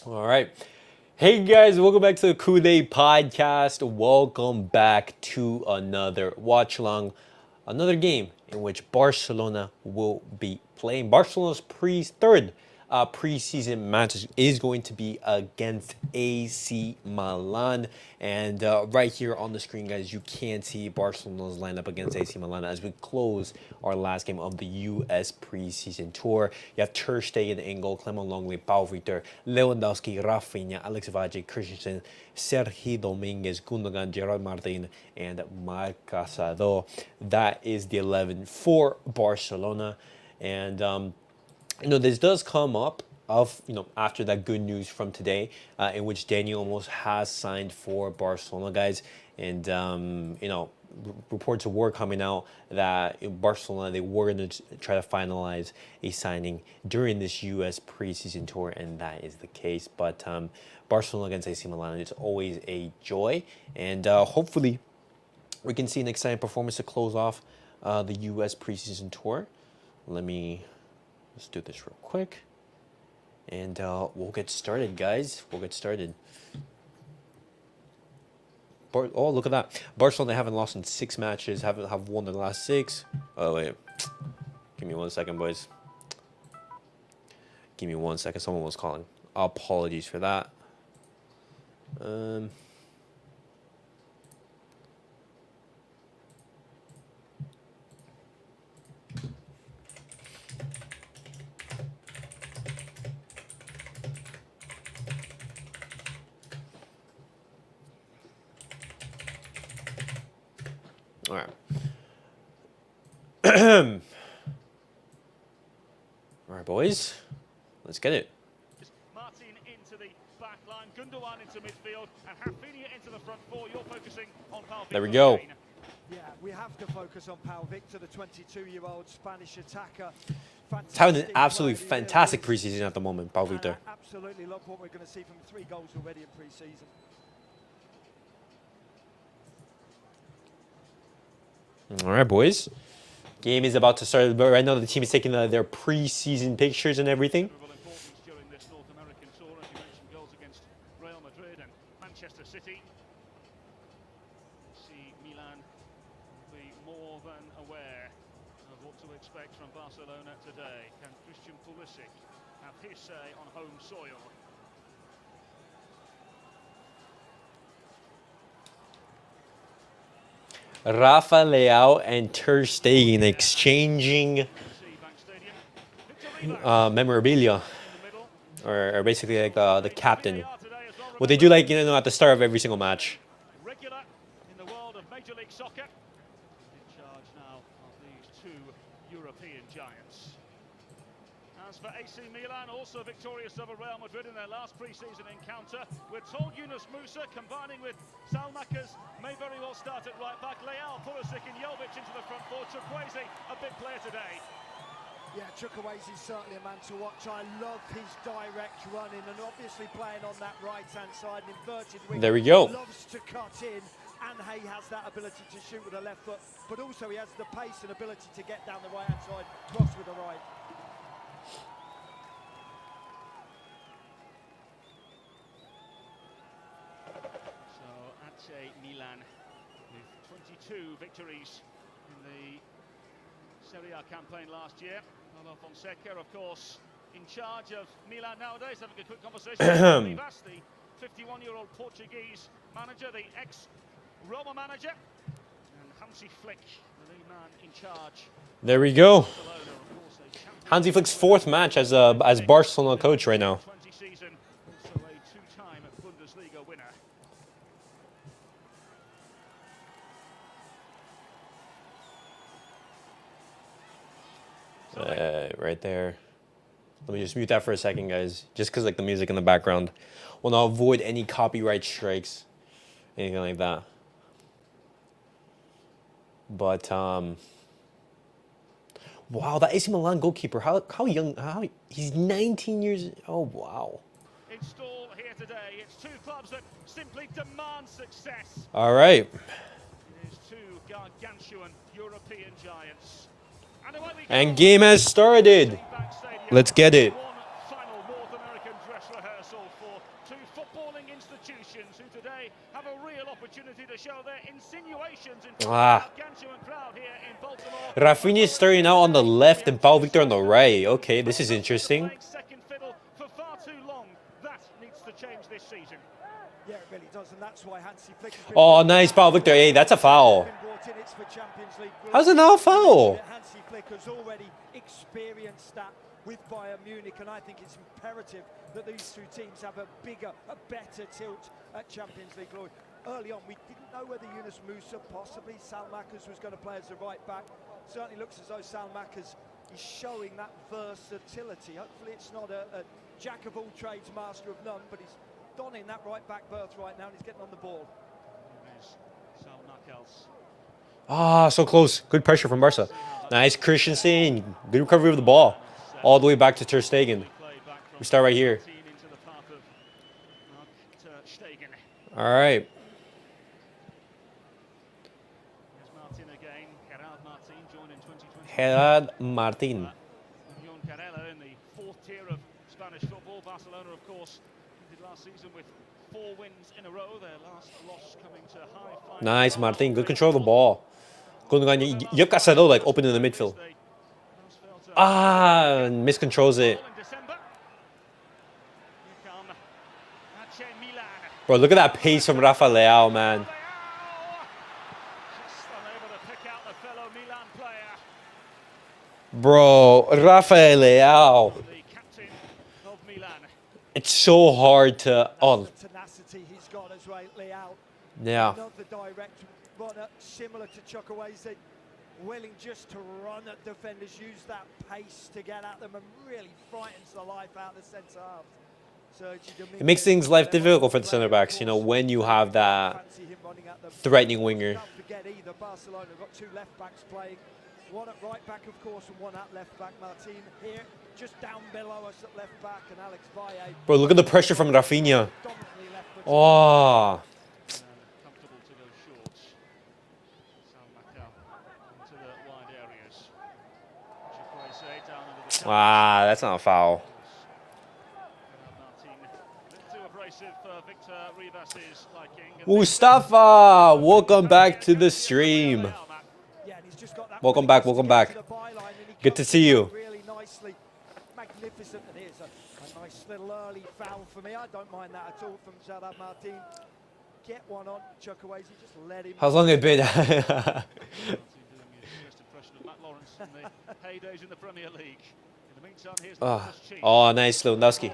All right. Hey guys, welcome back to the CulePodcast. Welcome back to another watch along, another game in which Barcelona will be playing. Barcelona's third preseason match is going to be against AC Milan. And right here on the screen, guys, you can see Barcelona's lineup against AC Milan as we close our last game of the US preseason tour. You have Ter Stegen in goal, Clement Longley, Pau Victor, Lewandowski, Rafinha, Alex Valle, Christensen, Sergi Dominguez, Gundogan, Gerard Martin, and Marc Casado. That is the 11 for Barcelona. And this does come up after that good news from today, in which Dani Olmo has signed for Barcelona, guys, and reports were coming out that in Barcelona they were going to try to finalize a signing during this US preseason tour, and that is the case. But Barcelona against AC Milan, it's always a joy, and hopefully we can see an exciting performance to close off the US preseason tour. Let's do this real quick. And we'll get started, guys. We'll get started. Oh, look at that. Barcelona haven't lost in 6 matches. Have won the last 6. Oh, wait. Give me 1 second, boys. Give me 1 second. Someone was calling. Apologies for that. All right. All right, boys. Let's get it. Martin into the back line, Gundogan into midfield, and Rafinha into the front 4. You're focusing on Pau Victor. There we go. Yeah, we have to focus on Pau Victor, the 22-year-old Spanish attacker. He's having an absolutely fantastic preseason at the moment, Pau Victor. Absolutely, look what we're going to see from 3 goals already in preseason. All right, boys. Game is about to start, but right now the team is taking their preseason pictures and everything. Importance during this North American tour, as you mentioned, goals against Real Madrid and Manchester City. AC Milan will be more than aware of what to expect from Barcelona today. Can Christian Pulisic have his say on home soil? Rafa, Leao, and Ter Stegen exchanging memorabilia, or basically like the captain. What they do, like at the start of every single match. Regular in the world of Major League Soccer. In charge now of these 2 European giants. As for AC Milan, also victorious over Real Madrid in their last pre-season encounter. We're told Yunus Musa combining with Salmakas may very well start at right back. Leao, Pulisic and Jovic into the front 4. Chukwueze, a big player today. Yeah, Chukwueze is certainly a man to watch. I love his direct running and obviously playing on that right-hand side, an inverted wing. There we go. Loves to cut in, and he has that ability to shoot with the left foot, but also he has the pace and ability to get down the right-hand side, cross with the right. So AC Milan with 22 victories in the Serie A campaign last year. Paulo Fonseca, of course, in charge of Milan nowadays, having a quick conversation with Vivas, the 51-year-old Portuguese manager, the ex-Roma manager, and Hansi Flick, the new man in charge. There we go. Hansi Flick's 4th match as Barcelona coach right now. 20 season, also a 2-time Bundesliga winner. Right there. Let me just mute that for a second, guys. Just because like the music in the background will not avoid any copyright strikes, anything like that. But wow, that AC Milan goalkeeper, how young? He's 19 years. Oh wow. Install here today. It's 2 clubs that simply demand success. All right. It is 2 gargantuan European giants. And game has started. Let's get it. One final North American dress rehearsal for two footballing institutions who today have a real opportunity to show their insinuations in front of the gargantuan crowd here in Baltimore. Rafinha is starting out on the left and Pau Victor on the right. Okay, this is interesting. Second fiddle for far too long. That needs to change this season. Yeah, it really does, and that's why Hansi Flick has been Oh, nice Pau Victor. Hey, that's a foul. How's it not a foul? Hansi Flick has already experienced that with Bayern Munich, and I think it's imperative that these two teams have a bigger, a better tilt at Champions League glory. Early on, we didn't know whether Yunus Musa, possibly Salmakers, was going to play as the right back. Certainly looks as though Salmakers is showing that versatility. Hopefully it's not a jack of all trades, master of none, but he's donning that right back berth right now and he's getting on the ball. Ah, so close. Good pressure from Barca. Nice Christensen. Good recovery of the ball. All the way back to Ter Stegen. We start right here. All right. Gerard Martin. In the fourth tier of Spanish football. Barcelona, of course, did last season with 4 wins in a row. Their last loss coming to high. Nice, Martin. Good control of the ball. Yep, Casado, like open in the midfield. Ah, miscontrols it. Bro, look at that pace from Rafa Leao, man. Bro, Rafael Leao. It's so hard to... Oh. Yeah. Another direct runner, similar to Chukwueze, willing just to run at defenders, use that pace to get at them and really frightens the life out of the centre half. It makes things life difficult for the centre backs, you know, when you have that threatening winger. Don't forget either, Barcelona got 2 left backs playing. One at right back, of course, and one at left back. Martin here, just down below us at left back, and Alex Valle. Bro, look at the pressure from Rafinha. Oh. Comfortable to go short. Into the wide areas. Chukwueze down under the Ah, that's not a foul. Mustafa, welcome back to the stream. Welcome back, welcome back. Good to see you. Really nicely, magnificent. And here's a nice little early foul for me. I don't mind that at all from Gerard Martin. Get one on Chukwueze, just let him. How's long it been? Oh, nice, Lewandowski.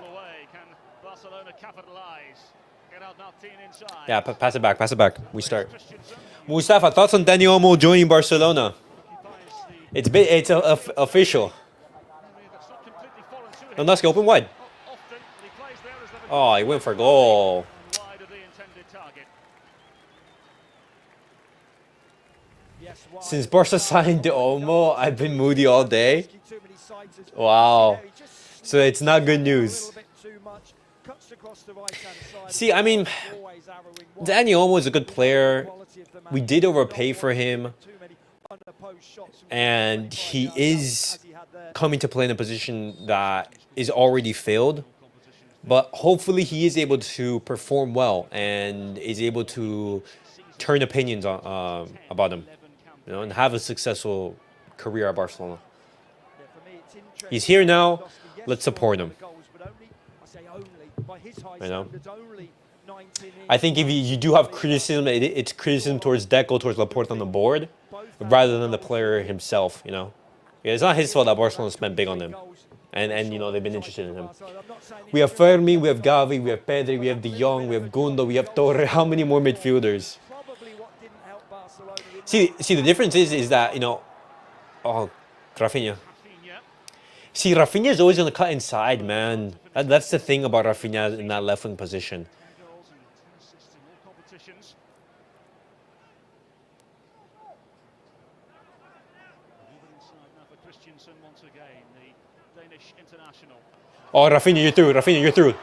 Yeah, pass it back, pass it back. We start. Mustafa, thoughts on Dani Olmo joining Barcelona? It's official. Lewandowski, open wide. Oh, he went for goal. Since Barca signed Olmo, I've been moody all day. Wow. So it's not good news. See, I mean, Dani Olmo is a good player. We did overpay for him. And he is coming to play in a position that is already filled. But hopefully he is able to perform well and is able to turn opinions on, about him, you know, and have a successful career at Barcelona. He's here now. Let's support him. You know, I think if you do have criticism, it's criticism towards Deco, towards Laporte on the board, rather than the player himself. You know, yeah, it's not his fault that Barcelona spent big on him, and you know they've been interested in him. We have Fermi, we have Gavi, we have Pedri, we have De Jong, we have Gundo, we have Torre. How many more midfielders? See, the difference is that, you know, oh, Rafinha. See, Rafinha is always going to cut inside, man. That's the thing about Rafinha in that left wing position. Oh, Rafinha, you're through. Rafinha, you're through.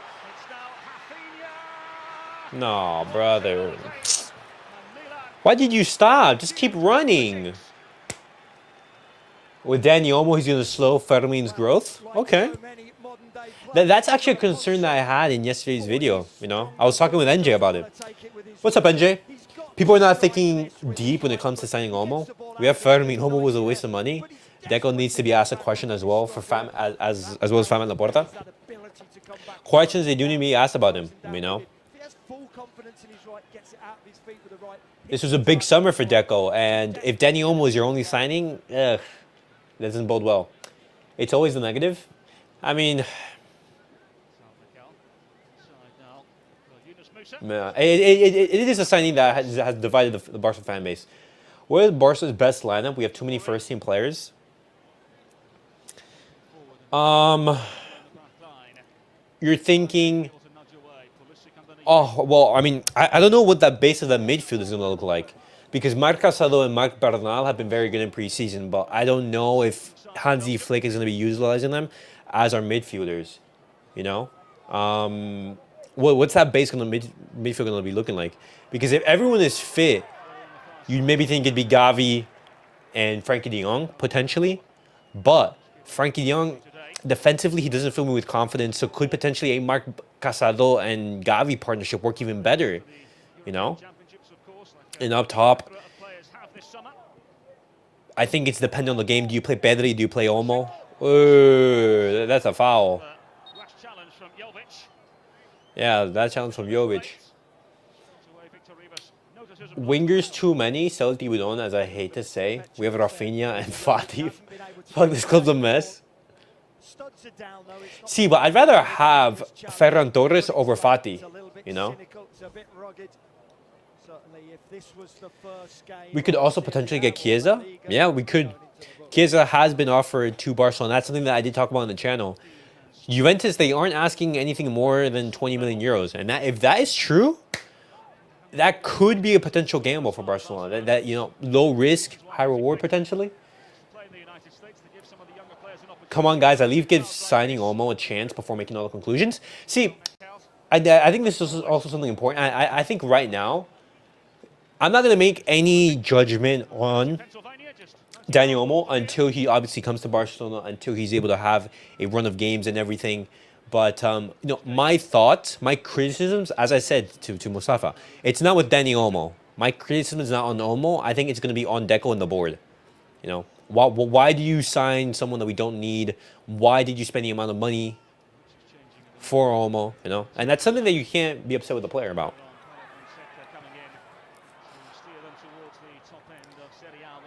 No, brother. Why did you stop? Just keep running. With Dani Olmo, he's going to slow Fermin's growth? Okay. That's actually a concern that I had in yesterday's video, you know? I was talking with NJ about it. What's up, NJ? People are not thinking deep when it comes to signing Olmo. We have Fermin. Olmo was a waste of money. Deco needs to be asked a question as well for as well as Fam at Laporta. Questions they do need to be asked about him, you know? This was a big summer for Deco, and if Dani Olmo is your only signing, that doesn't bode well. It's always the negative. I mean, it is a signing that has divided the Barca fan base. What is Barca's best lineup? We have too many first-team players. You're thinking, oh, well, I mean, I don't know what that base of the midfield is going to look like. Because Marc Casado and Marc Bernal have been very good in preseason, but I don't know if Hansi Flick is going to be utilizing them as our midfielders, you know? What's that base going to midfield going to be looking like? Because if everyone is fit, you'd maybe think it'd be Gavi and Frankie de Jong, potentially. But Frankie de Jong, defensively, he doesn't fill me with confidence, so could potentially a Marc Casado and Gavi partnership work even better, you know? And up top, I think it's dependent on the game. Do you play Pedri? Do you play Olmo? That's a foul. Yeah, that challenge from Jovic. Wingers too many. Celti we don't, as I hate to say. We have Rafinha and Fati. Fuck, this club's a mess. See, but I'd rather have Ferran Torres over Fati, you know? We could also potentially get Chiesa. Yeah, we could. Chiesa has been offered to Barcelona. That's something that I did talk about on the channel. Juventus, they aren't asking anything more than 20 million euros. And that, if that is true, that could be a potential gamble for Barcelona. That you know, low risk, high reward potentially. Come on, guys. At least give signing Olmo a chance before making all the conclusions. See, I think this is also something important. I think right now, I'm not going to make any judgment on Dani Olmo until he obviously comes to Barcelona, until he's able to have a run of games and everything. But, you know, my thoughts, my criticisms, as I said to Mustafa, it's not with Dani Olmo. My criticism is not on Olmo. I think it's going to be on Deco and the board. You know, why do you sign someone that we don't need? Why did you spend the amount of money for Olmo? You know, and that's something that you can't be upset with the player about.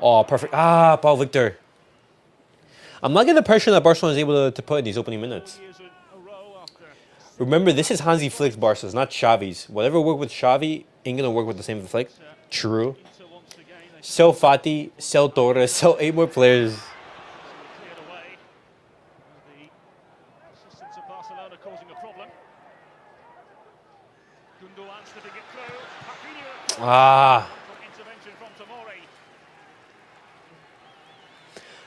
Oh, perfect. Ah, Paul Victor. I'm liking the pressure that Barcelona is able to put in these opening minutes. Remember, this is Hansi Flick's Barca, it's not Xavi's. Whatever worked with Xavi ain't going to work with the same Flick. True. Sell Fati, sell Torres, sell 8 more players. Ah.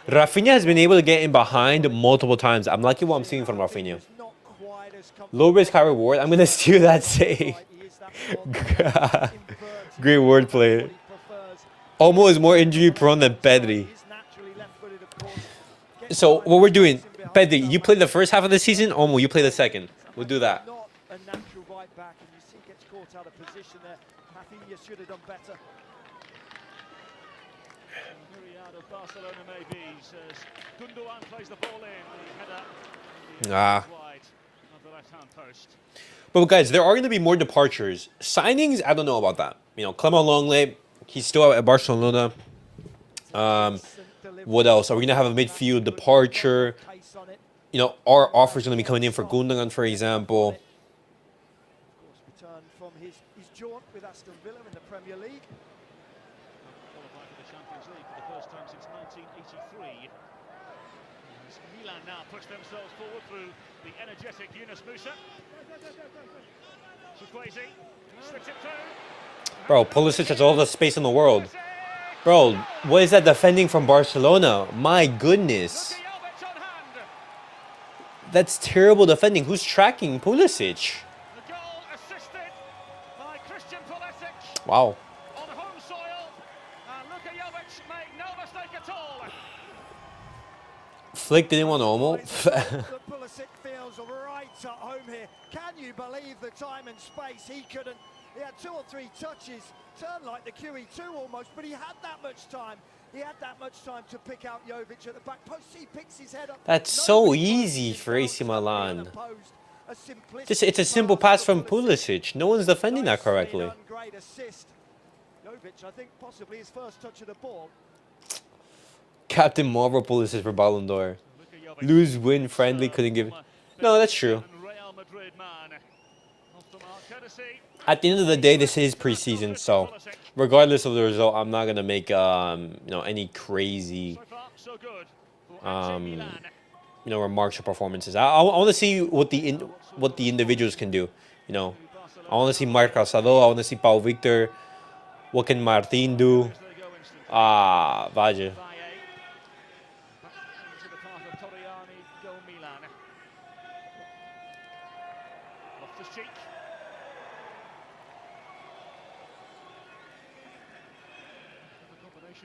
Rafinha has been able to get in behind multiple times. I'm liking what I'm seeing from Rafinha. Low risk, high reward. I'm going to steal that save. Great wordplay. Olmo is more injury prone than Pedri. So what we're doing, Pedri, you play the first half of the season. Olmo, you play the second. We'll do that. But guys, there are going to be more departures. Signings, I don't know about that. You know, Clement Longley, he's still at Barcelona. What else? Are we going to have a midfield departure? You know, our offers going to be coming in for Gundogan, for example. Milan now push themselves forward through the energetic Yunus Musa. Bro, Pulisic has all the space in the world. Bro, what is that defending from Barcelona? My goodness. That's terrible defending. Who's tracking Pulisic? Wow. Flick didn't want Olmo. feels right at home here. Can you believe the time and space? He couldn't. He had 2 or 3 touches, turned like the QE2 almost, but he had that much time. He had that much time to pick out Jovic at the back post. He picks his head up. That's so easy for AC Milan. It's a simple pass from Pulisic. No one's defending that correctly. Great assist. Jovic, I think possibly his first touch of the ball. Captain Marvel Pulisic for Ballon d'Or. Lose, win, friendly, couldn't give. No, that's true. At the end of the day, this is preseason, so regardless of the result, I'm not gonna make any crazy remarks or performances. I want to see what the individuals can do. I want to see Marc Calçado. I want to see Pau Victor. What can Martin do? Valle.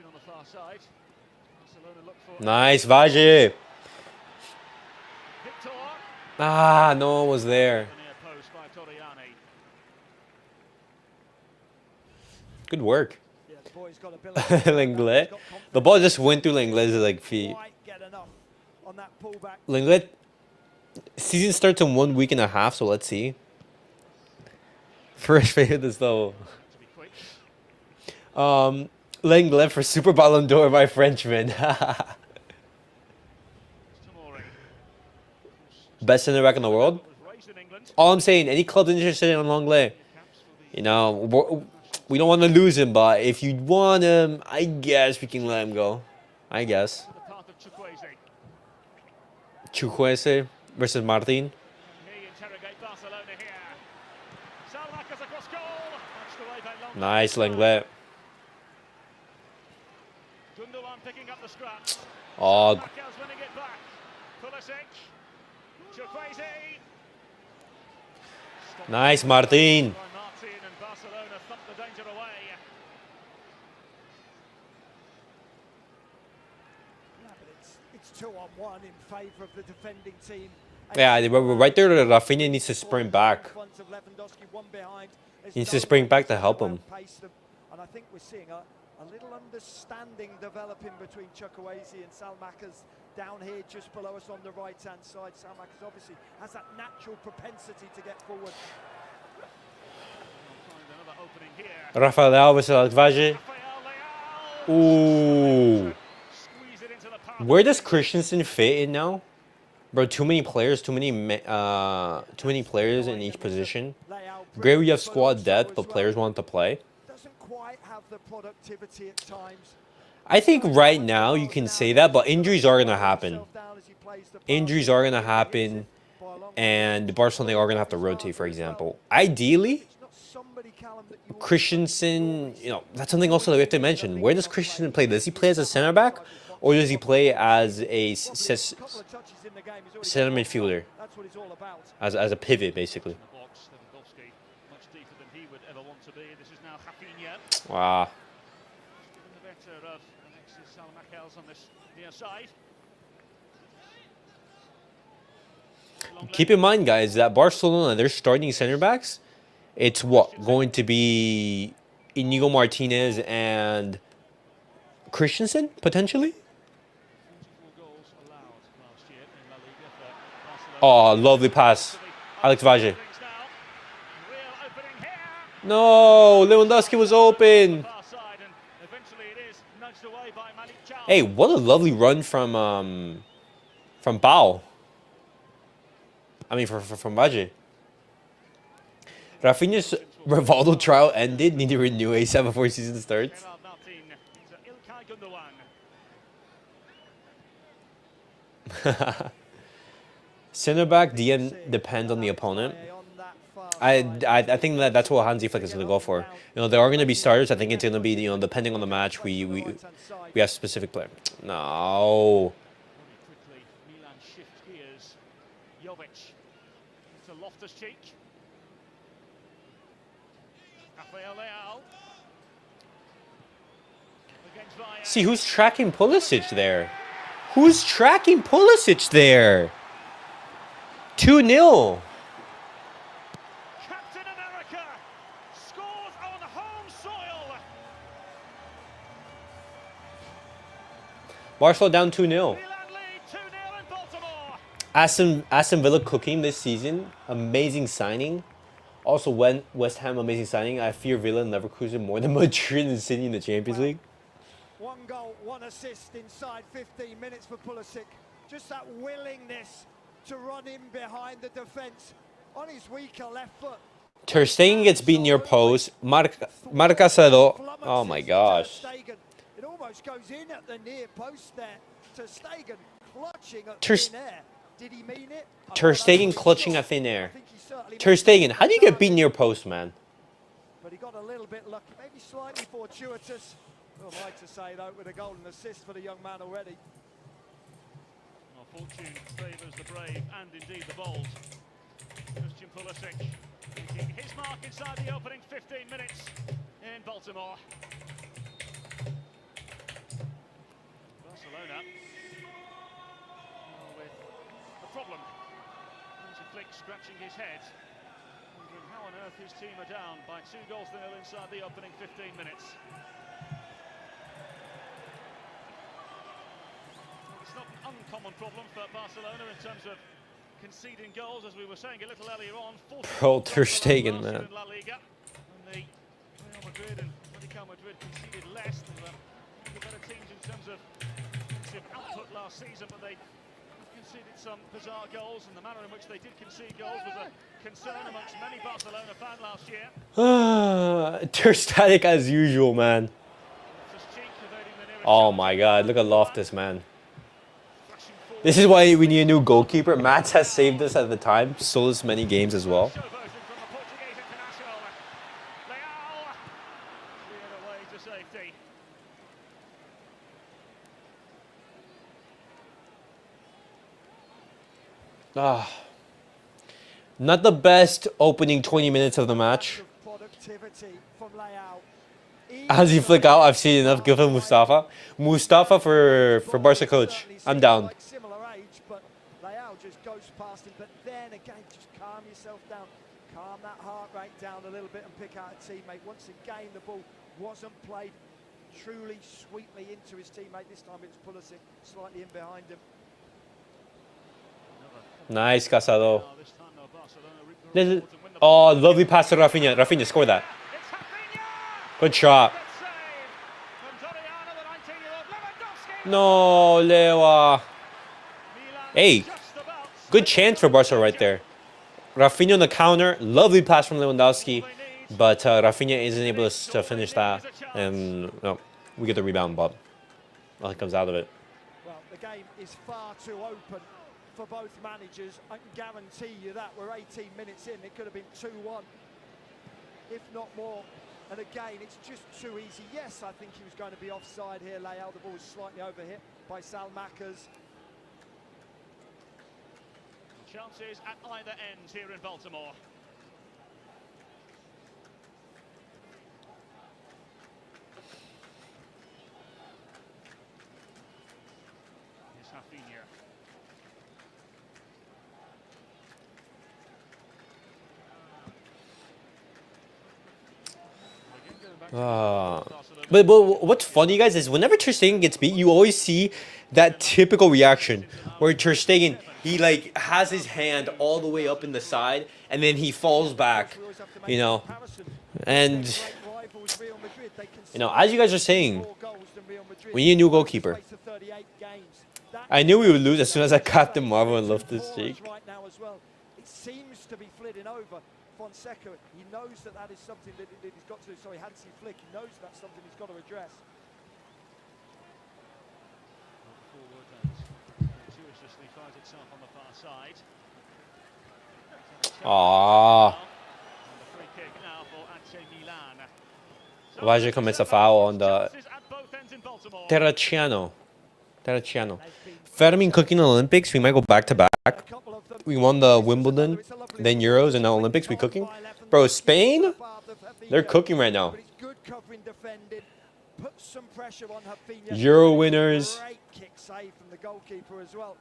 On the far side. Nice, Valle. No one was there. Good work. Lenglet. The ball just went through Lenglet's feet. Lenglet. Season starts in 1 week and a half, so let's see. First favorite is though. Lenglet for Super Ballon d'Or by Frenchman. Best center back in the world. All I'm saying, any club interested in Lenglet, we don't want to lose him, but if you want him, I guess we can let him go. I guess. Chukwueze versus Martin. Nice, Lenglet. Oh. Nice, Martin. It's 2-on-1 in favour of the defending team. Yeah, right there, Rafinha needs to sprint back. He needs to sprint back to help him. And I think we're seeing a little understanding developing between Chukwueze and Salmakas down here just below us on the right-hand side. Salmakas obviously has that natural propensity to get forward. Rafael versus Valle. Ooh. Where does Christensen fit in now? Bro, too many players in each position. Great we have squad depth, but players want to play. I think right now you can say that, but injuries are going to happen. Injuries are going to happen, and Barcelona are going to have to rotate, for example. Ideally, Christensen, that's something also that we have to mention. Where does Christensen play? Does he play as a center back, or does he play as a center midfielder? As a pivot, basically. Wow. Keep in mind, guys, that Barcelona, their starting center backs, it's going to be Inigo Martinez and Christensen, potentially? Oh, lovely pass. Alex Valle. No, Lewandowski was open. Hey, what a lovely run from Pau. I mean, from Valle. Rafinha's Rivaldo trial ended. Need to renew ASAP before season starts. Center back DM depends on the opponent. I think that's what Hansi Flick is going to go for. There are going to be starters. I think it's going to be depending on the match. We have specific players. No. See who's tracking Pulisic there. Who's tracking Pulisic there? 2-0. Captain America scores on home soil. Barcelona down 2-0. Milan lead 2-0 in Baltimore. Aston Villa cooking this season. Amazing signing. Also, when West Ham amazing signing. I fear Villa and Leverkusen more than Madrid and City in the Champions League. 1 goal, 1 assist inside 15 minutes for Pulisic. Just that willingness to run in behind the defence on his weaker left foot. Ter Stegen gets beat near post. Marcasado. Oh my gosh. It almost goes in at the near post there. Ter Stegen clutching at Ter thin air. Did he mean it? Ter Stegen clutching at thin air. Ter Stegen, how do you get beat near post, man? But he got a little bit lucky, maybe slightly fortuitous. Who am I to say, though, with a golden assist for the young man already. Well, fortune favours the brave and indeed the bold. Christian Pulisic making his mark inside the opening 15 minutes in Baltimore. Barcelona with a problem. Hansi Flick scratching his head, wondering how on earth his team are down by 2-0 inside the opening 15 minutes. It's not an uncommon problem for Barcelona in terms of conceding goals, as we were saying a little earlier on. Bro, Ter Stegen, man. La Liga, and the Real Madrid and Atletico Madrid conceded less. They were the better teams in terms of offensive output last season, but they conceded some bizarre goals, and the manner in which they did concede goals was a concern amongst many Barcelona fans last year. Ter Stegen as usual, man. Oh my God, look at Loftus, man. This is why we need a new goalkeeper. Mats has saved us at the time, sold us many games as well. Not the best opening 20 minutes of the match. As he flick out, I've seen enough. Give him Mustafa. Mustafa for Barca coach. I'm down. Just goes past him, but then again, just calm yourself down, calm that heart rate down a little bit and pick out a teammate. Once again, the ball wasn't played truly sweetly into his teammate. This time it was Pulisic slightly in behind him. Nice, Casado. Oh, lovely pass to Rafinha. Rafinha, score that. Good shot. No, Lewa. Hey. Good chance for Barca right there. Rafinha on the counter. Lovely pass from Lewandowski. But Rafinha isn't able to finish that. And no, we get the rebound, but nothing comes out of it. Well, the game is far too open for both managers. I can guarantee you that. We're 18 minutes in. It could have been 2-1, if not more. And again, it's just too easy. Yes, I think he was going to be offside here. Leao, the ball was slightly overhit by Salmakers. Chances at either end here in Baltimore. Here's Rafinha. But what's funny, guys, is whenever Ter Stegen gets beat, you always see that typical reaction where Ter Stegen, he like has his hand all the way up in the side and then he falls back, you know. And you know, as you guys are saying, we need a new goalkeeper. I knew we would lose as soon as I Captain Marvel and Loftus-Cheek. It seems to be flitting over. Fonseca, he knows that that is something that he's got to do. Sorry, Hansi Flick, he knows that's something he's got to address. Fortuitously finds itself on the far side. Aww. And the free kick now for AC Milan. Vaja commits a foul on the Terracciano. Fermin cooking the Olympics. We might go back to back. We won the Wimbledon, then Euros, and now Olympics. We cooking, bro. Spain, they're cooking right now. Euro winners,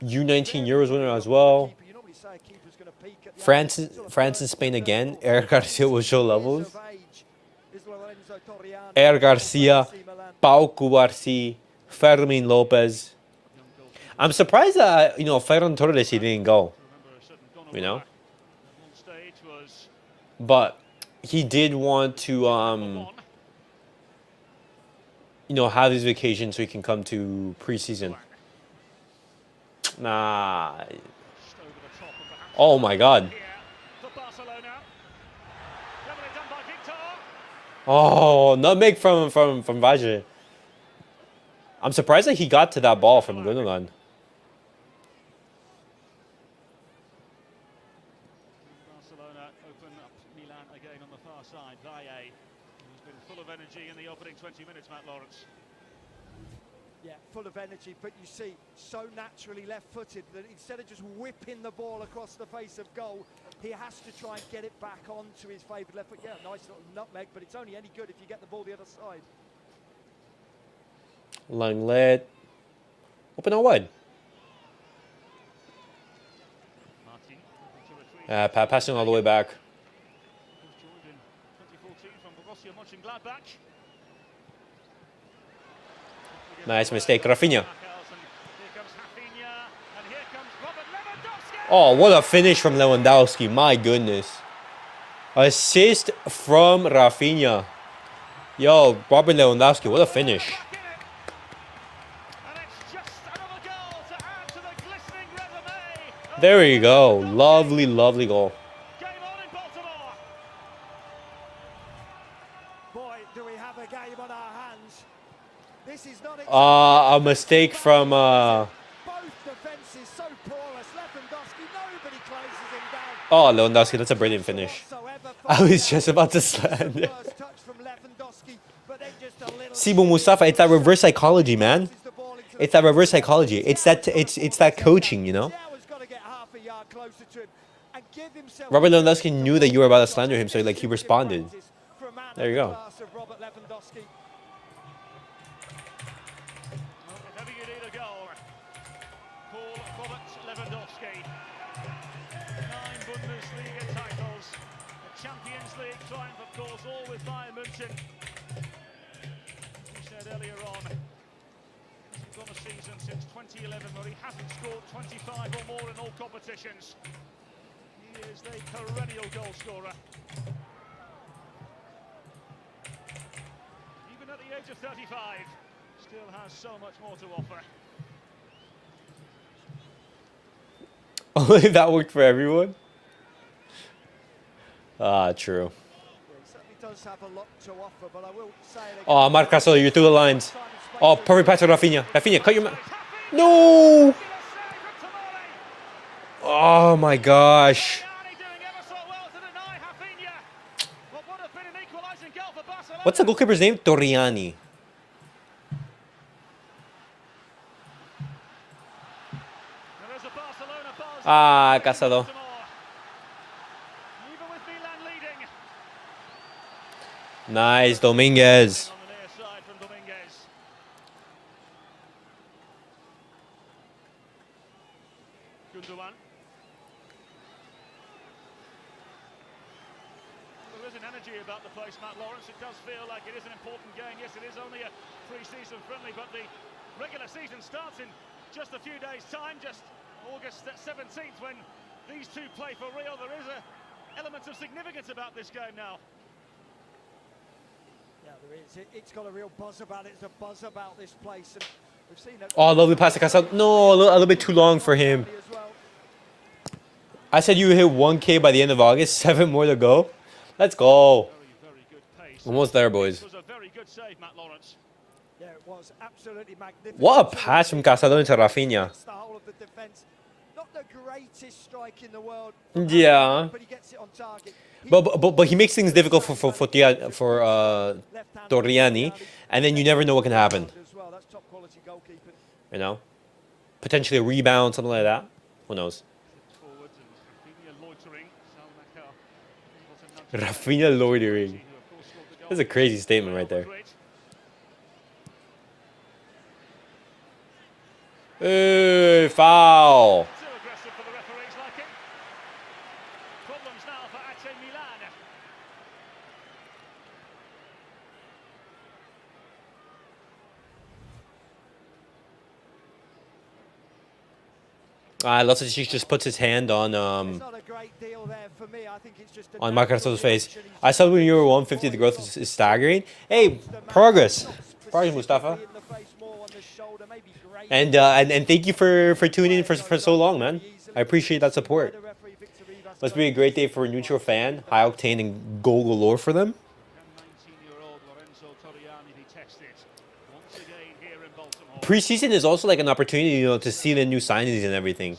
U19 Euros winner as well. normally say a keeper's going to peak at the France, end. Sort of France and first, Spain third, again. fourth. Eric Garcia will show 22 levels. years of age is Lorenzo Torriani, Eric goal for Garcia, AC Milan. Pau Cubarsí, Fermin Lopez. I'm surprised that, you know, Ferran Torres, he didn't go, you know? But he did want to, you know, have his vacation so he can come to preseason. Nah. Oh my God. Oh, nutmeg from Vaje. I'm surprised that he got to that ball from Gundogan. Barcelona open up Milan again on the far side. Valle, who's been full of energy in the opening 20 minutes, Matt Lawrence. Yeah, full of energy, but you see, so naturally left-footed that instead of just whipping the ball across the face of goal, he has to try and get it back onto his favoured left foot. Yeah, nice little nutmeg, but it's only any good if you get the ball the other side. Langlet. Open out wide. Passing all the way back. Nice mistake, Rafinha. Oh, what a finish from Lewandowski. My goodness. Assist from Rafinha. Yo, Robert Lewandowski, what a finish. There you go. Lovely, lovely goal. Boy, do we have a game on our hands. This is not A mistake from both defenses so porous. Lewandowski, nobody closes him down. Oh, Lewandowski, that's a brilliant finish. I was just about to slander. Sibu Mustafa, it's that reverse psychology, man. It's that reverse psychology. It's that coaching, you know? Robert Lewandowski knew that you were about to slander him, so like he responded. There you go. Champions League triumph, of course, all with Bayern München. We said earlier on, he's on a season since 2011 where he hasn't scored 25 or more in all competitions. He is the perennial goal scorer. Even at the age of 35, still has so much more to offer. Only that worked for everyone? Ah, true. Oh, Marcasol, you're through the lines. Oh, perfect pass to Rafinha. Rafinha, cut your man. No! Oh my gosh. What's the goalkeeper's name? Torriani. Ah, Casado. Nice, Dominguez. There is an energy about the place, Matt Lawrence. It does feel like it is an important game. Yes, it is only a pre-season friendly, but the regular season starts in just a few days' time, just August 17th, when these two play for real. There is an element of significance about this game now. Yeah, there is. It's got a real buzz about it. There's a buzz about this place. And we've seen it. Oh, lovely pass to Casado. No, a little bit too long for him. I said you hit 1K by the end of August. 7 more to go. Let's go. Very good pace. Almost there, boys. It was a very good save, Matt Lawrence. Yeah, it was absolutely magnificent. What a pass from Casado into Rafinha. The whole of the defense. Not the greatest strike in the world. Yeah. But he gets it on target. But he makes things difficult for Torriani, and then you never know what can happen. That's top quality goalkeeping. You know, potentially a rebound, something like that. Who knows? Rafinha loitering. That's a crazy statement right there. Foul. Loftus-Cheek just puts his hand on It's not a great deal there for me. I think it's just a on natural Marcos' face. reaction. He's I saw when you were 150, the growth is staggering. Hey, progress, progress, Mustafa. in the face, more on the shoulder, maybe great. And thank you for tuning in for so long, man. I appreciate that support. Must be a great day for a neutral fan. High octane and goal galore for them. Preseason is also like an opportunity, you know, to see the new signings and everything.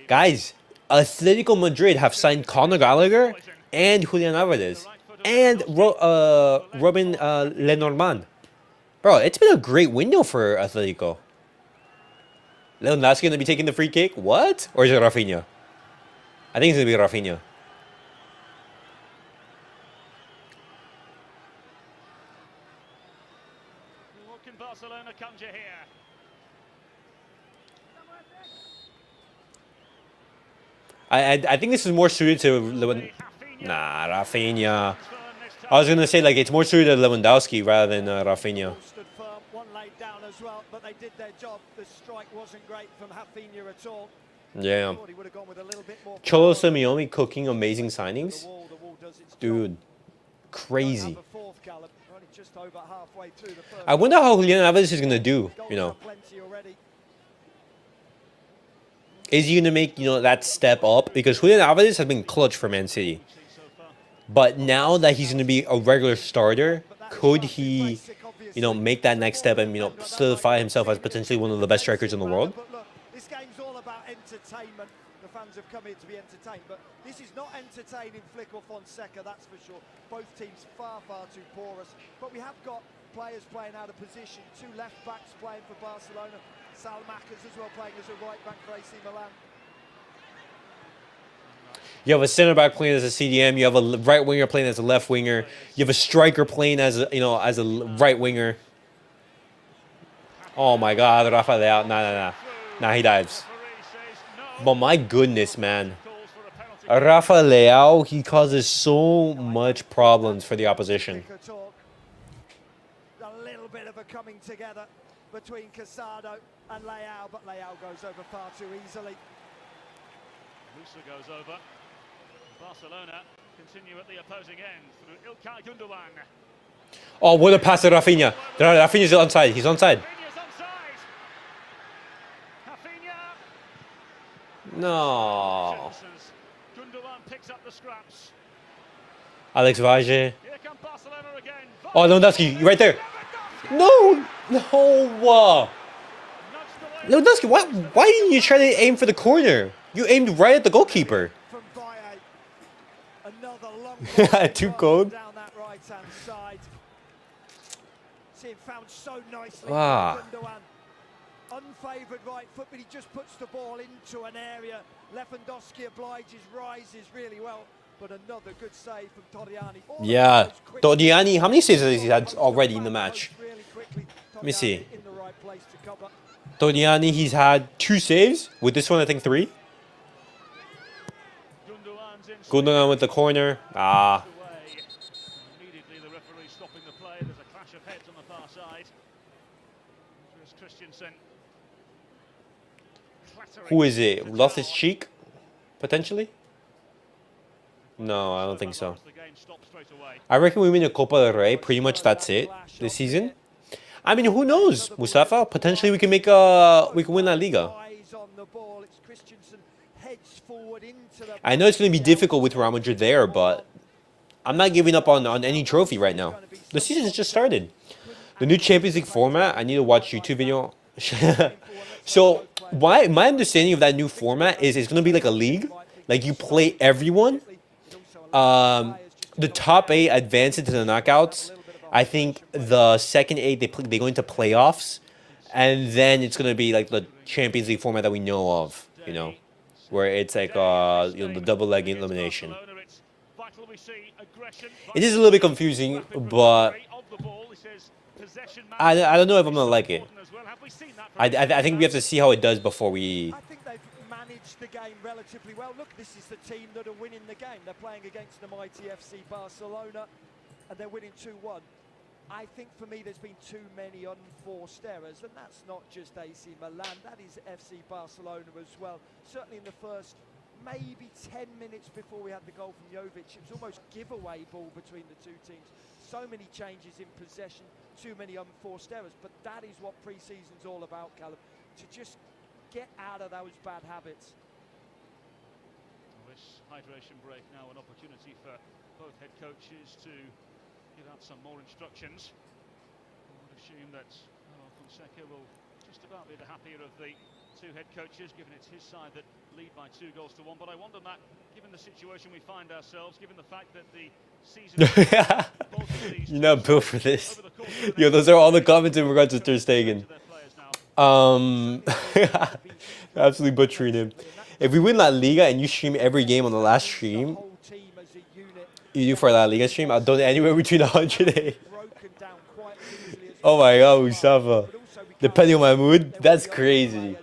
Guys, Atletico Madrid have signed Conor Gallagher and Julian Alvarez and Robin Lenormand. Bro, it's been a great window for Atletico. Lewandowski going to be taking the free kick? What? Or is it Rafinha? I think it's going to be Rafinha. What can Barcelona conjure here? I think this is more suited to Rafinha. I was going to say, like, it's more suited to Lewandowski rather than Rafinha. One laid down as well, but they did their job. The strike wasn't great from Rafinha at all. Yeah. Cholo Simeone cooking amazing signings. Dude, crazy. I wonder how Julian Alvarez is going to do, you know. Is he going to make, you know, that step up? Because Julian Alvarez has been clutch for Man City. But now that he's going to be a regular starter, could he, you know, make that next step and, you know, solidify himself as potentially one of the best strikers in the world? This game's all about entertainment. The fans have come here to be entertained, but this is not entertaining Flick or Fonseca, that's for sure. Both teams far too porous. But we have got players playing out of position. Two left backs playing for Barcelona. Salmakers as well playing as a right back for AC Milan. You have a center back playing as a CDM. You have a right winger playing as a left winger. You have a striker playing as a, you know, as a right winger. Oh my God, Rafa Leao. Nah, he dives. But my goodness, man. Rafa Leao, he causes so much problems for the opposition. A little bit of a coming together between Casado and Leao, but Leao goes over far too easily. Musa goes over. Barcelona continue at the opposing end through Ilkay Gundogan. Oh, what a pass to Rafinha. Rafinha's onside. He's onside. No. Gundogan picks up the scraps. Alex Vaje. Here come Barcelona again. Oh, Lewandowski, you right there. No. Lewandowski, why didn't you try to aim for the corner? You aimed right at the goalkeeper. Too cold. Down that right-hand side. See him found so nicely. Wow. Unfavoured right foot, but he just puts the ball into an area. Lewandowski obliges, rises really well, but another good save from Torriani. Yeah, Torriani, how many saves has he had already in the match? Let me see. Torriani, he's had 2 saves. With this one, I think 3. Gundogan with the corner. Immediately the referee stopping the play. There's a clash of heads on the far side. There's Christensen. Who is it? Loftus-Cheek? Potentially? No, I don't think so. I reckon we win the Copa del Rey. Pretty much that's it this season. I mean, who knows, Mustafa? Potentially we can make we can win La Liga. I know it's going to be difficult with Real Madrid there, but I'm not giving up on any trophy right now. The season has just started. The new Champions League format, I need to watch YouTube video. So my understanding of that new format is it's going to be like a league. Like you play everyone. The top 8 advance into the knockouts. I think the second 8, they go into playoffs. And then it's going to be like the Champions League format that we know of, you know, where it's like you know, the double leg elimination. It is a little bit confusing, but I don't know if I'm going to like it. I think we have to see how it does before we... I think they've managed the game relatively well. Look, this is the team that are winning the game. They're playing against the mighty FC Barcelona, and they're winning 2-1. I think for me there's been too many unforced errors, and that's not just AC Milan, that is FC Barcelona as well. Certainly in the first maybe 10 minutes before we had the goal from Jovic, it was almost giveaway ball between the two teams. So many changes in possession, too many unforced errors, but that is what pre-season's all about, Callum, to just get out of those bad habits. This hydration break now an opportunity for both head coaches to give out some more instructions. I would assume that Fonseca will just about be the happier of the two head coaches, given it's his side that lead by 2-1. But I wonder, Matt, given the situation we find ourselves, given the fact that the season You're not built for this. Yo, those are all the comments in regards to Ter Stegen. Absolutely butchering him. If we win La Liga and you stream every game on the last stream, you do for a La Liga stream, I'll donate anywhere between 108. Oh my god, Mustafa. Depending on my mood, that's crazy.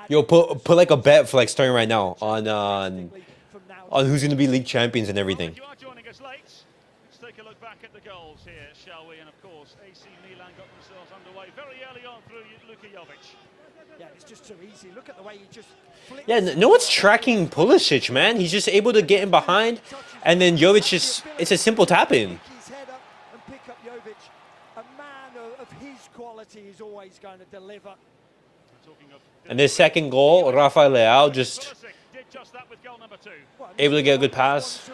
Yo, put like a bet for like starting right now on who's gonna be league champions and everything. If you are joining us late, let's take a look back at the goals here, shall we? And of course, AC Milan got themselves underway very early on through Luka Jovic. Yeah, it's just too easy. Look at the way he just flicks. Yeah, no one's tracking Pulisic, man. He's just able to get in behind, and then Jovic just, it's a simple tap in. His head up and pick up Jovic. A man of his quality is always going to deliver. And this second goal, Rafael Leao just Did just that with goal number 2. able to get a good pass. He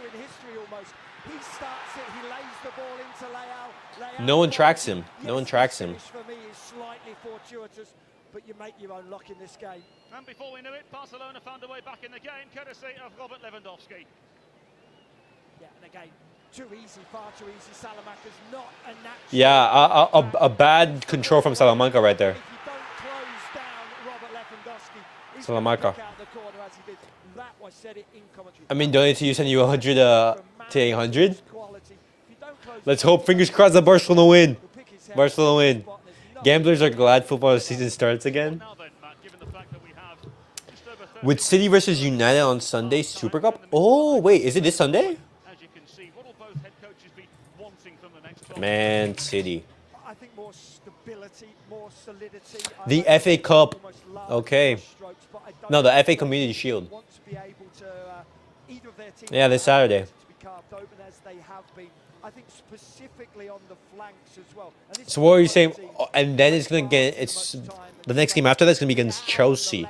starts it, he lays the ball into Leao. No one tracks him. No one tracks him. For me is slightly fortuitous, but you make your own luck in this game. And before we knew it, Barcelona found a way back in the game, courtesy of Robert Lewandowski. Yeah, and again, too easy, far too easy. Salamanca's not a natural. Yeah, a bad control from Salamanca right there. If you don't close down Robert Lewandowski, he's Salamanca. gonna pick out the corner as he did. That was said it in commentary. I mean, donate to you, send you 100 to 800. Quality. If you don't close Let's hope, fingers crossed, that Barcelona win. he'll pick his head Barcelona win. spot. There's no- Gamblers are glad football season starts again. Now then, Matt, given the fact that we have just over 30 With City versus United on Sunday, Super Cup. Oh, wait, is it this Sunday? as you can see, what will both head coaches be wanting from the next 12 Man City. I think more stability, more solidity. The I FA Cup. almost large Okay. strokes, but I don't No, the think FA they Community Shield. want to be able to, either of their teams Yeah, this Saturday. to be carved open as they have been. I think specifically on the flanks as well. And this So what are you saying? team- Oh, and then it's gonna get the next game after that's gonna be against Chelsea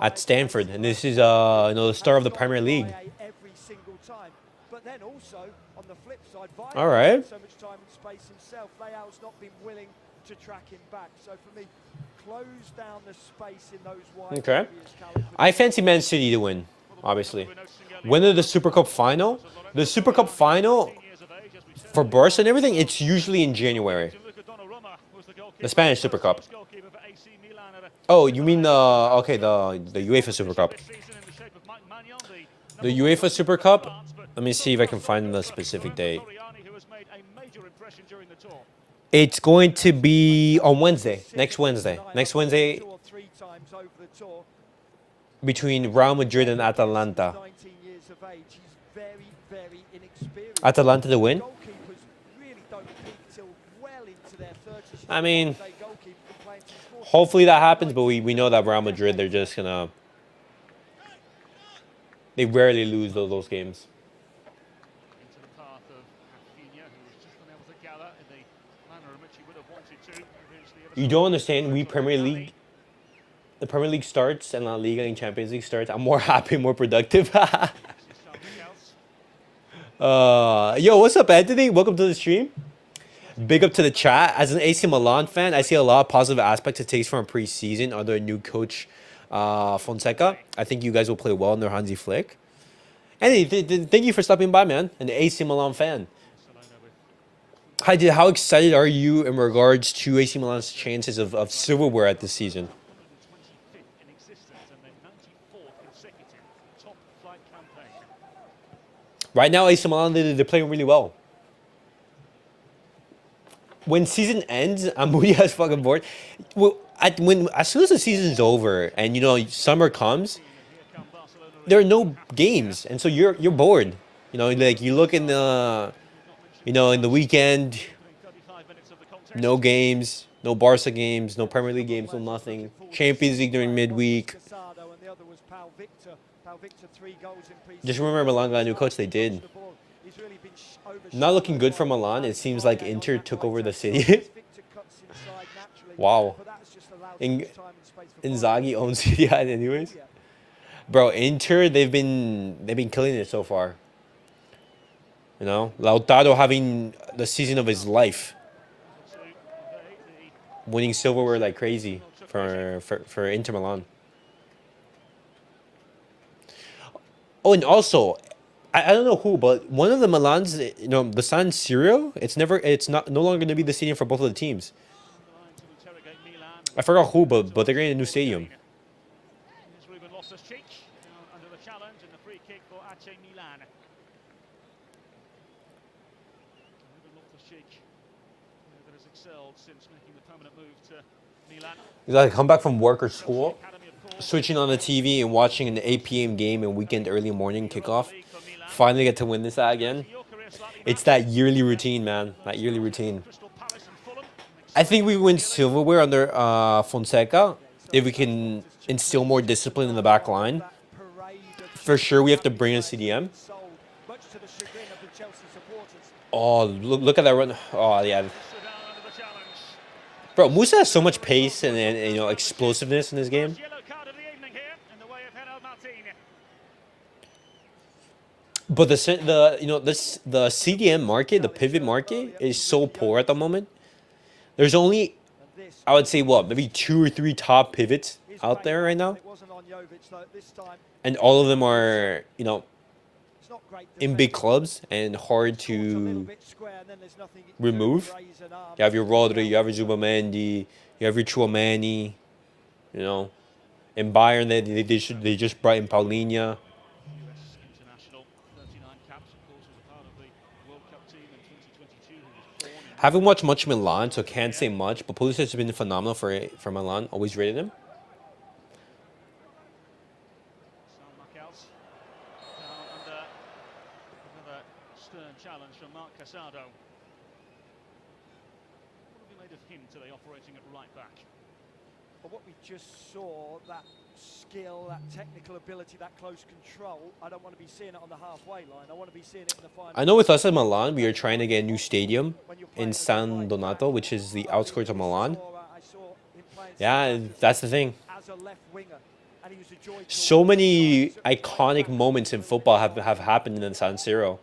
at Stamford, and this is the start of the Premier League. Every single time. But then also on the flip side, All right. so much time and space himself. Leao's not been willing to track him back. So for me, close down the space in those wide Okay. areas, Callum. I fancy Man City to win, obviously. Winner of the Super Cup final. The Super Cup final for Barca and everything, it's usually in January. The Spanish Super Cup. Oh, you mean okay, the UEFA Super Cup. The UEFA Super Cup. Let me see if I can find the specific date. It's going to be on Wednesday. Next Wednesday. Next Wednesday 2 or 3 times over the tour. between Real Madrid and Atalanta. 19 years of age. He's very, very inexperienced. Atalanta to win. Goalkeepers really don't peak till well into their 30s. I mean, They goalkeeper can play until he's 40. hopefully that happens, but we know that Real Madrid, they're just gonna. They rarely lose those games. Into the path of Rafinha, who was just unable to gather in the manner in which he would have wanted to. You don't understand. The Premier League starts and La Liga and Champions League starts. I'm more happy, more productive. Yo, what's up, Anthony? Welcome to the stream. Big up to the chat. As an AC Milan fan, I see a lot of positive aspects it takes from a preseason under a new coach, Fonseca. I think you guys will play well under Hansi Flick. Anthony, thank you for stopping by, man. An AC Milan fan. How excited are you in regards to AC Milan's chances of silverware at this season? 25th in existence and their 94th consecutive top flight campaign. Right now, AC Milan, they're playing really well. When season ends, I'm really as fucking bored. Well, as soon as the season's over and summer comes, there are no games, and so you're bored. Like you look in the You know, in the weekend, Opening 35 minutes of the contest. no games, no Barca games, no Premier League games, no nothing. Champions League during midweek. Casado and the other was Pau Victor. Pau Victor 3 goals in pre-season. Just remember Milan got a new coach, they did. He's really been Not looking good for Milan. It seems like Inter took over the city. Wow. Inzaghi owns City anyways. Bro, Inter, they've been killing it so far. You know, Lautaro having the season of his life, winning silverware like crazy for Inter Milan. Oh, and also, I don't know who, but one of the Milans, you know, the San Siro, it's no longer gonna be the stadium for both of the teams. I forgot who, but they're getting a new stadium. Under the challenge and the free kick for AC Milan. That has excelled since making the permanent move to Milan. He's like, come back from work or school, switching on the TV and watching an 8 p.m. game and weekend early morning kickoff. Finally get to win this again. It's that yearly routine, man. That yearly routine. I think we win silverware under Fonseca if we can instill more discipline in the back line. For sure, we have to bring in CDM. Oh, look at that run. Oh, yeah. Bro, Musa has so much pace and you know, explosiveness in this game. But the CDM market, the pivot market, is so poor at the moment. There's only, I would say, what, maybe 2 or 3 top pivots out there right now, and all of them are, you know, in big clubs and hard to remove. You have your Rodri, you have your Zubamendi, you have your Chouamani, you know. In Bayern, they just brought in Paulinho. Haven't watched much Milan, so can't say much. But Pulisic has been phenomenal for Milan. Always rated him. Under another stern challenge from Marc Casado. What have you made of him today, operating at right back? But what we just saw, that skill, that technical ability, that close control, I don't want to be seeing it on the halfway line. I want to be seeing it in the final. I know with us at Milan, we are trying to get a new stadium in San Donato, which is the outskirts of Milan. Yeah, that's the thing. So many iconic moments in football have happened in San Siro.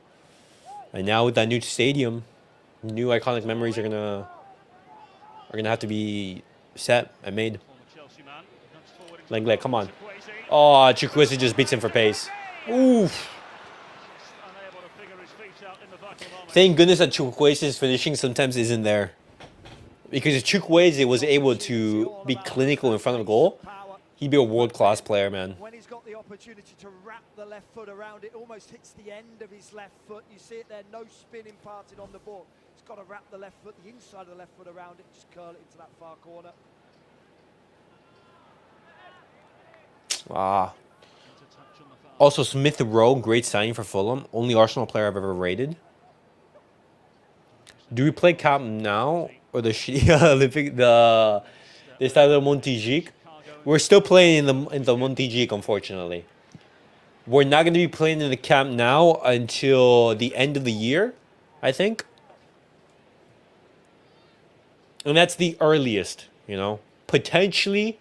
And now with that new stadium, new iconic memories are gonna have to be set and made. Like, come on. Oh, Chukwueze just beats him for pace. Oof. Thank goodness that Chukwueze's finishing sometimes isn't there. Because if Chukwueze was able to be clinical in front of the goal, he'd be a world-class player, man. When he's got the opportunity to wrap the left foot around it, almost hits the end of his left foot. You see it there, no spin imparted on the ball. He's got to wrap the left foot, the inside of the left foot around it, just curl it into that far corner. Also, Smith Rowe, great signing for Fulham. Only Arsenal player I've ever rated. Do we play Camp now or the Olympic the Estadio Montjuic? We're still playing in the Montjuic, unfortunately. We're not going to be playing in the Camp now until the end of the year, I think. And that's the earliest, you know. Potentially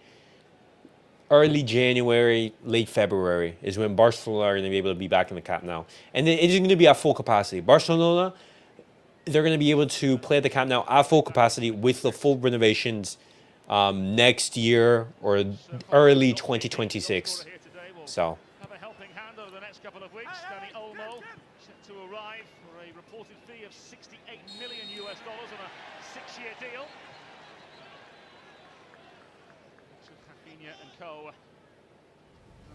early January, late February is when Barcelona are going to be able to be back in the Camp Nou. And it is going to be at full capacity. Barcelona, they're going to be able to play at the Camp Nou at full capacity with the full renovations next year or early 2026. So. Have a helping hand over the next couple of weeks. Dani Olmo set to arrive for a reported fee of $68 million on a 6-year deal. And Co.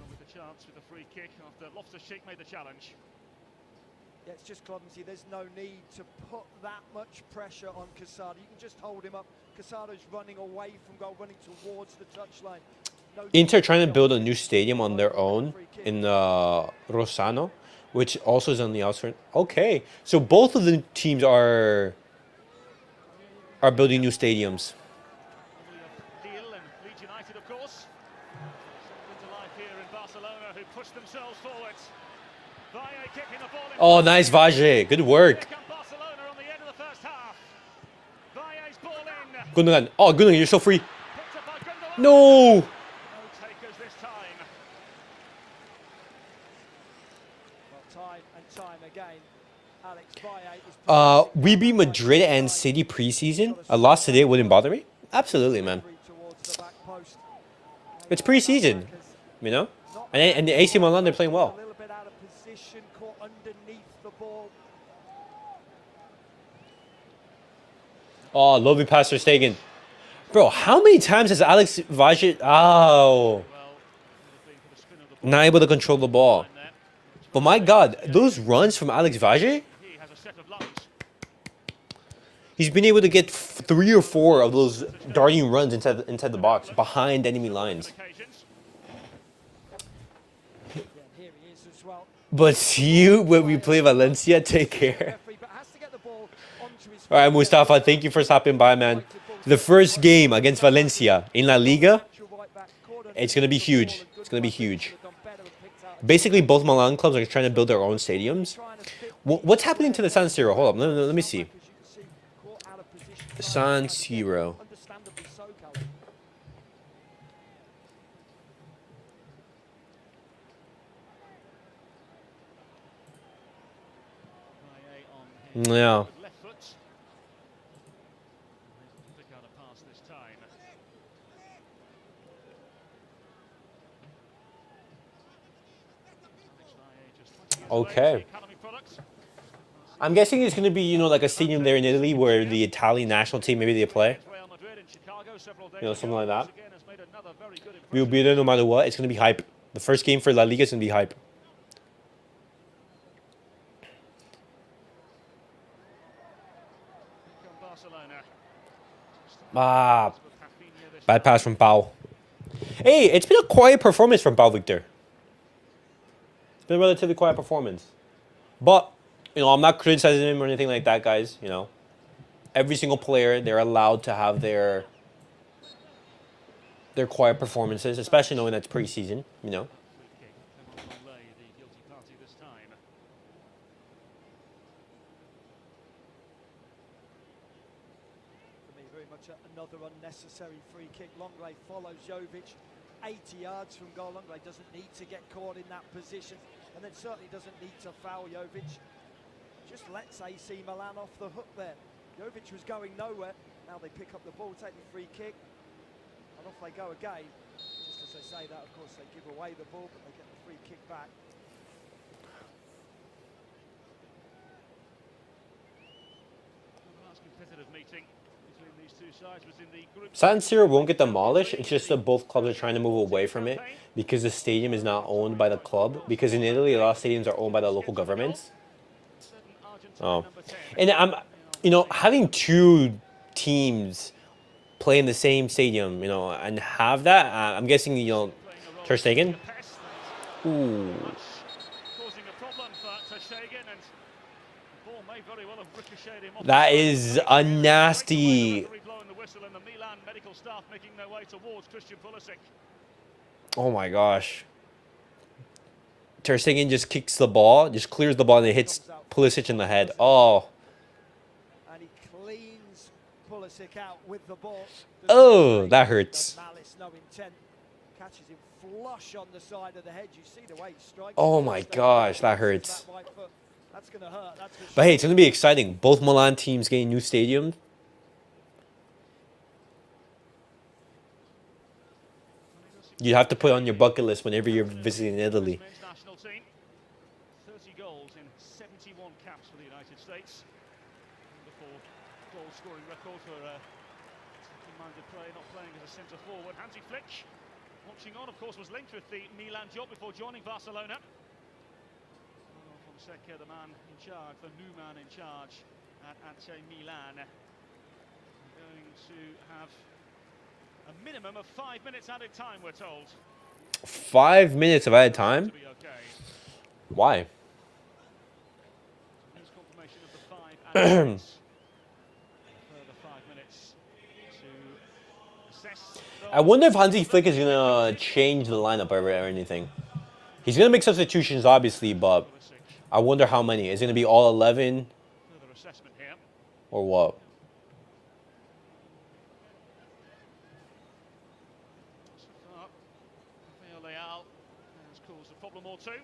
With the chance with a free kick after Loftus-Cheek made the challenge. Yeah, it's just clumsy. There's no need to put that much pressure on Casado. You can just hold him up. Casado's running away from goal, running towards the touchline. No Inter trying to build a new stadium on their own in Rossano, which also is on the outside. Okay, so both of the teams are building new stadiums. Lille and Leeds United, of course. Something to life here in Barcelona, who pushed themselves forward. Valle kicking the ball in. Oh, nice, Valle. Good work. Here come Barcelona on the end of the first half. Valle's ball in. Gundogan. Oh, Gundogan, you're so free. Picked up by Gundogan. No. No takers this time. Well, time and time again, Alex Valle is We beat Madrid and City preseason. A loss today wouldn't bother me. Absolutely, man. towards the back post. It's preseason, you know. And the AC Milan, they're playing well. A little bit out of position, caught underneath the ball. Oh, lovely pass for Stegen. Bro, how many times has Alex Valle... Oh. Not able to control the ball. But my God, those runs from Alex Valle... He has a set of lungs. He's been able to get 3 or 4 of those darting runs inside the box, behind enemy lines. Occasions. Yeah, here he is as well. But see you when we play Valencia, take care. Referee, but has to get the ball onto his All right, Mustafa, thank you for stopping by, man. The first game against Valencia in La Liga, it's going to be huge. It's going to be huge. Basically, both Milan clubs are trying to build their own stadiums. What's happening to the San Siro? Hold up, let me see. San Siro. Understandably so, Callum. Valle on his Yeah. left foot. Pick out a pass this time. Alex Valle just 20 years of Okay. age, the academy product. I'm guessing it's going to be, you know, like a stadium there in Italy where the Italian national team, maybe they play. Real Madrid in Chicago several days You know, something ago. like that. Once again has made another very good We'll impression. be there no matter what. It's going to be hype. The first game for La Liga is going to be hype. Here come Barcelona. Ah, With Rafinha this bad pass from Pau. Hey, it's been a quiet performance from Pau Victor. It's been a relatively quiet performance. But, you know, I'm not criticizing him or anything like that, guys. You know, every single player, they're allowed to have their quiet performances, especially knowing that's preseason, you know. free kick. Clement Lenglet, the guilty party this time. For me, very much another unnecessary free kick. Longley follows Jovic 80 yards from goal. Longley doesn't need to get caught in that position, and then certainly doesn't need to foul Jovic. Just lets AC Milan off the hook there. Jovic was going nowhere. Now they pick up the ball, take the free kick, and off they go again. Just as they say that, of course, they give away the ball, but they get the free kick back. The last competitive meeting between these two sides was in the group. San Siro won't get demolished. It's just that both clubs are trying to move away from it because the stadium is not owned by the club. Because in Italy, a lot of stadiums are owned by the local governments. Certain Argentine Oh, number 10. and I'm, you know, having 2 teams play in the same stadium, you know, and have that, I'm guessing, you know, Playing a role Ter Stegen. in the past, that's Ooh, much causing a problem for Ter Stegen, and the ball may very well have ricocheted him off that the is side. a nasty. The referee blowing the whistle, and the Milan medical staff making their way towards Christian Pulisic. Oh my gosh. Ter Stegen just kicks the ball, just clears the ball, and it hits Pulisic in the head. Oh, And he cleans Pulisic out with the ball. Oh, that hurts. No malice, no intent. Catches him flush on the side of the head. You see the way he strikes. Oh it. my Stay gosh, that with hurts. that right foot. That's going to hurt. That's for but hey, sure. it's going to be exciting. Both Milan teams getting new stadiums. You have to put on your bucket list whenever you're visiting Italy. Men's national team, 30 goals in 71 caps for the United States. Wonderful goal-scoring record for a minded player not playing as a centre forward. Hansi Flick, watching on, of course, was linked with the Milan job before joining Barcelona. Fonseca, the man in charge, the new man in charge at AC Milan, going to have a minimum of 5 minutes added time, we're told. 5 minutes of added time? To be okay. Why? further 5 minutes to assess. I wonder if Hansi Flick is gonna change the lineup or anything. He's gonna make substitutions, obviously, but I wonder how many. Is it gonna be all 11 Further assessment here. or what? So far, Rafael Leal has caused a problem or two.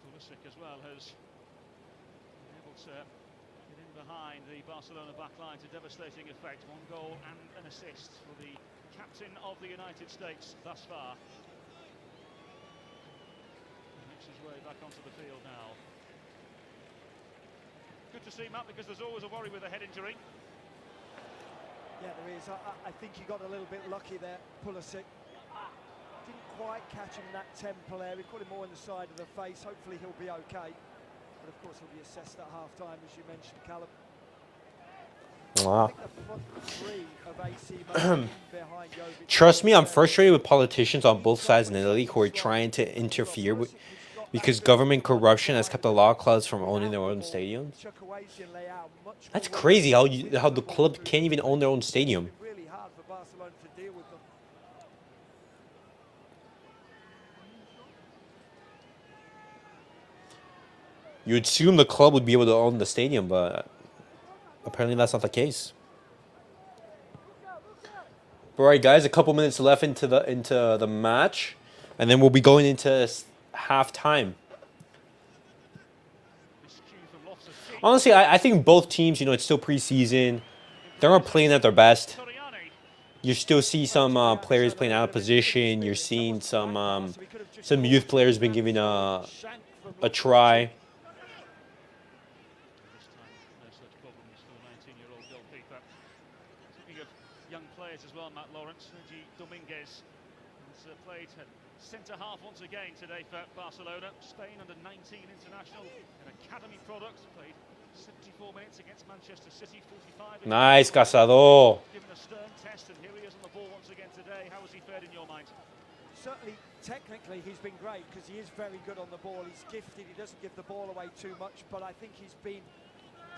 Pulisic as well has been able to get in behind the Barcelona backline to devastating effect. 1 goal and an assist for the captain of the United States thus far. He makes his way back onto the field now. Good to see, Matt, because there's always a worry with a head injury. Yeah, there is. I think he got a little bit lucky there, Pulisic. Didn't quite catch him in that temple area. He caught him more on the side of the face. Hopefully he'll be okay. But of course he'll be assessed at half-time, as you mentioned, Callum. Wow. I think the front three of AC Milan behind Jovic. Trust me, I'm frustrated with politicians on both sides in Italy who are trying to interfere with, because government corruption has kept the law clubs from owning their own stadiums. That's crazy how the club can't even own their own stadium. Really hard for Barcelona to deal with them. You'd assume the club would be able to own the stadium, but apparently that's not the case. All right, guys, a couple minutes left into the match, and then we'll be going into halftime. Honestly, I think both teams, it's still preseason. They're not playing at their best. You still see some players playing out of position. You're seeing some youth players been given a try. Young players as well, Matt Lawrence. Sergi Dominguez has played at centre-half once again today for Barcelona. Spain under-19 international, an academy product. Played 74 minutes against Manchester City, 45. Nice, Casado. Given a stern test, and here he is on the ball once again today. How has he fared in your mind? Certainly, technically, he's been great because he is very good on the ball. He's gifted. He doesn't give the ball away too much, but I think he's been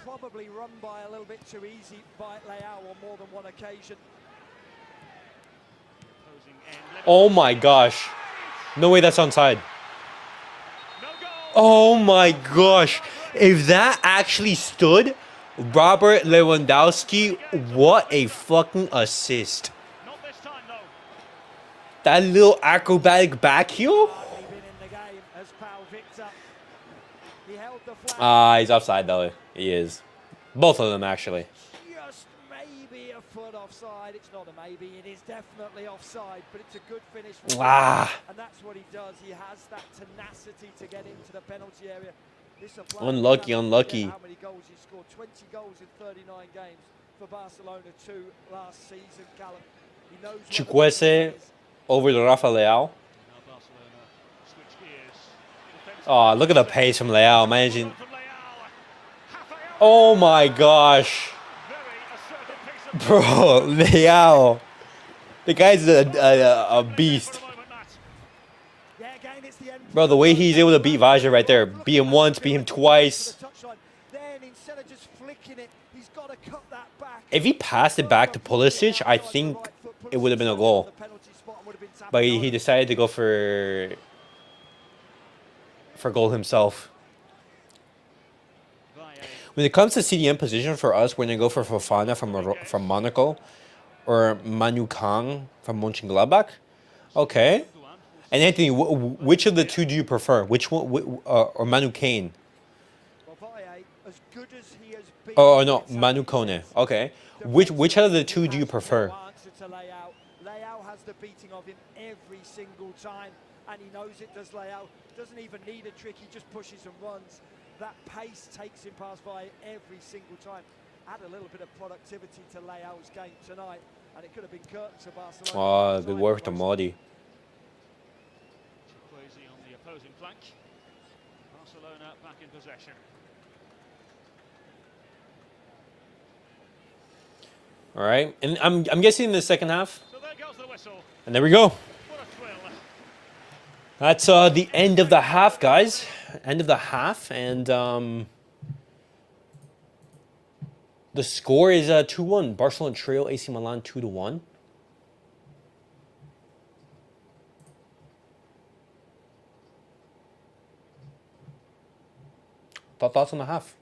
probably run by a little bit too easy by Leao on more than one occasion. Oh my gosh. No way that's onside. Oh my gosh. If that actually stood, Robert Lewandowski, what a fucking assist. That little acrobatic back heel? He's offside though. He is. Both of them actually. Just maybe a foot offside. It's not a maybe. It is definitely offside, but it's a good finish. And that's what he does. He has that tenacity to get into the penalty area. Unlucky. How many goals he scored? 20 goals in 39 games for Barcelona 2 last season, Callum. He knows Chukwueze over the Rafa Leao. Oh, look at the pace from Leao. Imagine. Oh my gosh. Bro, Leao. The guy's a beast. Bro, the way he's able to beat Vaja right there. Beat him once, beat him twice. If he passed it back to Pulisic, I think it would have been a goal. But he decided to go for goal himself. When it comes to CDM position for us, we're going to go for Fofana from Monaco or Manu Kang from Mönchengladbach. Okay. And Anthony, which of the two do you prefer? Which one, or Manu Kane? Oh no, Manu Kone. Okay. Which out of the two do you prefer? Leao has the beating of him every single time, and he knows it does. Leao doesn't even need a trick. He just pushes and runs. That pace takes him past Valle every single time. Add a little bit of productivity to Leao's game tonight, and it could have been curtain to Barcelona. Oh, good work to Modi. On the opposing flank. Barcelona back in possession. All right, and I'm guessing in the second half. So there goes the whistle. And there we go. What a thrill. That's the end of the half, guys. End of the half, and The score is 2-1. Barcelona trail AC Milan 2-1. Thoughts on the half?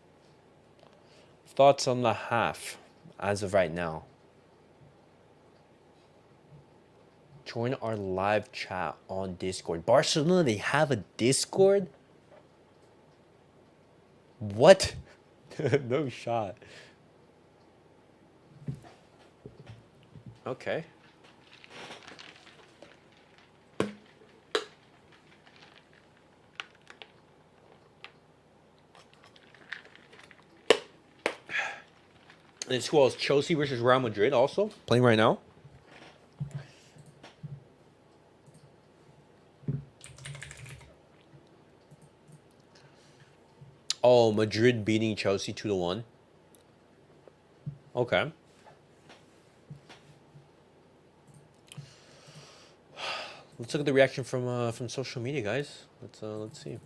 Thoughts on the half as of right now? Join our live chat on Discord. Barcelona, they have a Discord? What? No shot. Okay. It's who else? Chelsea versus Real Madrid also playing right now. Oh, Madrid beating Chelsea 2-1. Okay. Let's look at the reaction from social media, guys. Let's see.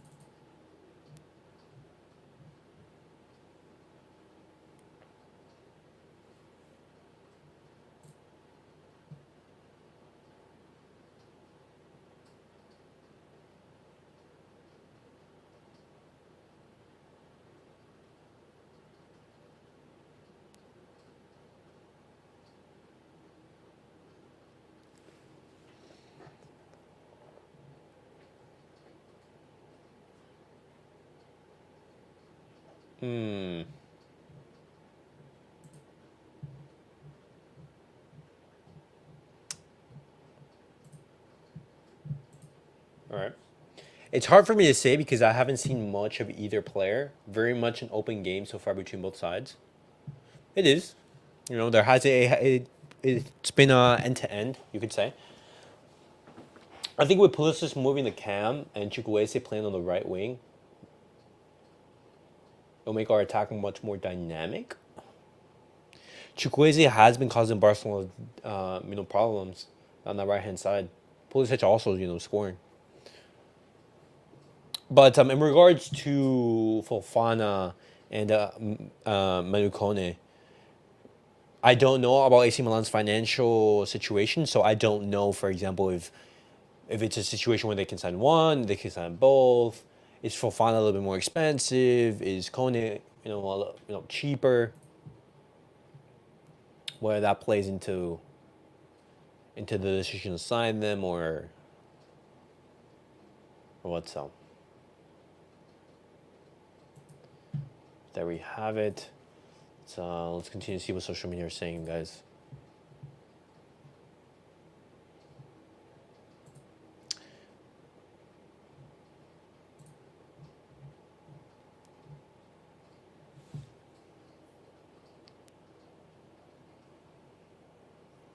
Hmm. All right. It's hard for me to say because I haven't seen much of either player. Very much an open game so far between both sides. It is. You know, there has it's been end to end, you could say. I think with Pulisic moving the cam and Chukwueze playing on the right wing, it'll make our attack much more dynamic. Chukwueze has been causing Barcelona, problems on the right hand side. Pulisic also, scoring. But in regards to Fofana and Manu Kone, I don't know about AC Milan's financial situation, so I don't know, for example, if it's a situation where they can sign one, they can sign both. Is Fofana a little bit more expensive? Is Kone, cheaper? Whether that plays into the decision to sign them or what so. There we have it. So let's continue to see what social media are saying, guys.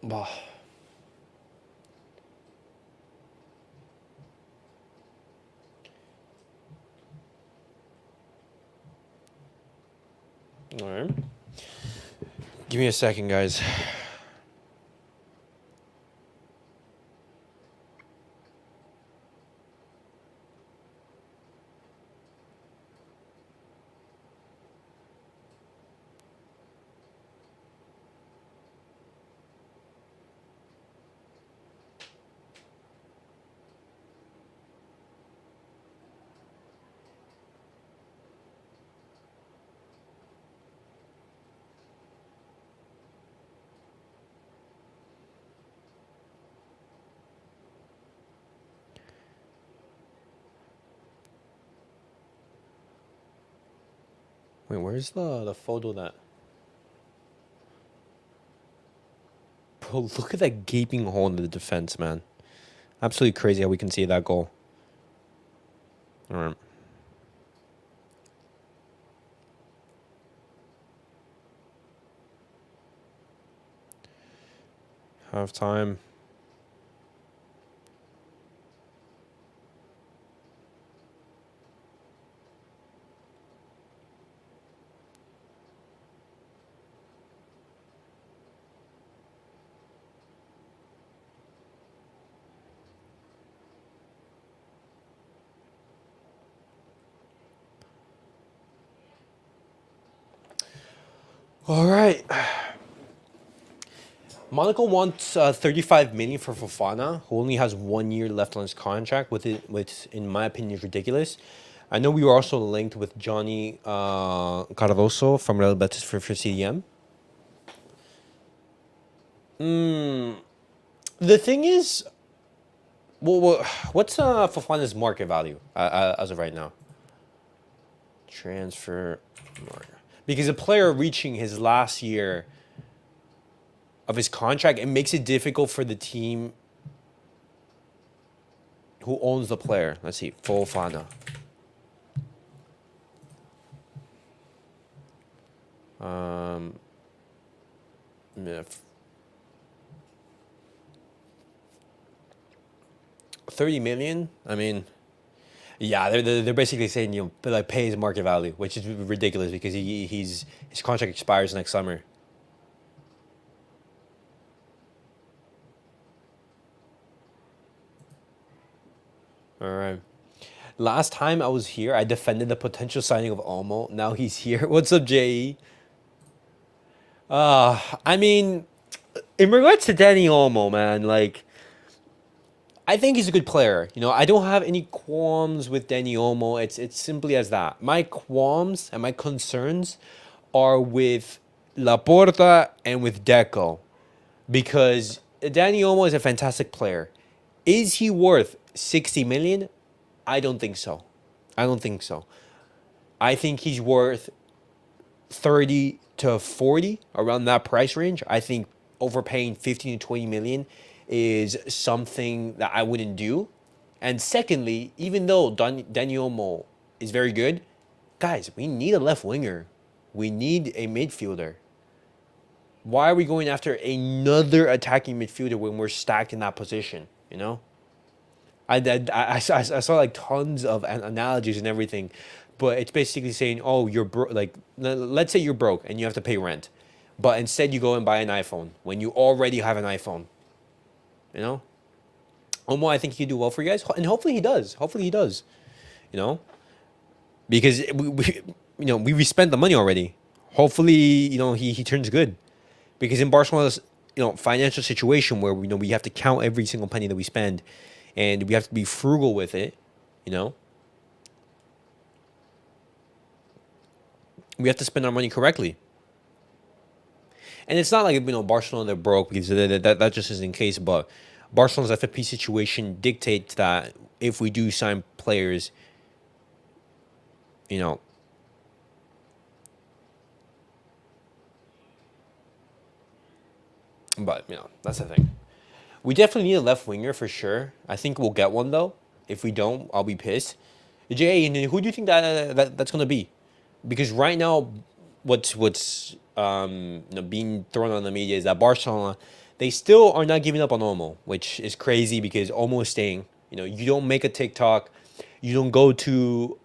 Bah. All right. Give me a second, guys. Wait, where's the photo that? Bro, look at that gaping hole in the defense, man. Absolutely crazy how we can see that goal. All right. Half time. All right. Monaco wants 35 million for Fofana, who only has 1 year left on his contract, which in my opinion is ridiculous. I know we were also linked with Johnny Cardoso from Real Betis for CDM. The thing is, what's Fofana's market value as of right now? Transfer market. Because a player reaching his last year of his contract, it makes it difficult for the team who owns the player. Let's see, Fofana. Yeah, 30 million. I mean, yeah, they're basically saying, you know, like, pay his market value, which is ridiculous because his contract expires next summer. All right. Last time I was here, I defended the potential signing of Olmo. Now he's here. What's up, JE? I mean, in regards to Dani Olmo, man, like, I think he's a good player. You know, I don't have any qualms with Dani Olmo. It's simply as that. My qualms and my concerns are with Laporta and with Deco, because Dani Olmo is a fantastic player. Is he worth 60 million? I don't think so. I don't think so. I think he's worth 30 to 40, around that price range. I think overpaying 15 to 20 million is something that I wouldn't do. And secondly, even though Dani Olmo is very good, guys, we need a left winger. We need a midfielder. Why are we going after another attacking midfielder when we're stacked in that position, you know? I saw like tons of analogies and everything, but it's basically saying, oh, you're like, let's say you're broke and you have to pay rent, but instead you go and buy an iPhone when you already have an iPhone. You know, Omo, I think he could do well for you guys, and hopefully he does. Hopefully he does. You know, because we spent the money already. Hopefully, you know, he turns good, because in Barcelona's, you know, financial situation where we have to count every single penny that we spend, and we have to be frugal with it, you know. We have to spend our money correctly. And it's not like, you know, Barcelona, they're broke, because that just isn't the case. But Barcelona's FFP situation dictates that if we do sign players, you know, but, you know, that's the thing. We definitely need a left winger for sure. I think we'll get one though. If we don't, I'll be pissed. Jay, who do you think that's gonna be? Because right now, what's you know, being thrown on the media is that Barcelona, they still are not giving up on Olmo, which is crazy because Olmo is staying. You know, you don't make a TikTok, you don't go to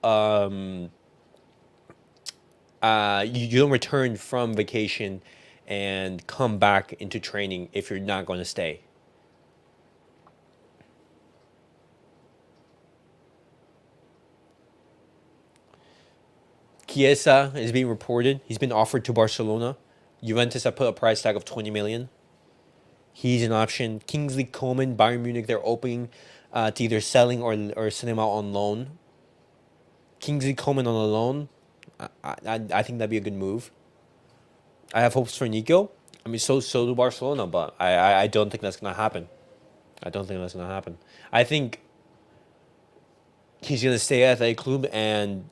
you don't return from vacation and come back into training if you're not going to stay. Chiesa is being reported. He's been offered to Barcelona. Juventus have put a price tag of 20 million. He's an option. Kingsley Coman, Bayern Munich, they're opening to either selling or send him out on loan. Kingsley Coman on a loan, I think that'd be a good move. I have hopes for Nico. I mean, so do Barcelona, but I don't think that's gonna happen. I don't think that's gonna happen. I think he's gonna stay at the club, and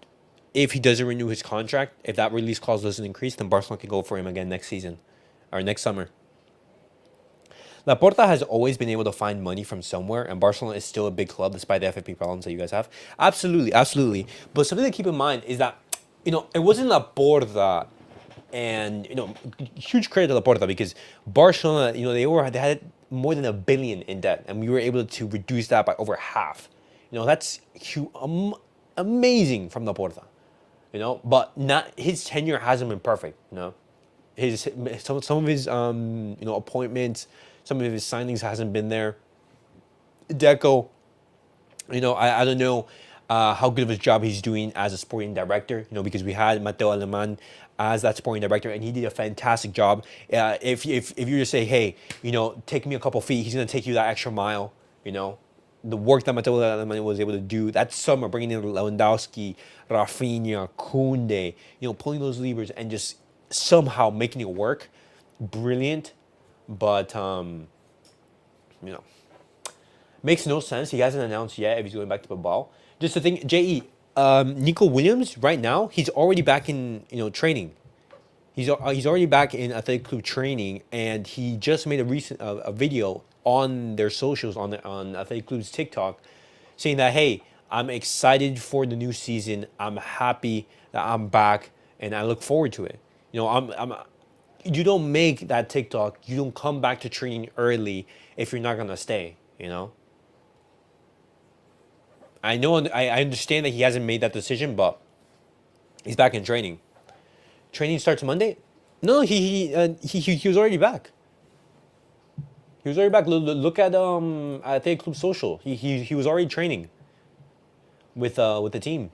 if he doesn't renew his contract, if that release clause doesn't increase, then Barcelona can go for him again next season or next summer. Laporta has always been able to find money from somewhere, and Barcelona is still a big club despite the FFP problems that you guys have. Absolutely, absolutely. But something to keep in mind is that, you know, it wasn't Laporta, and, you know, huge credit to Laporta, because Barcelona, you know, they had more than 1 billion in debt, and we were able to reduce that by over half. You know, that's amazing from Laporta. You know, but not his tenure hasn't been perfect. You know, some of his you know, appointments, some of his signings hasn't been there. Deco, you know, I don't know. how good of a job he's doing as a sporting director. Because we had Matteo Aleman as that sporting director, and he did a fantastic job. If you just say, hey, take me a couple feet, he's gonna take you that extra mile. The work that Matteo Aleman was able to do that summer, bringing in Lewandowski, Rafinha, Koundé, pulling those levers and just somehow making it work, brilliant. But makes no sense. He hasn't announced yet if he's going back to Bilbao. Just the thing, Nico Williams right now, he's already back in training. He's already back in Athletic Club training, and he just made a video on their socials on Athletic Club's TikTok, saying that, hey, I'm excited for the new season. I'm happy that I'm back, and I look forward to it. You don't make that TikTok. You don't come back to training early if you're not gonna stay. I know. I understand that he hasn't made that decision, but he's back in training. Training starts Monday. No, he was already back. He was already back. Look at Athletic Club social. He was already training with the team.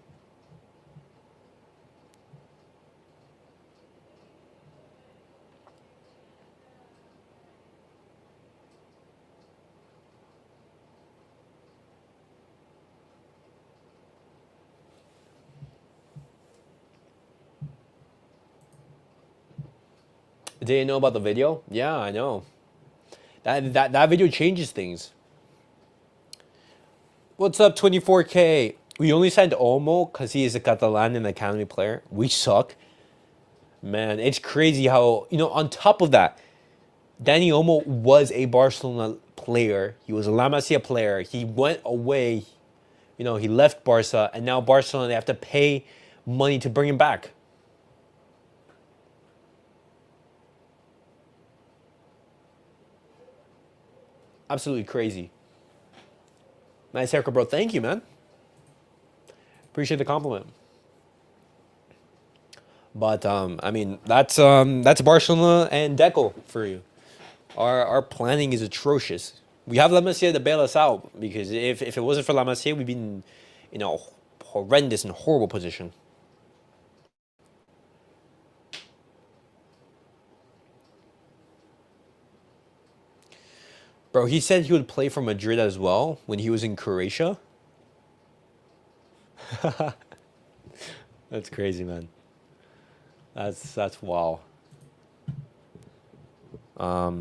Didn't know about the video? Yeah, I know. That video changes things. What's up, 24K? We only signed Olmo because he is a Catalan and academy player. We suck. Man, it's crazy how, on top of that, Dani Olmo was a Barcelona player. He was a La Masia player. He went away, he left Barca, and now Barcelona, they have to pay money to bring him back. Absolutely crazy. Nice haircut, bro. Thank you, man. Appreciate the compliment. But I mean, that's Barcelona and Deco for you. Our planning is atrocious. We have La Masia to bail us out, because if it wasn't for La Masia, we'd be in a horrendous and horrible position. Bro, he said he would play for Madrid as well when he was in Croatia. That's crazy, man. That's wow. But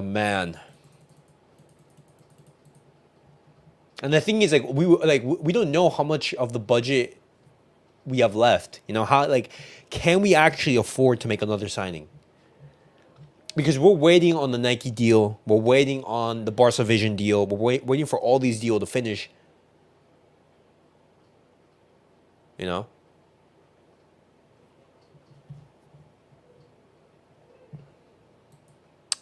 man. And the thing is, we don't know how much of the budget we have left. How can we actually afford to make another signing? Because we're waiting on the Nike deal. We're waiting on the Barca Vision deal. We're waiting for all these deals to finish.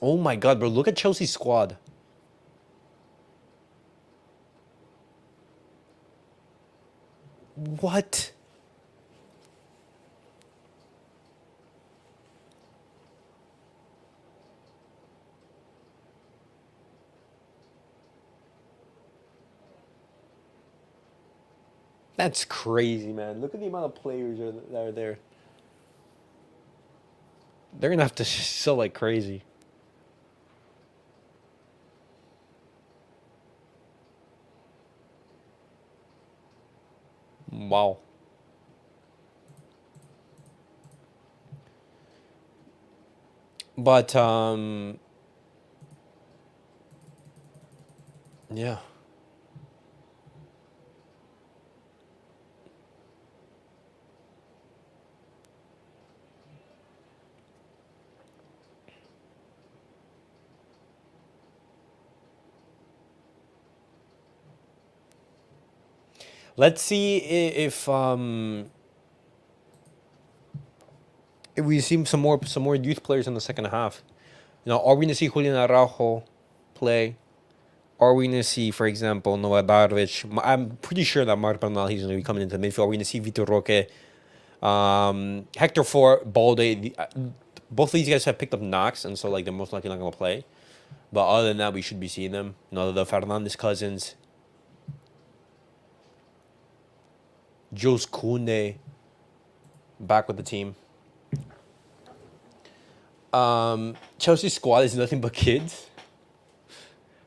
Oh my God, bro. Look at Chelsea's squad. What? That's crazy, man. Look at the amount of players that are there. They're going to have to sell like crazy. Wow. But, yeah. Let's see if we see some more youth players in the second half. Are we gonna see Julian Araujo play? Are we gonna see, for example, Noah Darvic? I'm pretty sure that Marc Bernal, he's gonna be coming into the midfield. Are we gonna see Vitor Roque, Hector Fort, Balde? Both of these guys have picked up knocks, and so they're most likely not gonna play. But other than that, we should be seeing them. The Fernandez cousins. Jules Koundé back with the team. Chelsea squad is nothing but kids.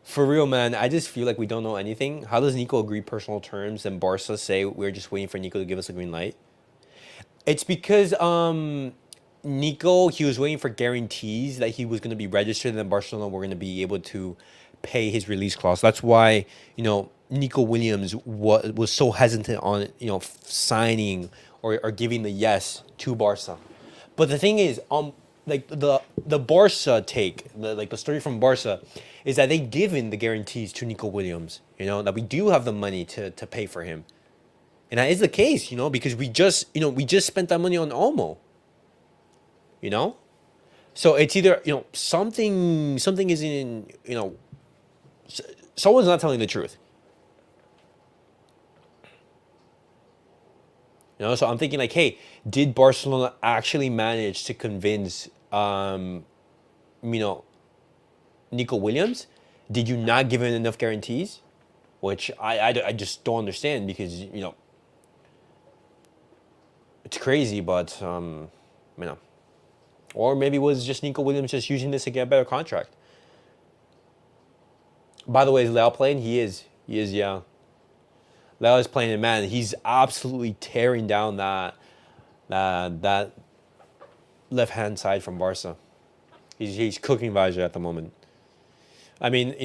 For real, man, I just feel like we don't know anything. How does Nico agree personal terms and Barca say we're just waiting for Nico to give us a green light? It's because Nico, he was waiting for guarantees that he was going to be registered and then Barcelona were going to be able to pay his release clause. That's why, Nico Williams was so hesitant on, signing or giving the yes to Barca. But the thing is, like the Barca take, the story from Barca is that they given the guarantees to Nico Williams, that we do have the money to pay for him. And that is the case, because we just spent that money on Olmo. So it's either, something isn't, someone's not telling the truth. So I'm thinking like, hey, did Barcelona actually manage to convince, Nico Williams? Did you not give him enough guarantees? Which I just don't understand because, it's crazy, but, or maybe it was just Nico Williams just using this to get a better contract. By the way, is Leao playing? He is, yeah. Leao is playing, and man, he's absolutely tearing down that left-hand side from Barca. He's cooking Vaja at the moment. I mean,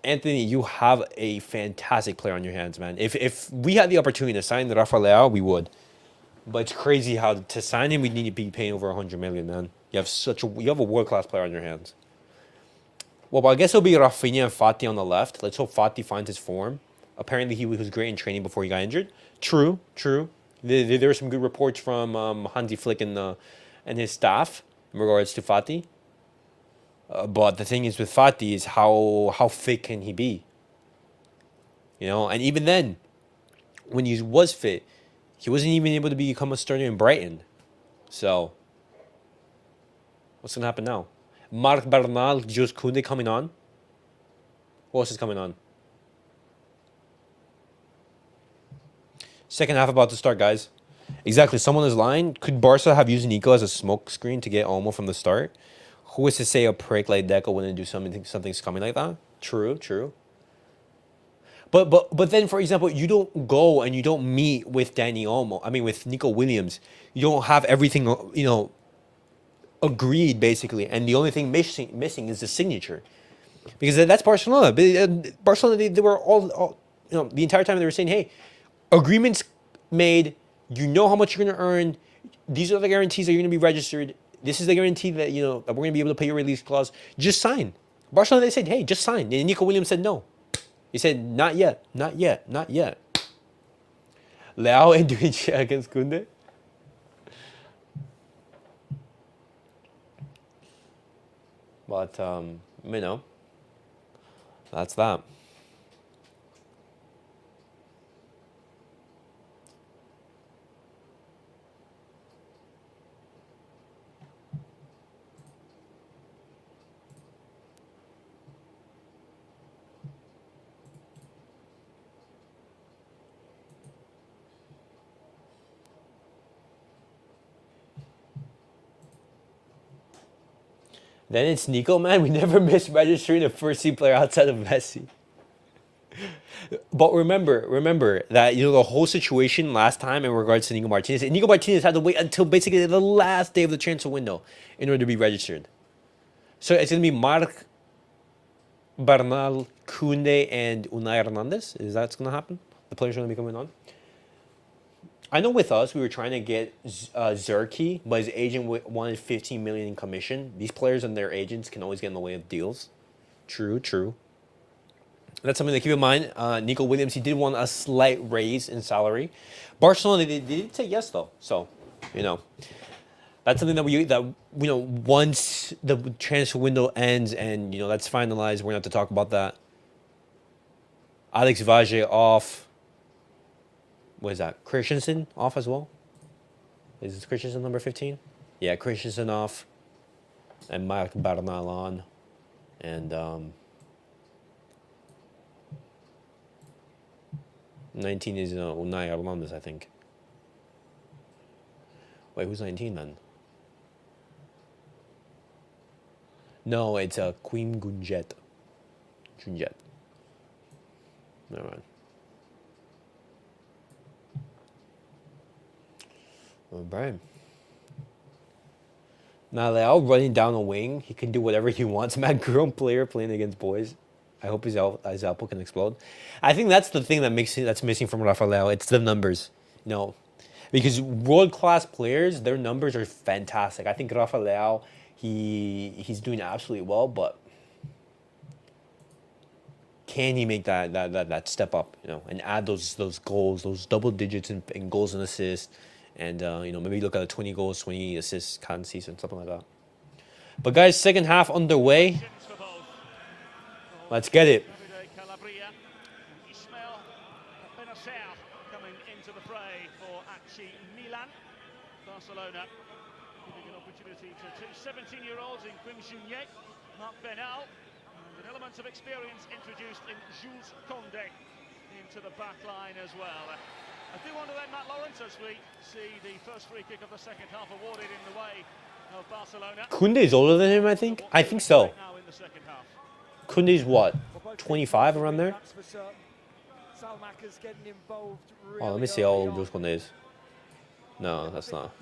Anthony, you have a fantastic player on your hands, man. If we had the opportunity to sign Rafa Leao, we would. But it's crazy how to sign him, we need to be paying over 100 million, man. You have a world-class player on your hands. Well, but I guess it'll be Rafinha and Fati on the left. Let's hope Fati finds his form. Apparently, he was great in training before he got injured. True. There were some good reports from Hansi Flick and his staff in regards to Fati. But the thing is with Fati is how fit can he be? And even then, when he was fit, he wasn't even able to become a starter in Brighton. So, what's going to happen now? Marc Bernal, Jules Koundé coming on. Who else is coming on? Second half about to start, guys. Exactly, someone is lying. Could Barca have used Nico as a smoke screen to get Olmo from the start? Who is to say a prick like Deco wouldn't do something's coming like that? True. But then, for example, you don't go and you don't meet with with Nico Williams. You don't have everything, agreed, basically. And the only thing missing is the signature. Because that's Barcelona. Barcelona, they were all, the entire time they were saying, hey, agreements made, how much you're going to earn. These are the guarantees that you're going to be registered. This is the guarantee that, that we're going to be able to pay your release clause. Just sign. Barcelona, they said, hey, just sign. And Nico Williams said no. He said, not yet. Leao and doing shit against Koundé. But, that's that. Then it's Nico, man. We never miss registering a first-team player outside of Messi. But remember that, the whole situation last time in regards to Nico Martinez. Nico Martinez had to wait until basically the last day of the transfer window in order to be registered. So it's going to be Marc Bernal, Koundé, and Unai Hernandez. Is that what's going to happen? The players are going to be coming on. I know with us, we were trying to get Zerki, but his agent wanted 15 million in commission. These players and their agents can always get in the way of deals. True. That's something to keep in mind. Nico Williams, he did want a slight raise in salary. Barcelona, they did say yes, though. So, that's something that once the transfer window ends and, that's finalized, we're going to have to talk about that. Alex Vaje off. What is that? Christensen off as well? Is this Christensen number 15? Yeah, Christensen off. And Marc Bernal on. And 19 is Unai Hernandez, I think. Wait, who's 19 then? No, it's a Queen Gunjet. Junjet. Never mind. Alright. Now Leao running down a wing, he can do whatever he wants. Mad grown player playing against boys. I hope his output can explode. I think that's the thing that's missing from Rafa Leao. It's the numbers. Because world class players, their numbers are fantastic. I think Rafa Leao, he's doing absolutely well, but can he make that step up, and add those goals, those double digits in goals and assists, and maybe look at a 20 goals, 20 assists kind of season, something like that. But guys, second half underway. Let's get it. Coming into the fray for AC Milan. Barcelona giving an opportunity to two 17-year-olds in Quim, Marc Benal, and an element of experience introduced in Jules Koundé into the back line as well. I do wonder then, Matt Lawrence, as we see the first free kick of the second half awarded in the way of Barcelona. Koundé's older than him, I think. I think so. Koundé's what? 25 around there? Oh, let me see how old Jules Koundé is. No, that's not.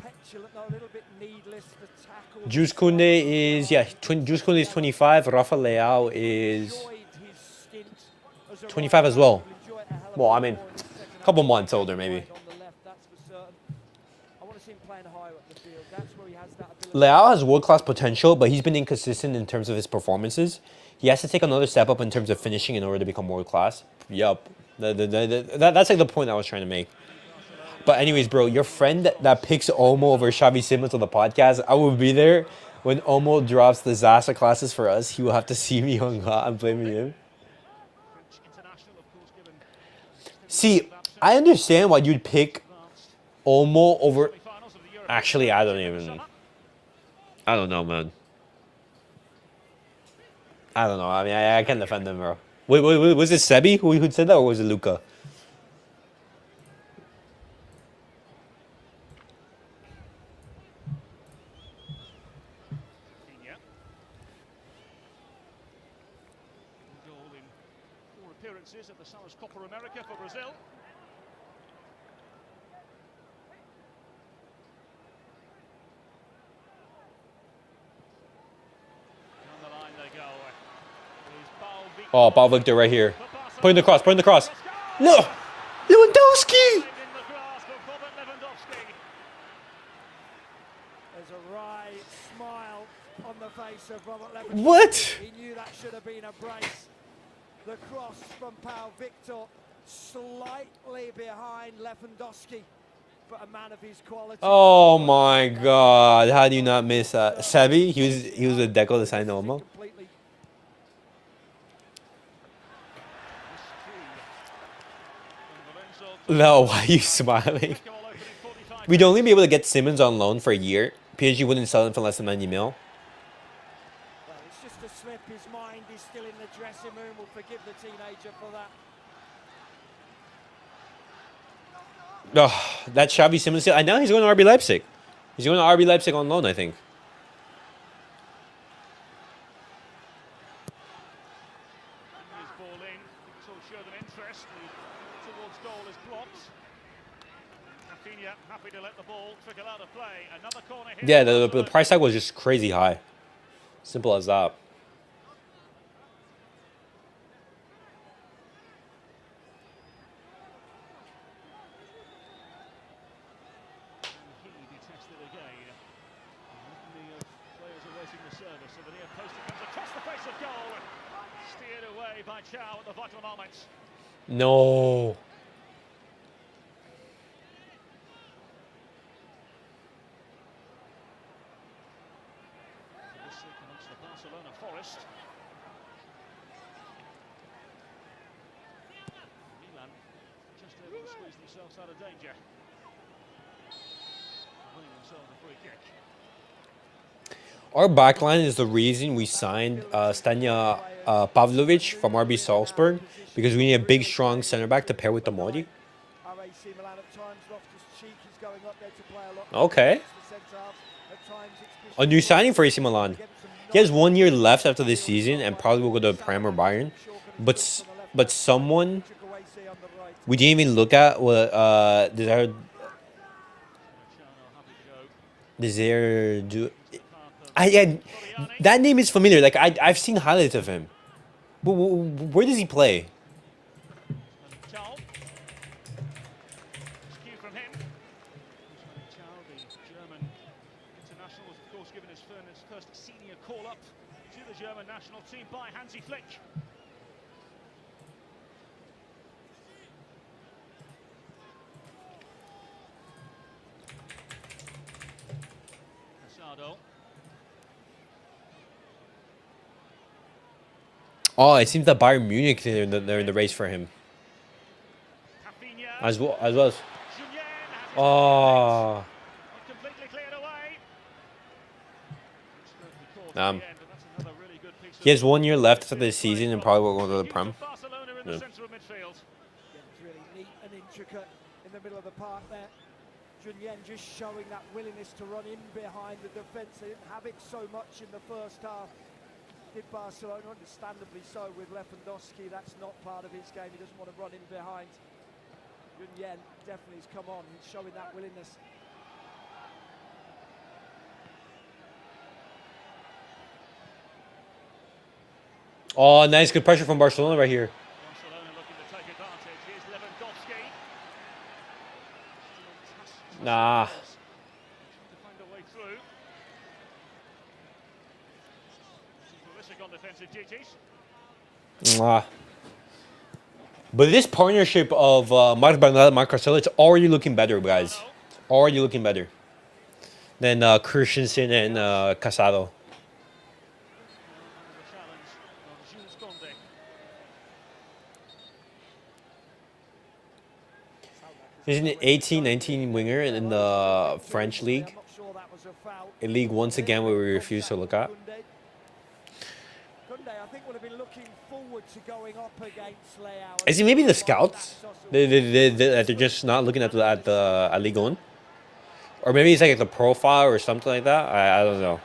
Jules Koundé is, Jules Koundé is 25. Rafa Leao is 25 as well. Well, I mean, a couple months older, maybe. Leao has world-class potential, but he's been inconsistent in terms of his performances. He has to take another step up in terms of finishing in order to become world-class. Yup. That's like the point I was trying to make. But anyways, bro, your friend that picks Olmo over Xavi Simons on the podcast, I will be there when Olmo drops the Zaza classes for us. He will have to see me on God. I'm blaming him. See, I understand why you'd pick Olmo over... Actually, I don't know, man. I don't know. I mean, I can't defend him, bro. Wait, was it Sebi who said that, or was it Luca? Goal in 4 appearances at the Summer's Copa America for Brazil. Oh, Paul Victor right here. Putting the cross. No! Lewandowski! There's a wry smile on the face of Robert Lewandowski. What? He knew that should have been a brace. The cross from Paul Victor, slightly behind Lewandowski, but a man of his quality. Oh my God! How do you not miss that? Sebi, he was a deco to sign Olmo. No, why are you smiling? We'd only be able to get Simmons on loan for a year. PSG wouldn't sell him for less than 90 mil. Well, it's just a slip. His mind is still in the dressing room. We'll forgive the teenager for that. Oh, that Xavi Simons deal. I know he's going to RB Leipzig. He's going to RB Leipzig on loan, I think. Yeah, the price tag was just crazy high. Simple as that. No. Barcelona Forest. Milan just able to squeeze themselves out of danger. Winning themselves a free kick. Our backline is the reason we signed Stanja Pavlovic from RB Salzburg, because we need a big, strong center back to pair with Tomori. Okay. A new signing for AC Milan. He has 1 year left after this season and probably will go to Prem or Bayern. But someone we didn't even look at what Desire do. That name is familiar. Like I've seen highlights of him. But where does he play? Charles. Cue from him. Charles, the German international, was of course given his first senior call-up to the German national team by Hansi Flick. Oh, it seems that Bayern Munich they're in the race for him. As well as. Oh. He has 1 year left after this season and probably will go to the Prem. Yeah. It's really neat and intricate in the middle of the park there. Junyen just showing that willingness to run in behind the defence. They didn't have it so much in the first half. Did Barcelona, understandably so, with Lewandowski. That's not part of his game. He doesn't want to run in behind. Junyen definitely has come on. He's showing that willingness. Oh, nice, good pressure from Barcelona right here. Barcelona looking to take advantage. Here's Lewandowski. Nah. To find a way through. On defensive duties. Mwah. But this partnership of Marc Bernal and Marc Marcelo, it's already looking better, guys. Already looking better than Christensen and Casado. He's an 18-19 winger in the French league. A league once again where we refuse to look at. Is it maybe the scouts? They're just not looking at the Ligue 1? Or maybe it's like the profile or something like that? I don't know.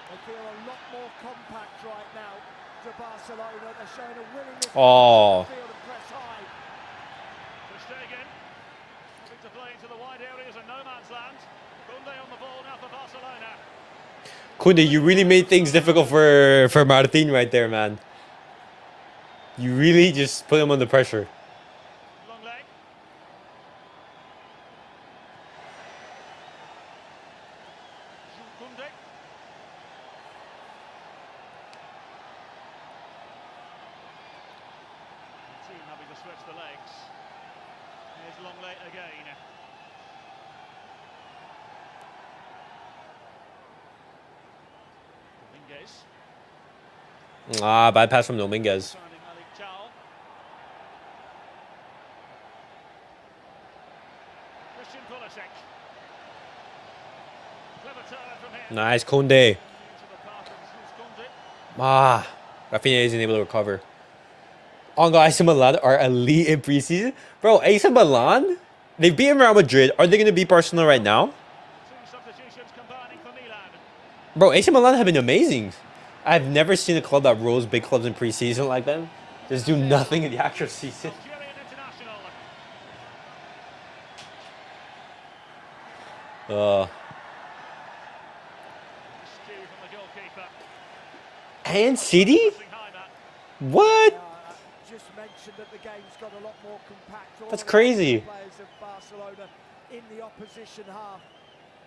They feel a lot more compact right now to Barcelona. They're showing a willingness to field and press high. Having to play into the wide areas and no man's land. Kunde on the ball now for Barcelona. Kunde, you really made things difficult for Martin right there, man. You really just put him under pressure. Having to stretch the legs. Here's Longley again. Dominguez. Ah, bad pass from Dominguez. Nice, Kunde. Ah, Rafinha isn't able to recover. Oh god, AC Milan are elite in preseason. Bro, AC Milan? They've beaten Real Madrid. Are they going to beat Barcelona right now? Bro, AC Milan have been amazing. I've never seen a club that rolls big clubs in preseason like them. Just do nothing in the actual season. And City? What? Just mentioned that the game's got a lot more compact. That's crazy. Players of Barcelona in the opposition half.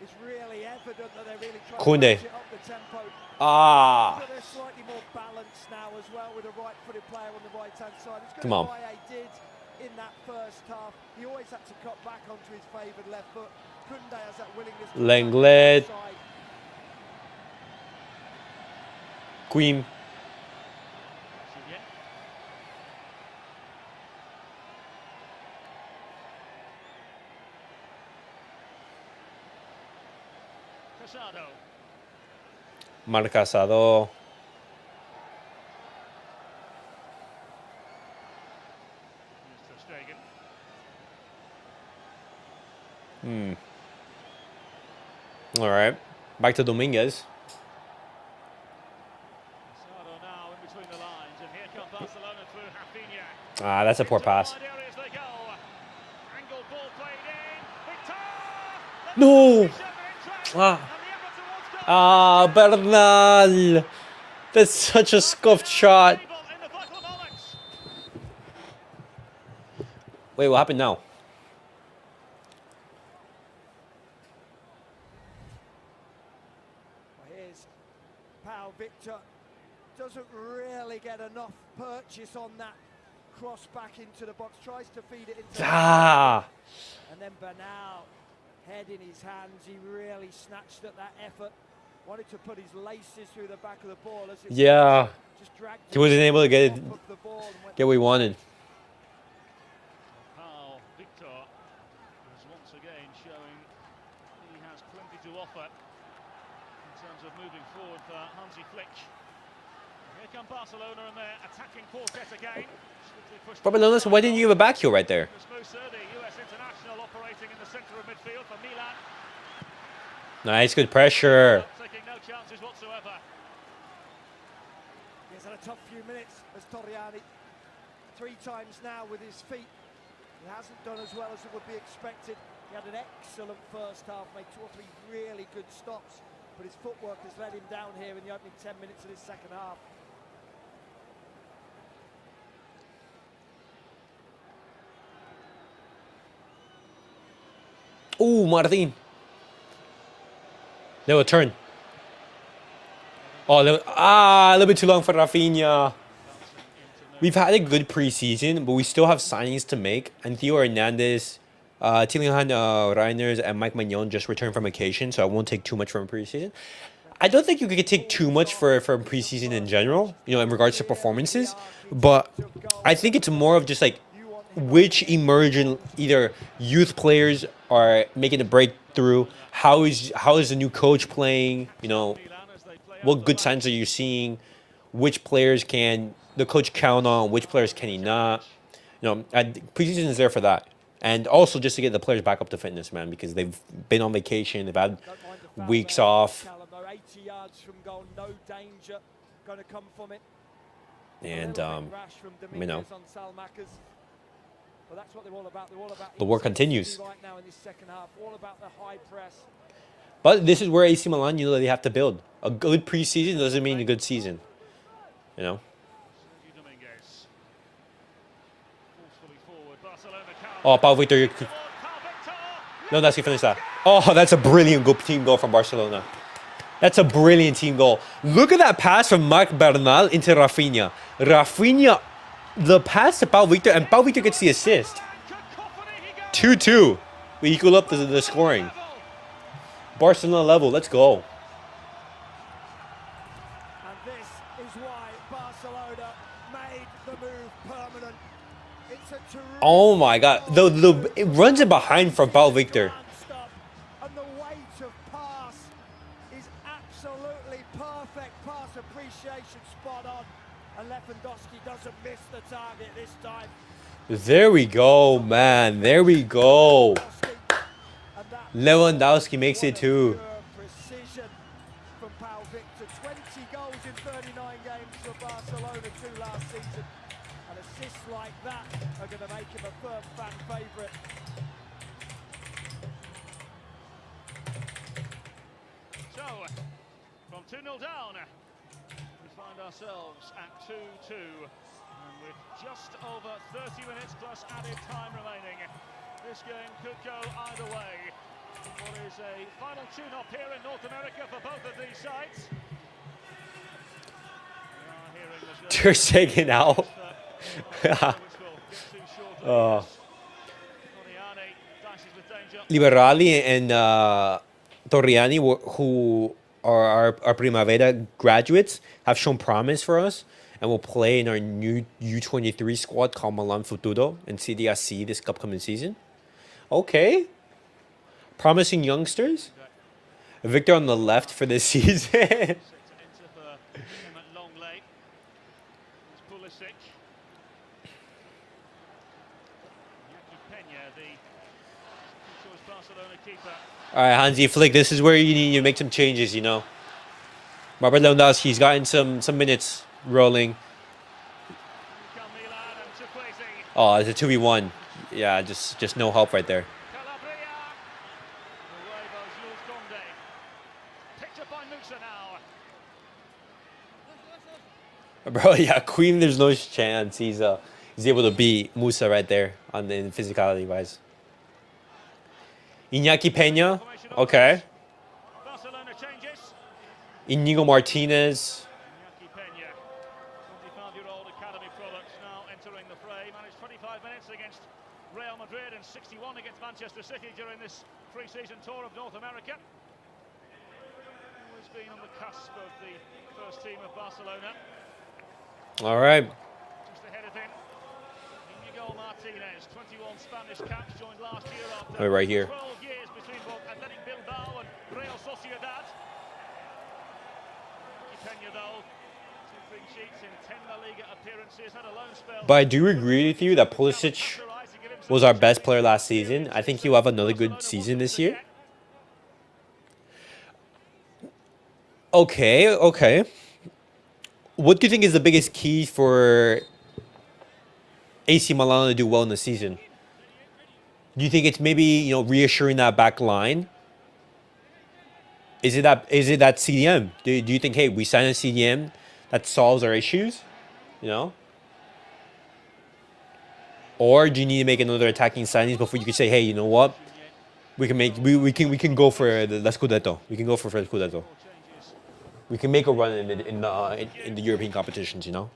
It's really evident that they're really trying Kunde. to up the tempo. Ah. But they're slightly more balanced now as well with a right-footed player on the right-hand side. It's good Come on. what Baye did in that first half. He always had to cut back onto his favoured left foot. Kunde has that willingness to Lenglet. Queen. Marcasado. All right. Back to Dominguez. Now in between the lines, and here come Barcelona through Rafinha. Ah, that's a poor pass. Wide areas they go. Angled ball played in. Victor! No. Ah. Ah, Bernal. That's such a scuffed shot. Wait, what happened now? Here's Pau Victor. Doesn't really get enough purchase on that cross back into the box. Tries to feed it into and then Bernal, head in his hands. He really snatched at that effort. Wanted to put his laces through the back of the ball. As it just dragged he wasn't able to get what he wanted. Pau Victor is once again showing he has plenty to offer in terms of moving forward for Hansi Flick. Here come Barcelona and their attacking quartet again. Barcelona, why didn't you have a back heel right there? Masia, the US international, operating in the center of midfield for Milan. Nice, good pressure. Taking no chances whatsoever. He's had a tough few minutes as Torriani. 3 times now with his feet. He hasn't done as well as it would be expected. He had an excellent first half, made 2 or 3 really good stops, but his footwork has let him down here in the opening 10 minutes of this second half. Oh, Martin. They will turn. Oh, a little bit too long for Rafinha. We've had a good preseason, but we still have signings to make. And Theo Hernandez, Tillingham Reiners, and Mike Magnon just returned from vacation, so I won't take too much from preseason. I don't think you could take too much from preseason in general, you know, in regards to performances. But I think it's more of just like which emerging either youth players are making a breakthrough. How is the new coach playing? You know, what good signs are you seeing? Which players can the coach count on? Which players can he not? You know, preseason is there for that, and also just to get the players back up to fitness, man, because they've been on vacation, they've had weeks off. 80 yards from goal, no danger going to come from it. And you know. Well, that's what they're all about. They're all about the work continues. Right now in this second half, all about the high press. But this is where AC Milan, you know, they have to build. A good preseason doesn't mean a good season. You know? Oh, Pau Victor. No, that's he finished that. Oh, that's a brilliant team goal from Barcelona. That's a brilliant team goal. Look at that pass from Marc Bernal into Rafinha. Rafinha, the pass to Pau Victor, and Pau Victor gets the assist. 2-2. We equal up the scoring. Barcelona level, let's go. And this is why Barcelona made the move permanent. It's a terrific. Oh my God, it runs it behind from Pau Victor. And the weight of pass is absolutely perfect. Pass appreciation spot on. And Lewandowski doesn't miss the target this time. There we go, man. There we go. Lewandowski makes it too. Precision from Pau Victor. 20 goals in 39 games for Barcelona 2 last season. And assists like that are going to make him a firm fan favourite. So, from 2-0 down, we find ourselves at 2-2. And with just over 30 minutes plus added time remaining, this game could go either way. What is a final tune-up here in North America for both of these sides? Ter Stegen out. Liberali and Torriani, who are our Primavera graduates, have shown promise for us and will play in our new U23 squad called Milan Futuro in CDRC this upcoming season. Okay. Promising youngsters. Victor on the left for this season. Set to enter for him at long late. It's Pulisic. Iñaki Peña, the choice Barcelona keeper. All right, Hansi Flick, this is where you need to make some changes, you know. Robert Lewandowski's gotten some minutes rolling. Come Milan and Chukwueze. Oh, it's a 2v1. Yeah, just no help right there. Calabria. Away goes Jules Koundé. Picked up by Musa now. Bro, yeah, Queen, there's no chance he's able to beat Musa right there on the physicality wise. Iñaki Peña, okay. Barcelona changes. Inigo Martinez. Iñaki Peña, 25-year-old academy product, now entering the fray. Managed 25 minutes against Real Madrid and 61 against Manchester City during this pre-season tour of North America. Always been on the cusp of the first team of Barcelona. All right. Just ahead of him, Inigo Martinez, 21 Spanish caps, joined last year after Right here. 12 years between both Athletic Bilbao and Real Sociedad. Peña, though, 2 clean sheets in 10 La Liga appearances, had a loan spell. But I do agree with you that Pulisic was our best player last season. I think he'll have another good season this year. Okay. What do you think is the biggest key for AC Milan to do well in the season? Do you think it's maybe, you know, reassuring that back line? Is it that CDM? Do you think, hey, we sign a CDM that solves our issues? You know? Or do you need to make another attacking signings before you can say, hey, you know what? We can go for the Scudetto. We can go for the Scudetto. We can make a run in the European competitions, you know?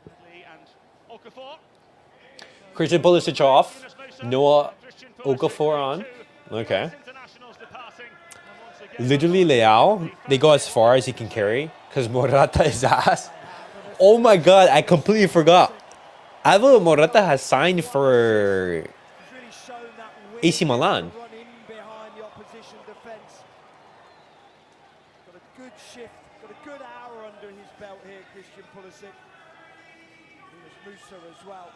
Christian Pulisic off. Noah Okafor on. Okay. Literally Leao, they go as far as he can carry because Morata is ass. Oh my god, I completely forgot. Alvaro Morata has signed for AC Milan. Got a good shift, got a good hour under his belt here, Christian Pulisic. There's Musa as well.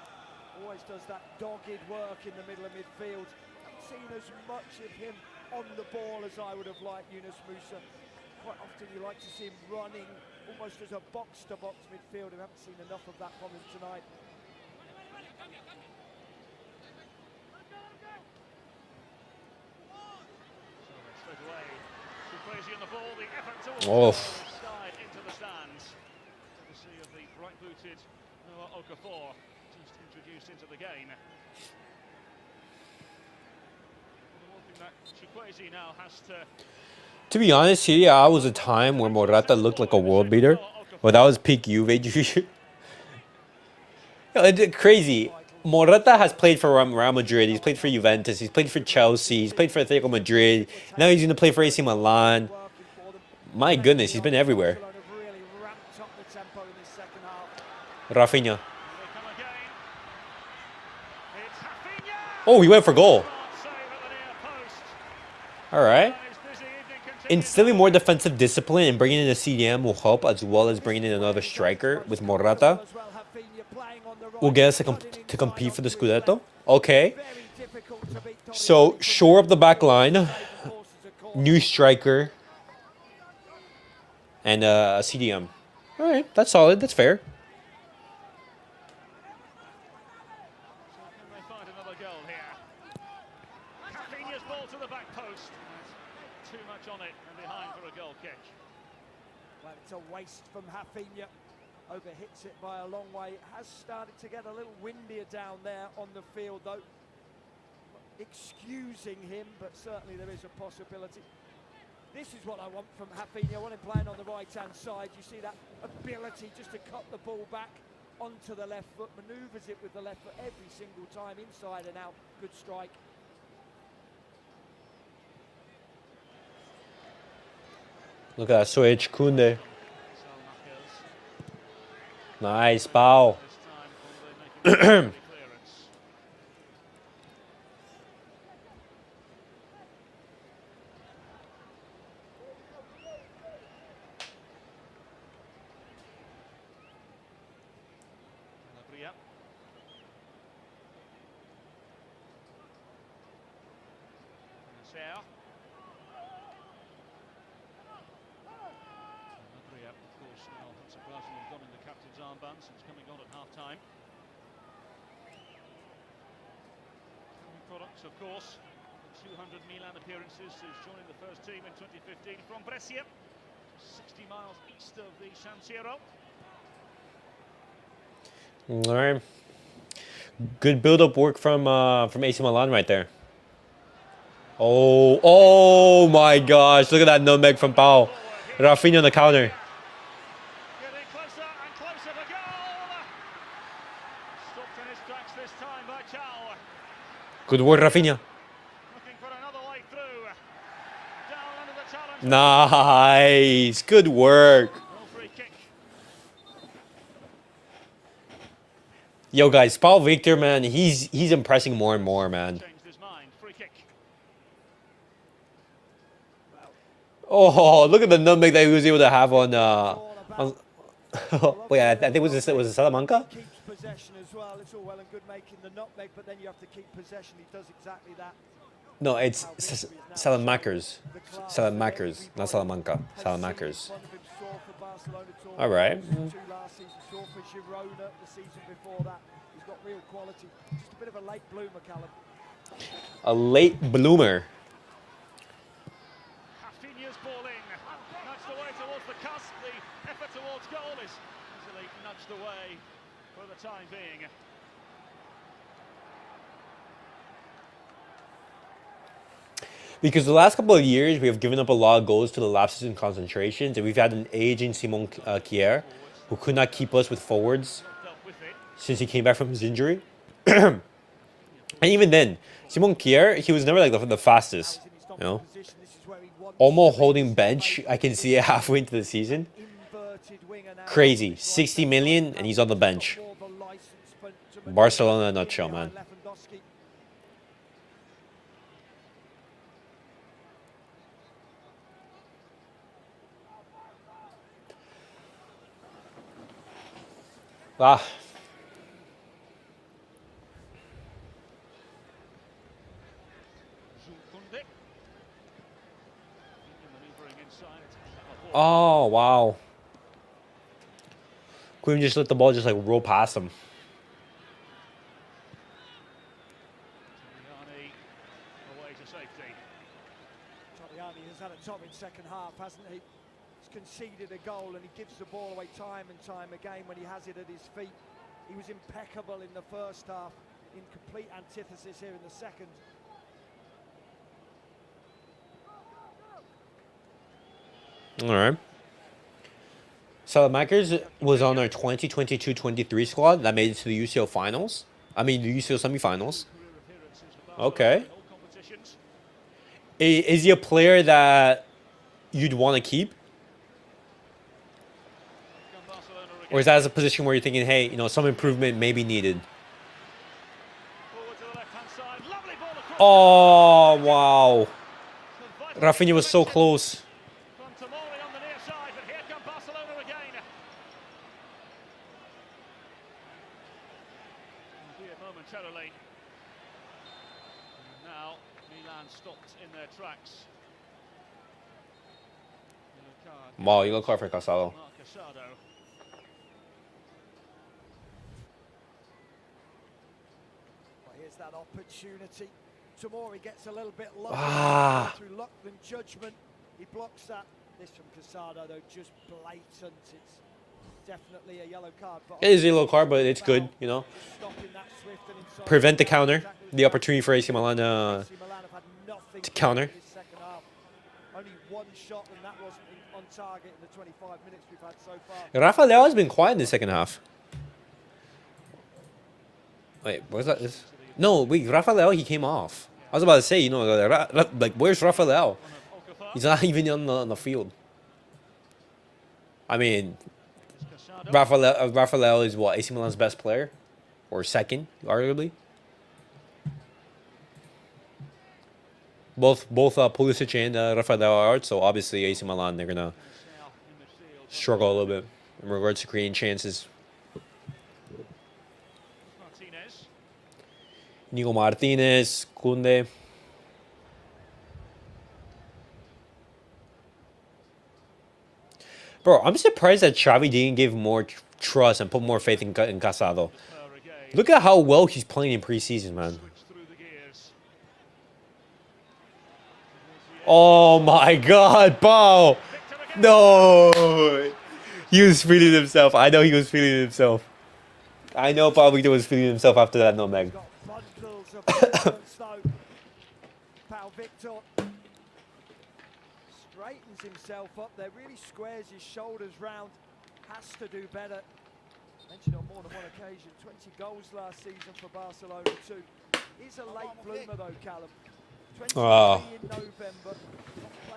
Always does that dogged work in the middle of midfield. Haven't seen as much of him on the ball as I would have liked Yunus Musa. Quite often you like to see him running almost as a box-to-box midfielder. We haven't seen enough of that from him tonight. Oh. Into the stands. Courtesy of the bright-booted Noah Okafor, just introduced into the game. Chukwueze now has To be honest, here was a time where Morata looked like a world beater. Well, that was peak Juve. It's crazy. Morata has played for Real Madrid. He's played for Juventus. He's played for Chelsea. He's played for Atletico Madrid. Now he's going to play for AC Milan. My goodness, he's been everywhere. Rafinha. Oh, he went for goal. All right. Instilling more defensive discipline and bringing in a CDM will help, as well as bringing in another striker with Morata. Will get us to compete for the Scudetto. Okay. So, shore up the back line. New striker. And a CDM. All right, that's solid. That's fair. Well, it's a waste from Rafinha. Overhits it by a long way. It has started to get a little windier down there on the field, though. Excusing him, but certainly there is a possibility. This is what I want from Rafinha. I want him playing on the right-hand side. You see that ability just to cut the ball back onto the left foot, manoeuvres it with the left foot every single time, inside and out. Good strike. Look at that switch, Koundé. Nice, bow. Masia. Masia, of course, now unsurprisingly gone in the captain's armband since coming on at half-time. Products, of course, 200 Milan appearances, is joining the first team in 2015 from Brescia, 60 miles east of the San Siro. All right. Good build-up work from AC Milan right there. Oh my gosh! Look at that nutmeg from Pau. Rafinha on the counter. Getting closer and closer to goal. Stopped in his tracks this time by Chao. Good work, Rafinha. Looking for another way through. Down under the challenge. Nice. Good work. Well, free kick. Yo, guys, Paul Victor, man, he's impressing more and more, man. Changed his mind. Free kick. Oh, look at the nutmeg that he was able to have on. Wait, I think it was Salamanca. Keeps possession as well. It's all well and good making the nutmeg, but then you have to keep possession. He does exactly that. No, it's Salamanca's. Salamanca's, not Salamanca. Salamanca's. All right. Two last season, saw for Girona the season before that. He's got real quality. Just a bit of a late bloomer, Callum. A late bloomer. Rafinha's ball in. Nudged away towards the cusp. The effort towards goal is easily nudged away for the time being. Because the last couple of years, we have given up a lot of goals to the lapses in concentrations, and we've had an aging Simon Kier, who could not keep us with forwards since he came back from his injury. And even then, Simon Kier, he was never like the fastest, you know. Almost holding bench, I can see it halfway into the season. Crazy, 60 million, and he's on the bench. Barcelona in a nutshell, man. Ah. Oh, wow. Queen just let the ball just like roll past him. Away to safety. Giuliani has had a top in second half, hasn't he? He's conceded a goal and he gives the ball away time and time again when he has it at his feet. He was impeccable in the first half, in complete antithesis here in the second. All right. Salamanca's was on our 2022-23 squad that made it to the UCL finals. I mean, the UCL semifinals. Okay. Is he a player that you'd want to keep? Or is that as a position where you're thinking, hey, you know, some improvement may be needed? Oh, wow. Rafinha was so close. Momentarily. Now Milan stopped in their tracks. Wow, yellow card for Casado. Well, here's that opportunity. Tamori gets a little bit lucky through luck than judgment. He blocks that. This from Casado, though, just blatant. It's definitely a yellow card. But it is a yellow card, but it's good, you know. Prevent the counter, the opportunity for AC Milan to counter. Only one shot, and that wasn't on target in the 25 minutes we've had so far. Rafa Leao has been quiet in the second half. Wait, where's that? No, wait, Rafa Leao, he came off. I was about to say, you know, like where's Rafa Leao? He's not even on the field. I mean, Rafa Leao is what, AC Milan's best player? Or second, arguably. Both Pulisic and Rafa Leao are, so obviously AC Milan, they're going to struggle a little bit in regards to creating chances. Nico Martinez, Kunde. Bro, I'm surprised that Xavi didn't give more trust and put more faith in Casado. Per again. Look at how well he's playing in preseason, man. Switch through the gears. Oh my God, Pau! No! He was feeling himself. I know he was feeling himself. I know Pau Victor was feeling himself after that nutmeg. Got bundles of confidence though. Pau Victor straightens himself up there, really squares his shoulders round. Has to do better. Mentioned on more than one occasion, 20 goals last season for Barcelona too. He's a late bloomer though, Callum. 23 in November.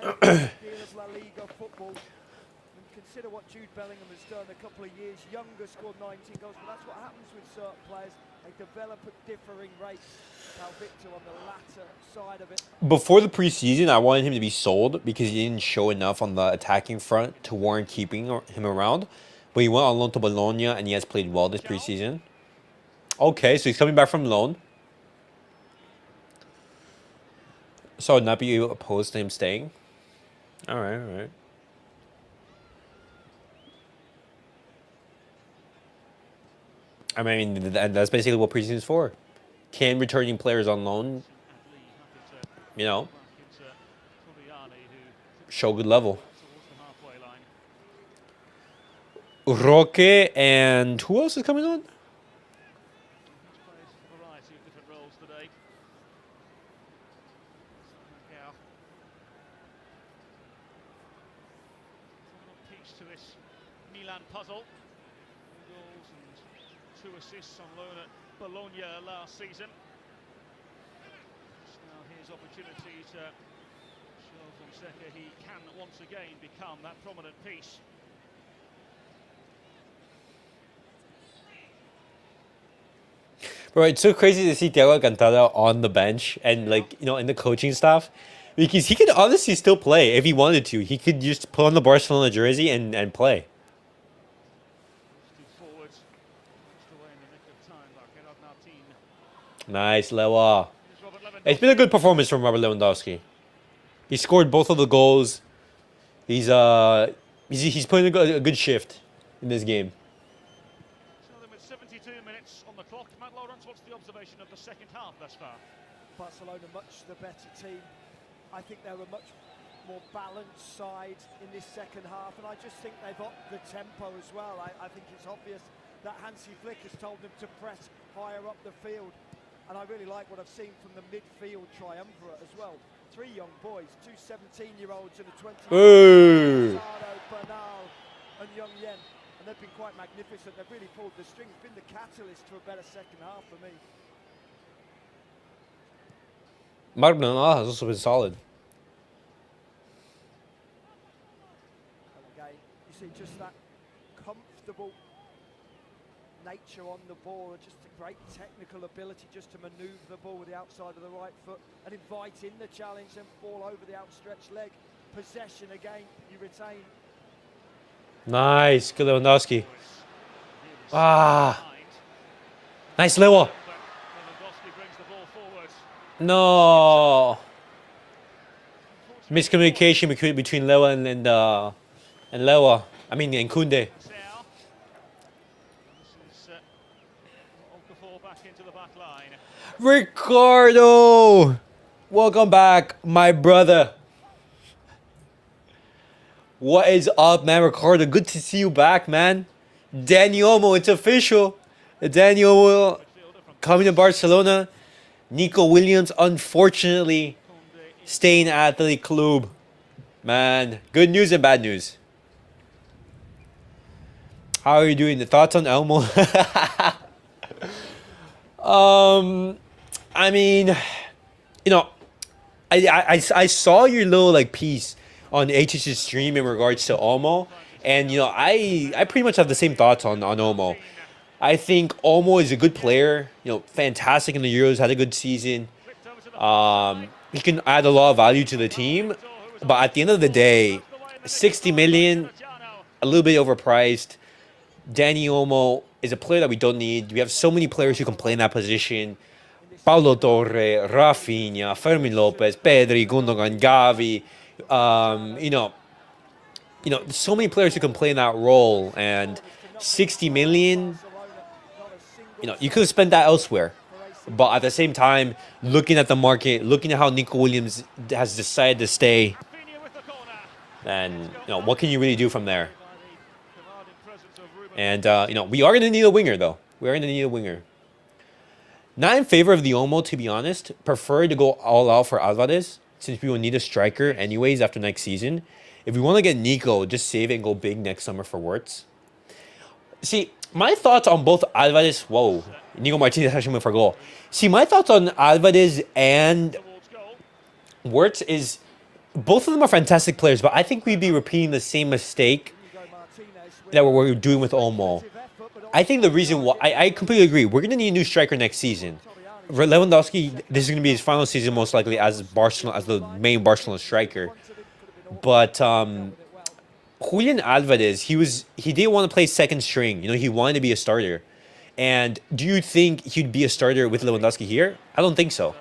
Not playing a deal of La Liga football. And consider what Jude Bellingham has done a couple of years younger, scored 19 goals, but that's what happens with certain players. They develop at differing rates. Now Victor on the latter side of it. Before the preseason, I wanted him to be sold because he didn't show enough on the attacking front to warrant keeping him around. But he went on loan to Bologna and he has played well this preseason. Okay, so he's coming back from loan. So I would not be opposed to him staying. All right, all right. I mean, that's basically what preseason is for. Can returning players on loan, you know, show good level. Roque and who else is coming on? Variety of different roles today. Piece to this Milan puzzle. 2 goals and 2 assists on loan at Bologna last season. It's now his opportunity to show Fonseca he can once again become that prominent piece. Bro, it's so crazy to see Thiago Alcantara on the bench and, like, you know, in the coaching staff. Because he could honestly still play if he wanted to. He could just put on the Barcelona jersey and play. Nice, Lewa. It's been a good performance from Robert Lewandowski. He scored both of the goals. He's putting a good shift in this game. With 72 minutes on the clock, Matt Lawrence, what's the observation of the second half thus far? Barcelona much the better team. I think they're a much more balanced side in this second half, and I just think they've upped the tempo as well. I think it's obvious that Hansi Flick has told them to press higher up the field, and I really like what I've seen from the midfield triumvirate as well. 3 young boys, 2 17-year-olds and a 20-year-old, Bernal and Young Yen, and they've been quite magnificent. They've really pulled the strings, been the catalyst to a better second half for me. Marc Bernal has also been solid. Again, you see just that comfortable nature on the ball, just a great technical ability just to manoeuvre the ball with the outside of the right foot and invite in the challenge and fall over the outstretched leg. Possession again, you retain. Nice, good Lewandowski. Ah, nice Lewa. No. Miscommunication between Lewa and Lewa. I mean, and Koundé. Ricardo! Welcome back, my brother. What is up, man? Ricardo, good to see you back, man. Dani Olmo, it's official. Dani Olmo coming to Barcelona. Nico Williams, unfortunately, staying at the club. Man, good news and bad news. How are you doing? The thoughts on Elmo? I mean, you know, I saw your little like piece on HH's stream in regards to Olmo, and you know, I pretty much have the same thoughts on Olmo. I think Olmo is a good player, you know, fantastic in the Euros, had a good season. He can add a lot of value to the team, but at the end of the day, 60 million, a little bit overpriced. Dani Olmo is a player that we don't need. We have so many players who can play in that position. Paulo Torre, Rafinha, Fermin Lopez, Pedri, Gundogan, Gavi. You know, you know, so many players who can play in that role, and 60 million, you know, you could have spent that elsewhere. But at the same time, looking at the market, looking at how Nico Williams has decided to stay, then, you know, what can you really do from there? And, you know, we are going to need a winger, though. We are going to need a winger. Not in favor of the Olmo, to be honest. Prefer to go all out for Alvarez, since we will need a striker anyways after next season. If we want to get Nico, just save it and go big next summer for Wirtz. See, my thoughts on both Alvarez... Whoa. Nico Martinez actually went for goal. See, my thoughts on Alvarez and Wirtz is... Both of them are fantastic players, but I think we'd be repeating the same mistake that we're doing with Olmo. I think the reason why... I completely agree. We're going to need a new striker next season. Lewandowski, this is going to be his final season most likely as Barcelona, as the main Barcelona striker. But Julian Alvarez, he didn't want to play second string. You know, he wanted to be a starter. And do you think he'd be a starter with Lewandowski here? I don't think so.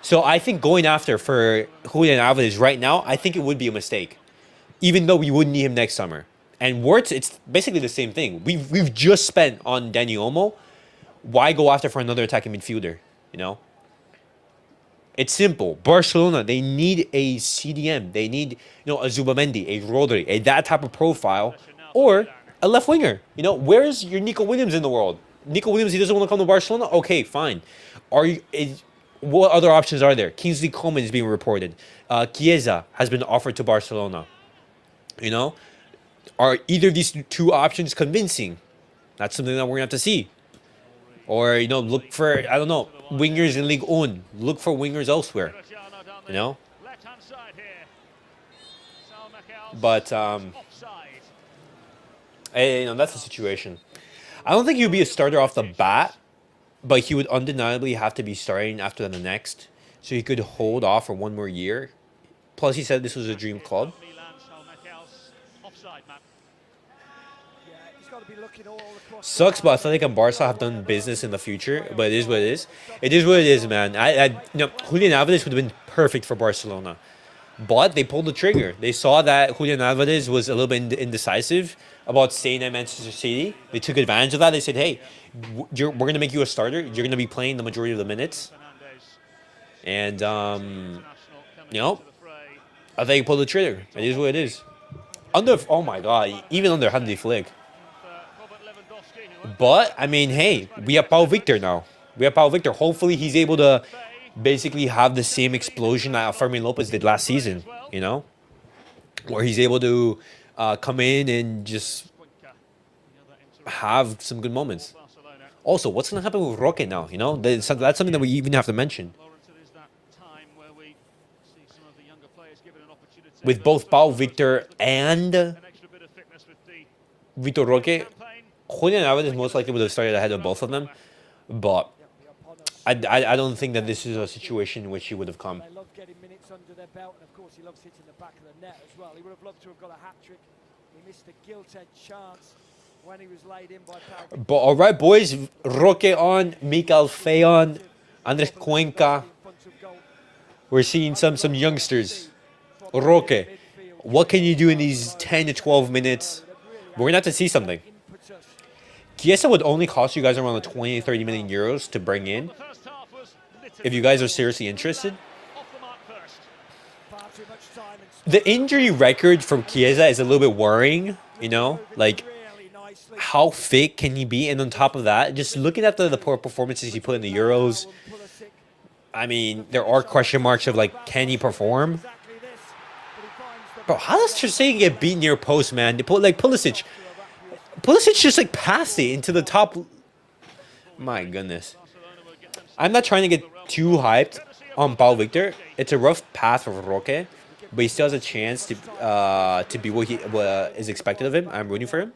So I think going after for Julian Alvarez right now, I think it would be a mistake. Even though we wouldn't need him next summer. And Wirtz, it's basically the same thing. We've just spent on Dani Olmo. Why go after for another attacking midfielder? You know? It's simple. Barcelona, they need a CDM. They need, you know, a Zubamendi, a Rodri, that type of profile, or a left winger. You know, where's your Nico Williams in the world? Nico Williams, he doesn't want to come to Barcelona? Okay, fine. What other options are there? Kingsley Coman is being reported. Chiesa has been offered to Barcelona. You know? Are either of these two options convincing? That's something that we're going to have to see. Or, you know, look for, I don't know, wingers in Ligue 1. Look for wingers elsewhere. You know? But, you know, that's the situation. I don't think he would be a starter off the bat, but he would undeniably have to be starting after the next. So he could hold off for one more year. Plus, he said this was a dream club. Sucks, but Athletic and Barca have done business in the future, but it is what it is. It is what it is, man. You know, Julian Alvarez would have been perfect for Barcelona, but they pulled the trigger. They saw that Julian Alvarez was a little bit indecisive about staying at Manchester City. They took advantage of that. They said, "Hey, we're going to make you a starter. You're going to be playing the majority of the minutes." And you know, I think he pulled the trigger. It is what it is. Oh my God, even under Hansi Flick. But, I mean, hey, we have Pau Victor now. We have Pau Victor. Hopefully, he's able to basically have the same explosion that Fermin Lopez did last season, you know? Where he's able to come in and just have some good moments. Also, what's going to happen with Roque now, you know? That's something that we even have to mention. With both Pau Victor and Vitor Roque, Julian Alvarez most likely would have started ahead of both of them, but I don't think that this is a situation in which he would have come. They love getting minutes under their belt, and of course he loves hitting the back of the net as well. He would have loved to have got a hat-trick. He missed a gilt-edged chance when he was laid in by Pau. But all right, boys, Roque on, Mikel Fey on, Andres Cuenca. We're seeing some youngsters. Roque, what can you do in these 10 to 12 minutes? We're going to have to see something. Chiesa would only cost you guys around the 20 to 30 million euros to bring in. If you guys are seriously interested. The injury record from Chiesa is a little bit worrying, you know? Like, how fit can he be? And on top of that, just looking at the poor performances he put in the Euros, I mean, there are question marks of, like, can he perform? Bro, how does Trezeguet get beat near post, man? They put, like, Pulisic just, like, passed it into the top. My goodness. I'm not trying to get too hyped on Pau Victor. It's a rough path for Roque, but he still has a chance to be what is expected of him. I'm rooting for him.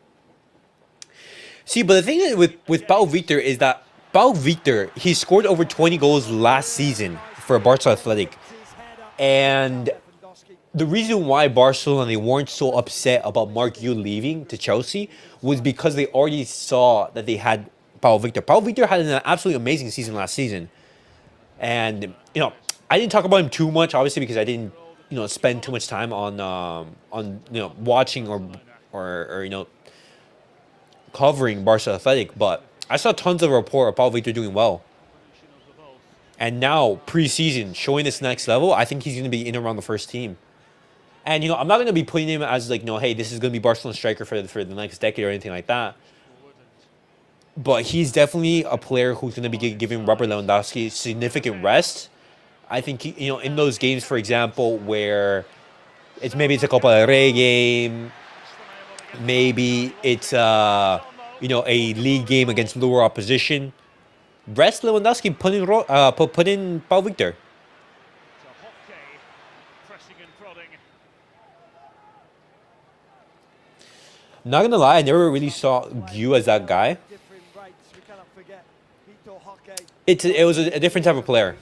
See, but the thing with Pau Victor is that Pau Victor, he scored over 20 goals last season for Barca Athletic. And the reason why Barcelona, they weren't so upset about Mark Yu leaving to Chelsea was because they already saw that they had Pau Victor. Pau Victor had an absolutely amazing season last season. And, you know, I didn't talk about him too much, obviously, because I didn't spend too much time on watching or covering Barca Athletic, but I saw tons of report of Pau Victor doing well. And now, preseason, showing this next level, I think he's going to be in and around the first team. And, I'm not going to be putting him as, like, hey, this is going to be Barcelona striker for the next decade or anything like that. But he's definitely a player who's going to be giving Robert Lewandowski significant rest. I think, in those games, for example, where maybe it's a Copa del Rey game, maybe it's, a league game against lower opposition. Rest Lewandowski, put in Pau Victor. Not gonna lie, I never really saw Gu as that guy. It was a different type of player.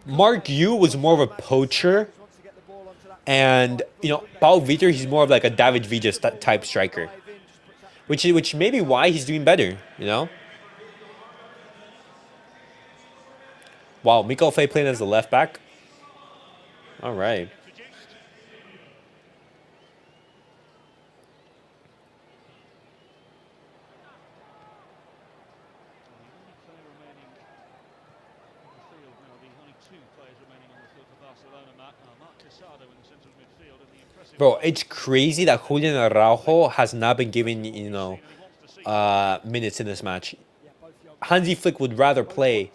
Mark Gu was more of a poacher, and Pau Victor, he's more of like a David Villa type striker, which may be why he's doing better. Wow, Mikael Fay playing as the left back. All right. Bro, it's crazy that Julian Araujo has not been given, minutes in this match. Hansi Flick would rather play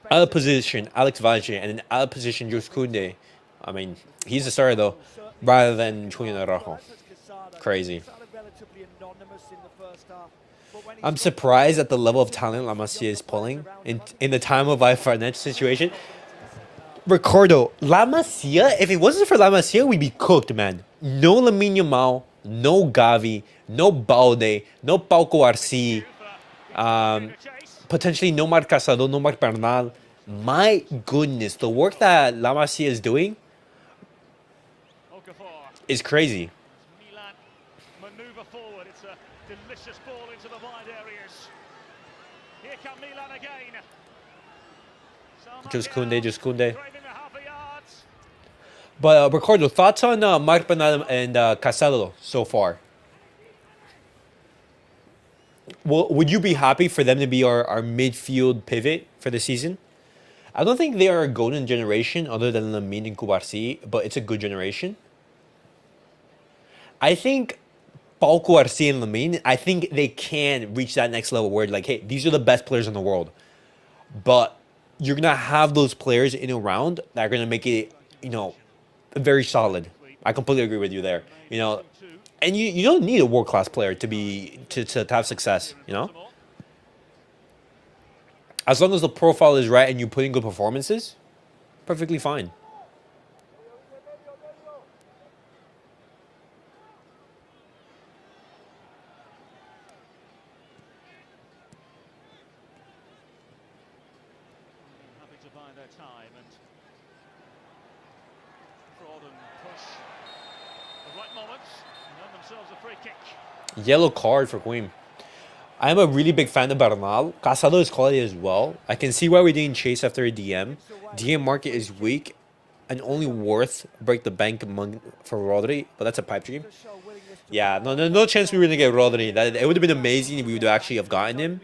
out of position Alex Valle and an out of position Jules Koundé. I mean, he's the starter though, rather than Julian Araujo. Crazy. I'm surprised at the level of talent La Masia is pulling in the time of our financial situation. Ricardo, La Masia, if it wasn't for La Masia, we'd be cooked, man. No Lamine Yamal, no Gavi, no Balde, no Pau Cubarsí, potentially no Marc Casado, no Marc Bernal. My goodness, the work that La Masia is doing is crazy. Milan maneuver forward. It's a delicious ball into the wide areas. Here come Milan again. Just Koundé. But Ricardo, thoughts on Marc Bernal and Casado so far? Well, would you be happy for them to be our midfield pivot for the season? I don't think they are a golden generation other than Lamine and Cubarsí, but it's a good generation. I think Pau Cubarsí and Lamine, I think they can reach that next level where, like, hey, these are the best players in the world. But you're going to have those players in a round that are going to make it, very solid. I completely agree with you there. And you don't need a world-class player to have success, As long as the profile is right and you put in good performances, perfectly fine. Happy to buy their time and prod and push the right moments and earn themselves a free kick. Yellow card for Queen. I'm a really big fan of Bernal. Casado is quality as well. I can see why we didn't chase after a DM. DM market is weak and only worth break the bank for Rodri, but that's a pipe dream. Yeah, no chance we were going to get Rodri. It would have been amazing if we would actually have gotten him.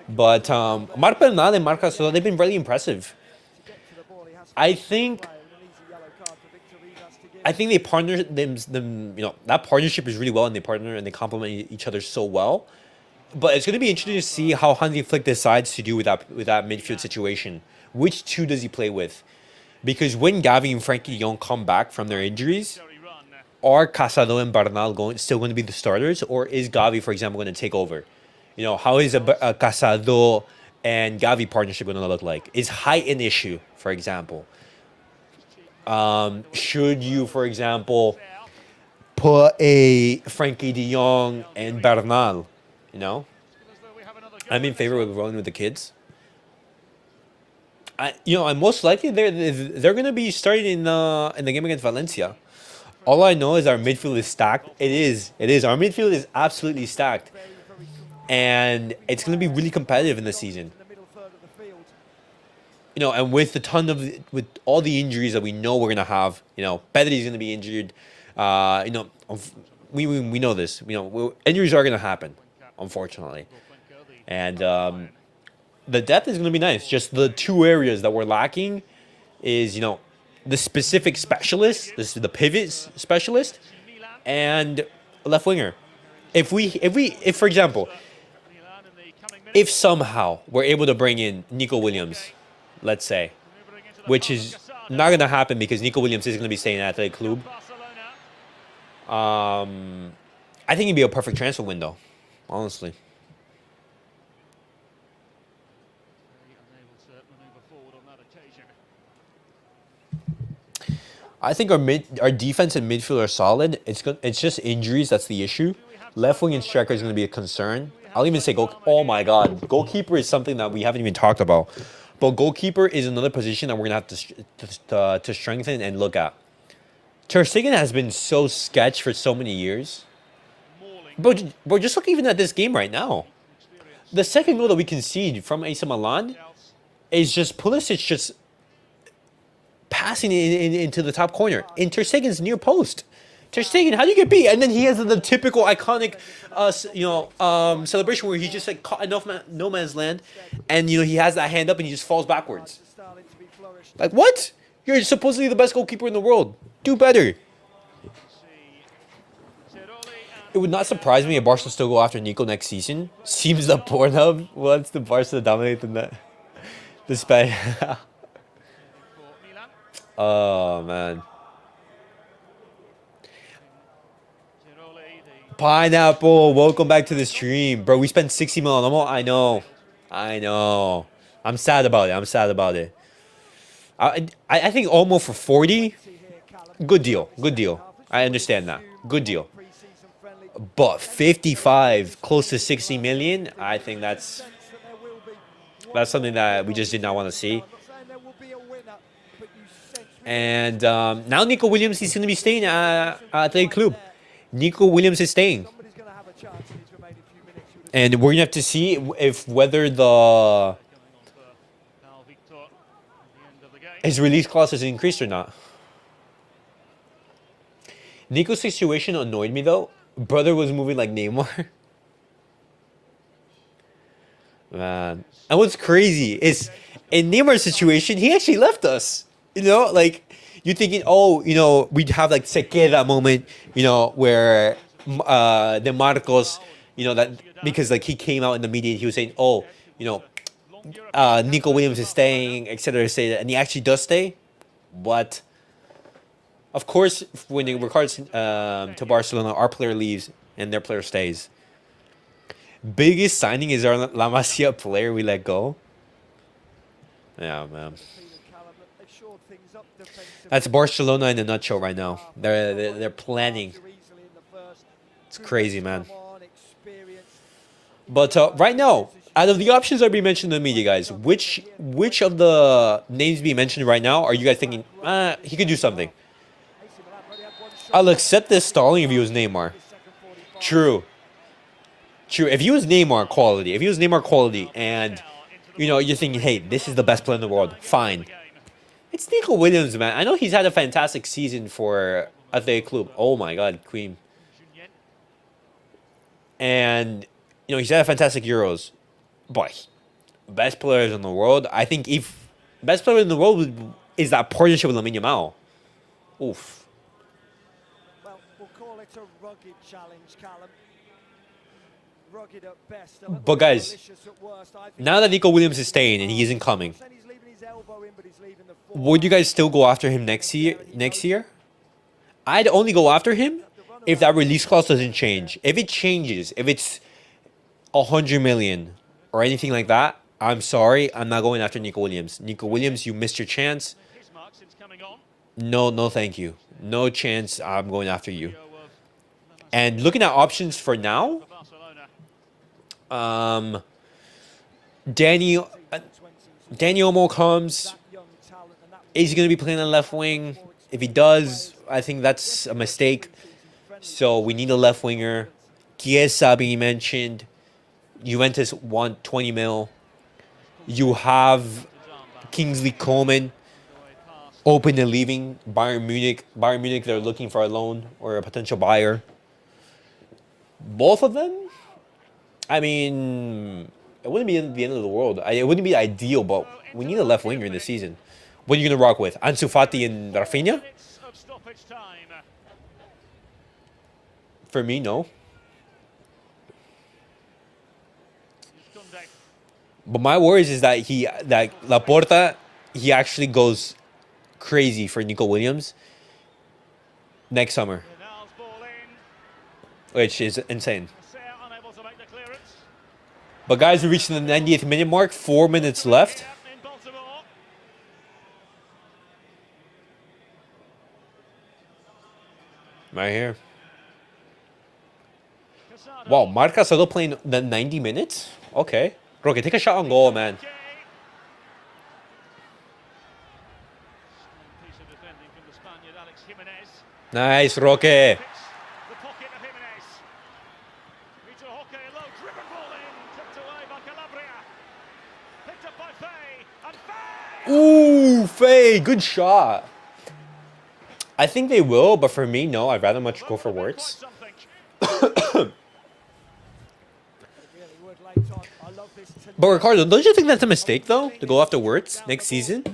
But Marc Bernal and Marc Casado, they've been really impressive. I think they partner them. That partnership is really well, and they partner and they complement each other so well. But it's going to be interesting to see how Hansi Flick decides to do with that midfield situation. Which two does he play with? Because when Gavi and Frankie de Jong come back from their injuries, are Casado and Bernal still going to be the starters, or is Gavi, for example, going to take over? How is a Casado and Gavi partnership going to look like? Is height an issue, for example? Should you, for example, put a Frankie de Jong and Bernal? I'm in favor of rolling with the kids. And most likely they're going to be starting in the game against Valencia. All I know is our midfield is stacked. It is. Our midfield is absolutely stacked. and it's going to be really competitive in the season. You know, and with with all the injuries that we know we're gonna have, you know, Pedri's gonna be injured. You know, we know this. You know, injuries are gonna happen, unfortunately, and the depth is gonna be nice. Just the two areas that we're lacking is, you know, the specific specialist, this is the pivot specialist, and a left winger. If for example, if somehow we're able to bring in Nico Williams, let's say, which is not going to happen because Nico Williams is going to be staying at the club. I think it'd be a perfect transfer window, honestly. I think our defense and midfield are solid. It's just injuries that's the issue. Left wing and striker is going to be a concern. I'll even say oh my God, goalkeeper is something that we haven't even talked about. But goalkeeper is another position that we're gonna have to strengthen and look at. Ter Stegen has been so sketch for so many years. But just look even at this game right now. The second goal that we concede from AC Milan is just Pulisic just passing into the top corner in Ter Stegen's near post. Ter Stegen, how do you get beat? And then he has the typical iconic, celebration where he just like caught enough no man's land, and you know he has that hand up and he just falls backwards. Like what? You're supposedly the best goalkeeper in the world. Do better. It would not surprise me if Barca still go after Nico next season. Seems the Pornhub wants the Barca dominate the net. The Spain. Oh man. Pineapple, welcome back to the stream. Bro, we spent 60 million on Olmo. I know. I'm sad about it. I think Olmo for 40, good deal. I understand that. Good deal. But 55, close to 60 million, I think that's something that we just did not want to see. And now Nico Williams, he's going to be staying at the club. Nico Williams is staying. And we're going to have to see whether his release clause is increased or not. Nico's situation annoyed me though. Brother was moving like Neymar. Man. And what's crazy is in Neymar's situation, he actually left us. You know, like you're thinking, oh, you know, we'd have like Sequeda moment, you know, where De Marcos, you know, that because like he came out in the media and he was saying, oh, you know, Nico Williams is staying, etc., and he actually does stay. But of course, when it regards to Barcelona, our player leaves and their player stays. Biggest signing is our La Masia player we let go. Yeah, man. That's Barcelona in a nutshell right now. They're planning. It's crazy, man. But right now, out of the options that we mentioned in the media, guys, which of the names being mentioned right now are you guys thinking, he could do something? I'll accept this stalling if he was Neymar. True. If he was Neymar quality, and you know you're thinking, hey, this is the best player in the world, fine. It's Nico Williams, man. I know he's had a fantastic season for Athletic Club. Oh my God, Queen. And you know he's had a fantastic Euros, but best players in the world. I think if best player in the world is that partnership with Lamine Yamal. Oof. Well, we'll call it a rugged challenge, Callum. Rugged at best. But guys, now that Nico Williams is staying and he isn't coming, would you guys still go after him next year? I'd only go after him if that release clause doesn't change. If it changes, if it's 100 million or anything like that, I'm sorry, I'm not going after Nico Williams. Nico Williams, you missed your chance. No, thank you. No chance. I'm going after you. And looking at options for now, Dani Olmo comes. Is he going to be playing on left wing? If he does, I think that's a mistake. So we need a left winger. Chiesa being mentioned. Juventus want 20 mil. You have Kingsley Coman open and leaving Bayern Munich. Bayern Munich, they're looking for a loan or a potential buyer. Both of them, I mean, it wouldn't be the end of the world. It wouldn't be ideal, but we need a left winger in this season. What are you going to rock with? Ansu Fati and Rafinha? For me, no. But my worries is that Laporta, he actually goes crazy for Nico Williams next summer, which is insane. But guys, we reached the 90th minute mark. 4 minutes left. Right here. Wow, Marca still playing the 90 minutes? Okay. Roque, take a shot on goal, man. Nice, Roque. Ooh, Faye, good shot. I think they will, but for me, no. I'd rather much go for Wirtz. But Ricardo, don't you think that's a mistake, though, to go after Wirtz next season?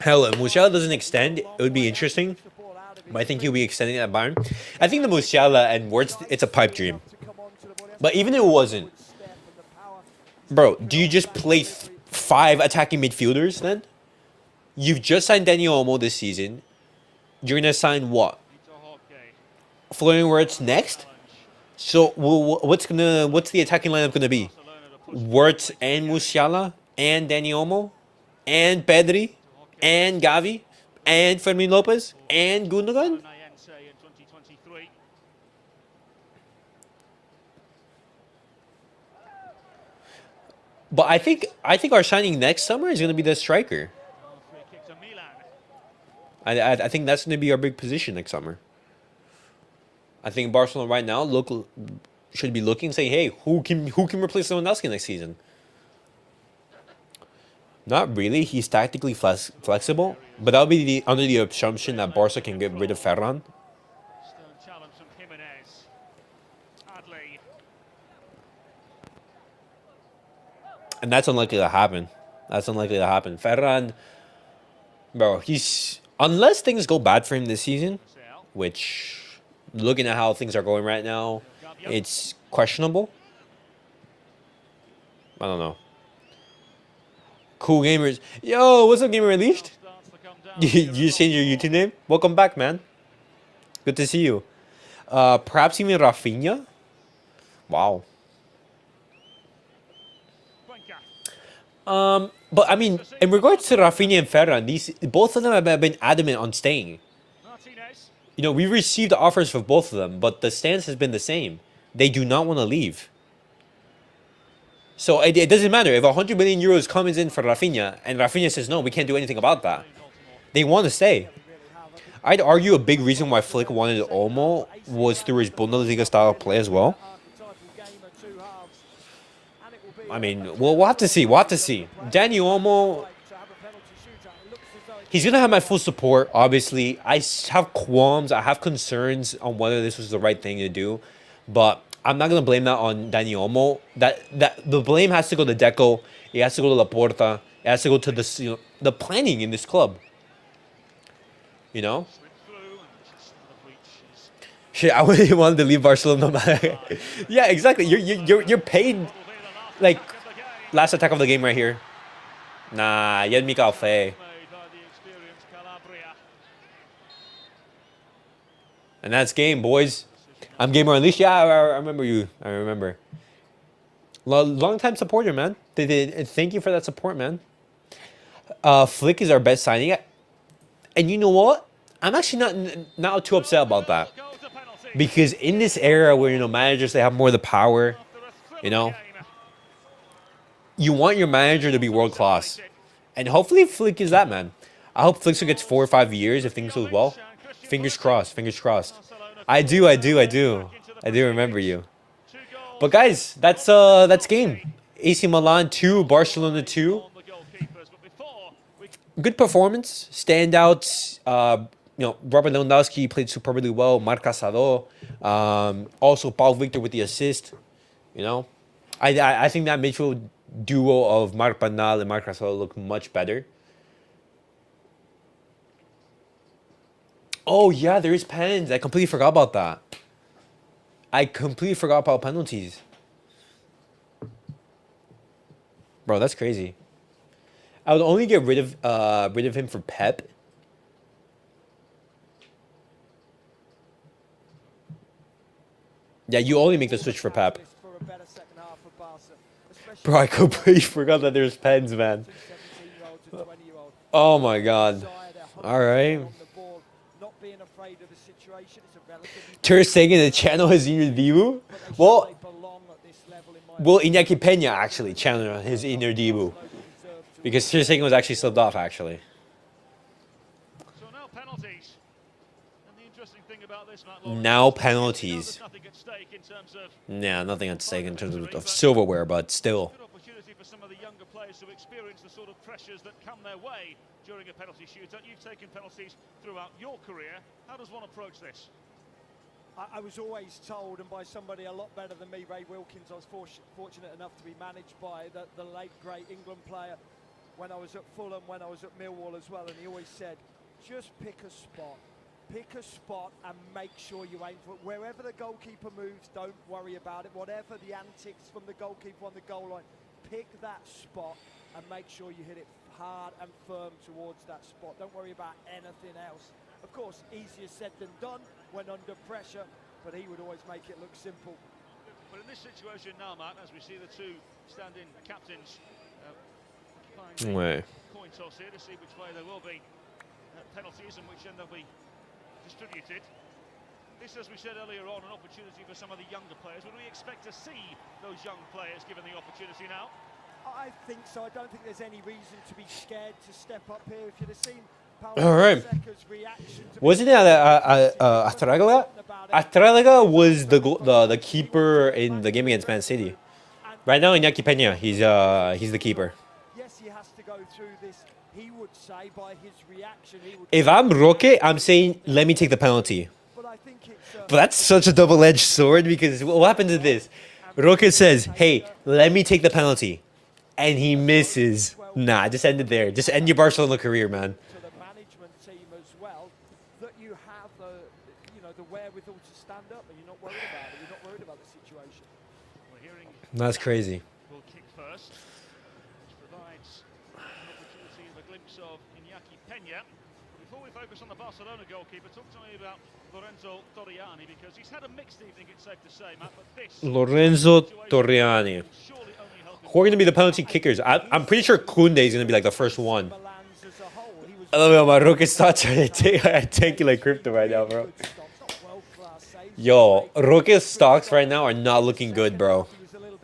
Hell, if Musiala doesn't extend, it would be interesting. But I think he'll be extending at Bayern. I think the Musiala and Wirtz, it's a pipe dream. But even if it wasn't, bro, do you just play 5 attacking midfielders then? You've just signed Dani Olmo this season. You're going to sign what? Florian Wirtz next? So what's the attacking lineup going to be? Wirtz and Musiala and Dani Olmo and Pedri and Gavi and Fermin Lopez and Gundogan? But I think our signing next summer is going to be the striker. I think that's going to be our big position next summer. I think Barcelona right now should be looking, saying, "Hey, who can replace Lewandowski next season?" Not really. He's tactically flexible, but that'll be under the assumption that Barca can get rid of Ferran. And that's unlikely to happen. Ferran, bro, unless things go bad for him this season, which, looking at how things are going right now, it's questionable. I don't know. Cool Gamers. Yo, what's up, Gamer Unleashed? You changed your YouTube name? Welcome back, man. Good to see you. Perhaps even Rafinha? Wow. But I mean, in regards to Rafinha and Ferran, both of them have been adamant on staying. You know, we received offers for both of them, but the stance has been the same. They do not want to leave. So it doesn't matter if 100 million euros comes in for Rafinha and Rafinha says no, we can't do anything about that. They want to stay. I'd argue a big reason why Flick wanted Olmo was through his Bundesliga style of play as well. I mean, we'll have to see. Dani Olmo, he's going to have my full support, obviously. I have qualms. I have concerns on whether this was the right thing to do. But I'm not going to blame that on Dani Olmo. The blame has to go to Deco. It has to go to Laporta. It has to go to the planning in this club. You know? Shit, I wouldn't want to leave Barcelona. Yeah, exactly. You're paid. Like, last attack of the game right here. Nah, Yen Mikal Faye. And that's game, boys. I'm Gamer Unleashed. Yeah, I remember you. I remember. Long time supporter, man. Thank you for that support, man. Flick is our best signing. And you know what? I'm actually not too upset about that. Because in this era where, you know, managers, they have more of the power, you know, you want your manager to be world class. And hopefully Flick is that, man. I hope Flick gets 4 or 5 years if things goes well. Fingers crossed. Fingers crossed. Barcelona I do remember you. But guys, that's game. AC Milan 2, Barcelona 2. Good performance. Standouts. Robert Lewandowski played superbly well. Marc Casado. Also, Paul Victor with the assist. I think that midfield duo of Marc Bernal and Marc Casado looked much better. Oh, yeah, there is pens. I completely forgot about that. I completely forgot about penalties. Bro, that's crazy. I would only get rid of him for Pep. Yeah, you only make the switch for Pep. Bro, I completely forgot that there's pens, man. Oh my god. Alright. Ter Stegen, the channel his inner debut? Well, Iñaki Peña actually channeled his inner debut. Because Ter Stegen was actually subbed off, actually. So now penalties. And the interesting thing about this, Matt, Now penalties. nothing at stake in terms of Yeah, nothing at stake in terms of silverware, but still. good opportunity for some of the younger players to experience the sort of pressures that come their way during a penalty shootout. You've taken penalties throughout your career. How does one approach this? I was always told, and by somebody a lot better than me, Ray Wilkins, I was fortunate enough to be managed by the late, great England player when I was at Fulham, when I was at Millwall as well, and he always said, just pick a spot and make sure you aim for it. Wherever the goalkeeper moves, don't worry about it. Whatever the antics from the goalkeeper on the goal line, pick that spot and make sure you hit it hard and firm towards that spot. Don't worry about anything else. Of course, easier said than done when under pressure, but he would always make it look simple. But in this situation now, Matt, as we see the two stand-in captains coin toss here to see which way there will be penalties and which end they'll be distributed. This, as we said earlier on, an opportunity for some of the younger players. Would we expect to see those young players given the opportunity now? I think so. I don't think there's any reason to be scared to step up here. If you'd have seen all right. Wasn't it Astralega? Astralega was the keeper in the game against Man City. Right now, Iñaki Peña, he's the keeper. Yes, he has to go through this. He would say by his reaction, if I'm Roque, I'm saying let me take the penalty. But I think it's but that's such a double-edged sword because what happens is this: Roque says, "Hey, let me take the penalty," and he misses. Nah, just end it there. Just end your Barcelona career, man. The wherewithal to stand up, and you're not worried about it. You're not worried about the situation. We're hearing that's crazy. Will kick first, which provides an opportunity of a glimpse of Iñaki Peña. Before we focus on the Barcelona goalkeeper, talk to me about Lorenzo Torriani, because he's had a mixed evening, it's safe to say, Matt, but this Lorenzo Torriani. Who are going to be the penalty kickers? I'm pretty sure Koundé is going to be like the first one. I love how my Roque's thoughts are taking like crypto right now, bro. Yo, Roque's stocks right now are not looking good, bro.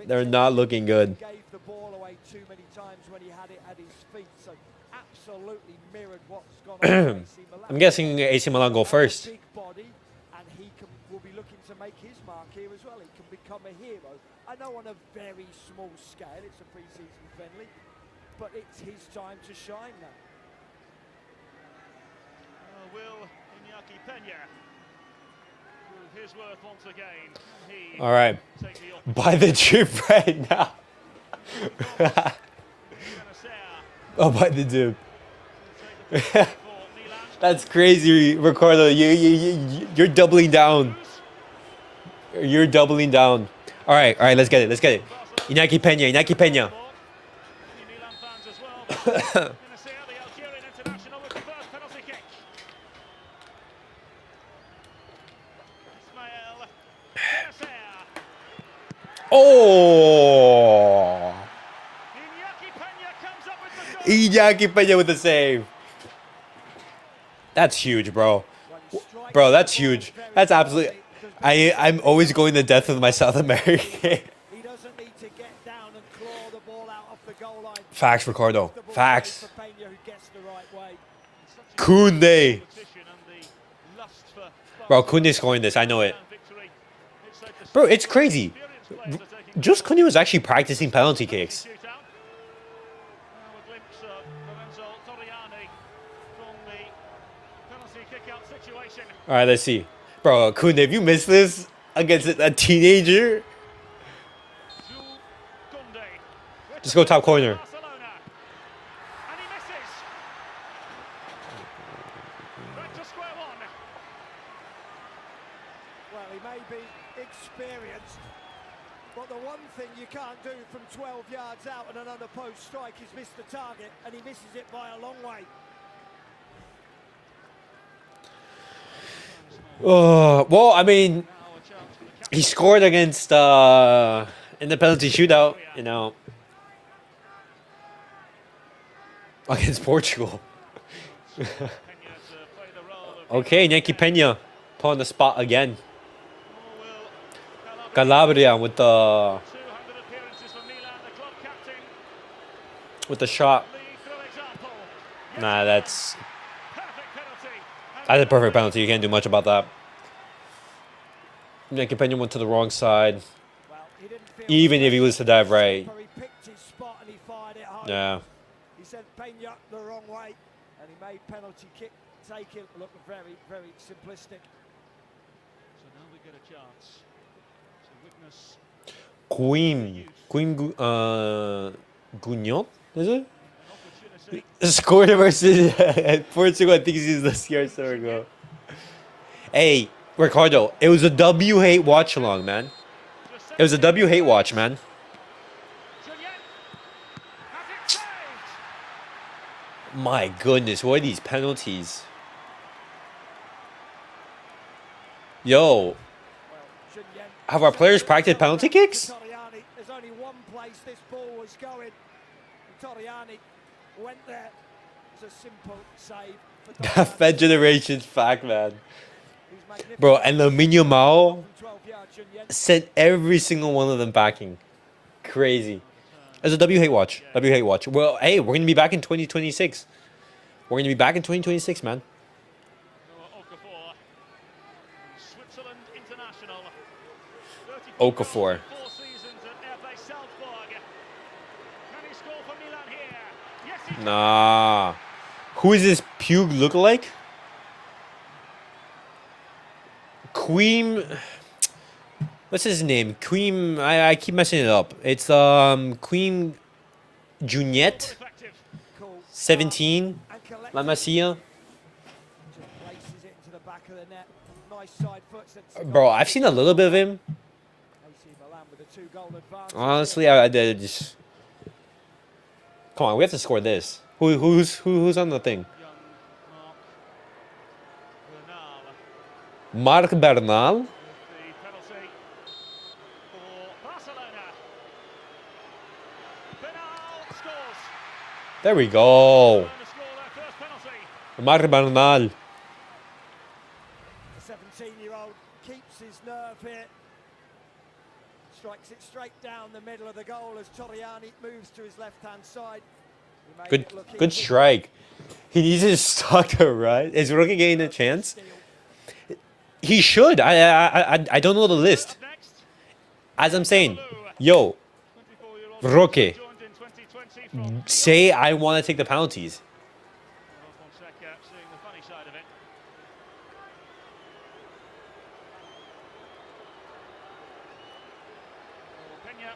They're not looking good. Gave the ball away too many times when he had it at his feet, so absolutely mirrored what's gone on. I'm guessing AC Milan go first. Big body, and he will be looking to make his mark here as well. He can become a hero. I know on a very small scale, it's a pre-season friendly, but it's his time to shine now. Will Iñaki Peña prove his worth once again? All right, buy the drip right now. Oh, buy the drip. That's crazy, Ricardo. You're doubling down. You're doubling down. All right, let's get it. Iñaki Peña. Oh! Iñaki Peña with the save. That's huge, bro. Bro, that's huge. That's absolutely... I'm always going the death of my South American. Facts, Ricardo. Facts. Koundé. lust for Bro, Koundé scoring this. I know it. victory. It's like the Bro, it's crazy. experienced players are taking Just Koundé was actually practicing penalty kicks. shootout. Now a glimpse of Lorenzo Torriani from the penalty kick-out situation. All right, let's see. Bro, Koundé, if you miss this against a teenager, Jules Koundé. just go top corner. Barcelona. And he misses. Back to square one. Well, he may be experienced, but the one thing you can't do from 12 yards out and an under post strike is miss the target, and he misses it by a long way. Well, I mean, Now a chance for the captain. he scored against in the penalty shootout, you know, against Portugal. Peña to play the role of Okay, Yankee Peña put on the spot again. Or will Calabria, Calabria with the 200 appearances for Milan, the club captain, shot. lead through example. Nah, that's Perfect penalty. a perfect penalty. You can't do much about that. Yankee Peña went to the wrong side. Well, he didn't feel Even if he was to dive right. He picked his spot and he fired it home. Yeah. He sent Peña the wrong way, and he made penalty kick taking look very, very simplistic. So now we get a chance to witness Gugnon, is it? an opportunity. Scored versus Portugal. I think he's the CR7 goal. Hey, Ricardo, it was a W hate watch along, man. It was a W hate watch, man. Julian has it saved. My goodness, what are these penalties? Yo, Well, Julian have our players practiced penalty kicks? Torriani, there's only one place this ball was going. And Torriani went there. It's a simple save. for Torriani. Fed generations fact, man. He's magnificent. Bro, and Lamine Mao From 12 yards, Julian. sent every single one of them packing. Crazy. It's a W hate watch. W hate watch. Well, hey, we're gonna be back in 2026. We're gonna be back in 2026, man. Noah Okafor, Switzerland international. 34 Okafor. goals in 4 seasons at Airbase Salzburg. Can he score for Milan here? Yes, he can. Nah. Who is this Pug lookalike? Queen. What's his name? Queen. I keep messing it up. It's Queen Juniette, Effective. Cool. 17. And collects La it. Masia. Just places it into the back of the net. Nice side foot. Sends the Bro, goal. I've seen a little bit of him. AC Milan with a 2-goal advantage. Honestly, I did just. Come on, we have to score this. Who's on the thing? Young Marc Bernal Marc Bernal. with the penalty for Barcelona. Bernal scores. There we go. Barcelona score their first penalty. Marc Bernal. The 17-year-old keeps his nerve here. Strikes it straight down the middle of the goal as Torriani moves to his left-hand side. He made Good, it look good easy. strike. He needs to start to right. Is Rookie getting a chance? Steal. He should. I don't know the list. Up next, As I'm saying, yo, 24-year-old Roque, joined in 2020 from say I want to take the penalties. Fonseca seeing the funny side of it. Peña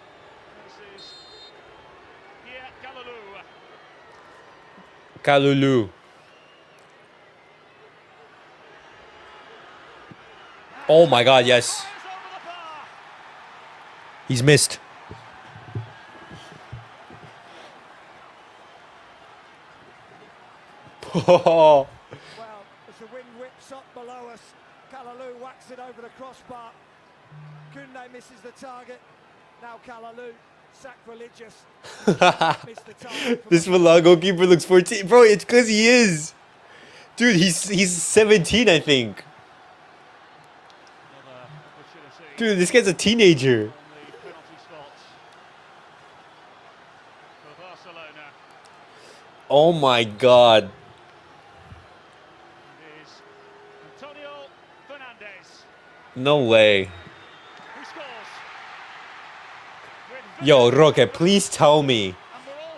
versus Pierre Callalou. Kalulu. Oh my God, yes. Fires over the bar. He's missed. Well, as the wind whips up below us, Callalou whacks it over the crossbar. Koundé misses the target. Now Callalou, sacrilegious. Missed the target. This Milan goalkeeper looks 14. Bro, it's because he is. Dude, he's 17, I think. Another opportunity Dude, this guy's a teenager. on the penalty spot for Barcelona. Oh my God. It is Antonio Fernandez, No way. who scores. Yo, Roque, please tell me.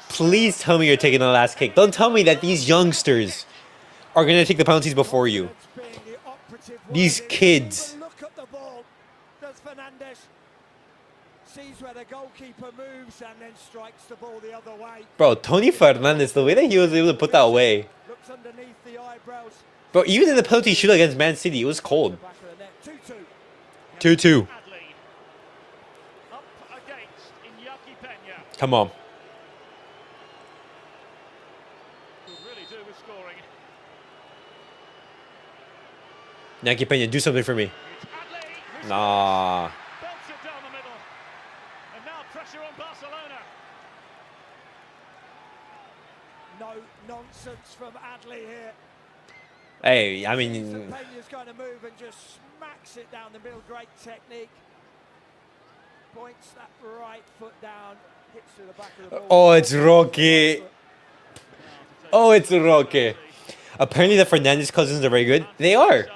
Please tell me you're taking the last kick. Don't tell me that these youngsters are going to take the penalties before you. These kids. Look at the ball. Does Fernandez sees where the goalkeeper moves and then strikes the ball the other way. Bro, Tony Fernandez, the way that he was able to put that away. Looks underneath the eyebrows. Bro, even in the penalty shootout against Man City, it was cold. 2-2. Up against Iñaki Peña. Come on. Could really do with scoring. Iñaki Peña, do something for me. It's Adley, who Nah. belts it down the middle. And now pressure on Barcelona. No nonsense from Adley here. Hey, I Peña's mean... going to move and just smacks it down the middle. Great technique. Points that right foot down. Hits to the back of the ball. Oh, it's Roque. Oh, it's Roque. Apparently the Fernandez cousins are very good. They are.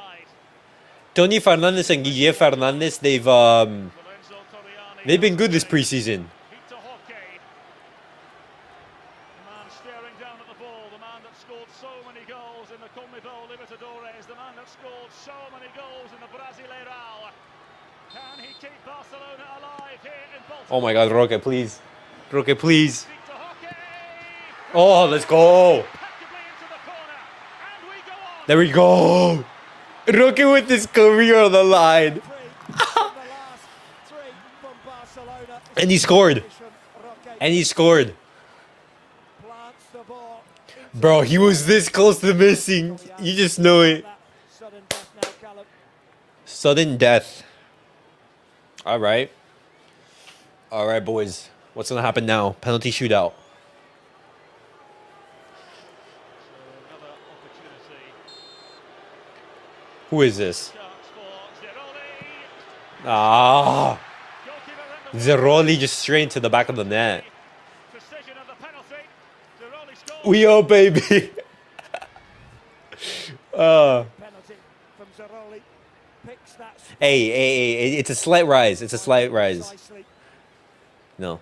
Tony Fernandez and Guille Fernandez, they've been good this preseason. Victor Roque. The man staring down at the ball, the man that scored so many goals in the Conmebol Libertadores, the man that scored so many goals in the Brasileirão. Can he keep Barcelona alive here in Baltimore? Oh my God, Roque, please. Roque, please. Victor Roque. Oh, let's go. Impeccably into the corner. And we go on. There we go. Roque with his career on the line. And he scored. And he scored. Bro, he was this close to missing. You just know it. Sudden death. All right. All right, boys. What's going to happen now? Penalty shootout. Another opportunity. Who is this? Chance for Zeroli. Ah. Goalkeeper in the Zeroli just straight into the back of the net. precision of the penalty. Zeroli scores. We are, baby. Penalty from Zeroli. Picks that Hey, it's a slight rise. It's a slight rise. precisely. No.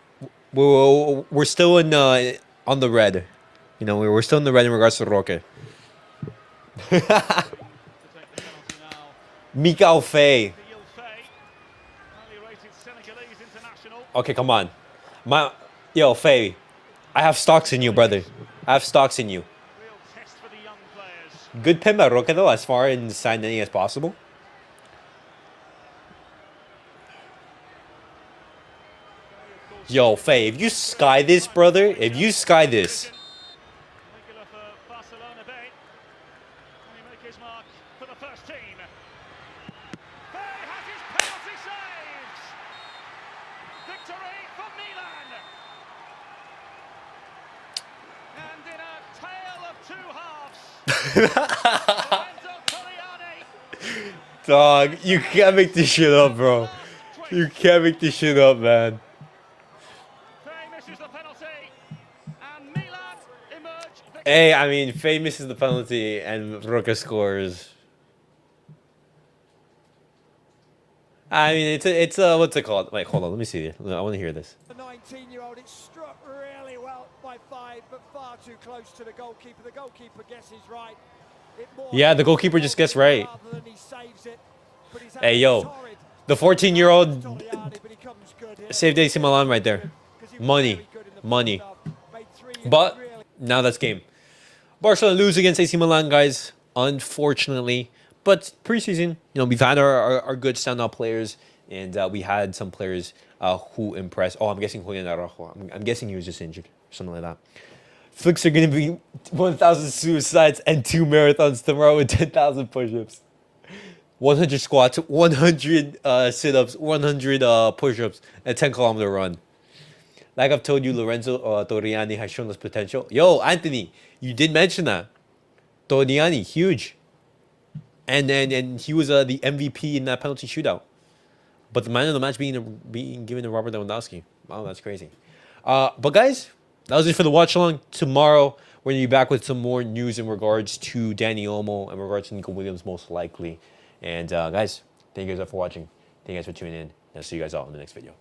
We're still in on the red. You know, we're still in the red in regards to Roque. To take the penalty now. Mikal Faye. Neil Fay, highly rated Senegalese international. Okay, come on. Yo, Faye. I have stocks in you, brother. I have stocks in you. Real test for the young players. Good pin by Roque, though, as far in signing as possible. Yo, Faye, if you sky this, brother, if you sky this. Regular for Barcelona B. Can he make his mark for the first team? Fay has his penalty saved. Victory for Milan. And in a tale of two halves, Lorenzo Torriani. Dog, you can't make this shit up, bro. You can't make this shit up, man. Fay misses the penalty, and Milan emerge victorious. Hey, I mean, Faye misses the penalty and Roque scores. I mean, it's what's it called? Wait, hold on, let me see it. I want to hear this. The 19-year-old, it's struck really well by Faye, but far too close to the goalkeeper. The goalkeeper guesses right. It more Yeah, the goalkeeper just gets right. rather than he saves it, but he's Hey, yo, torrid. the 14-year-old Torriani, but he comes good here. saved AC Milan right there. 'Cause he was Money, very good in the money. first half. Made three But really now that's game. Barcelona lose against AC Milan, guys. Unfortunately, but preseason, you know, we've had our good standout players, and we had some players who impressed. Oh, I'm guessing Julian Araujo. I'm guessing he was just injured, something like that. Flicks are gonna be 1,000 suicides and 2 marathons tomorrow with 10,000 push-ups, 100 squats, 100 sit-ups, 100 push-ups, and 10-kilometer run. Like I've told you, Lorenzo Torriani has shown us potential. Yo, Anthony, you did mention that. Torriani, huge. And he was the MVP in that penalty shootout. But the man of the match being given to Robert Lewandowski. Wow, that's crazy. But guys, that was it for the watch along. Tomorrow We're going to be back with some more news in regards to Dani Olmo, in regards to Nico Williams most likely. And guys, thank you guys all for watching. Thank you guys for tuning in. And I'll see you guys all in the next video.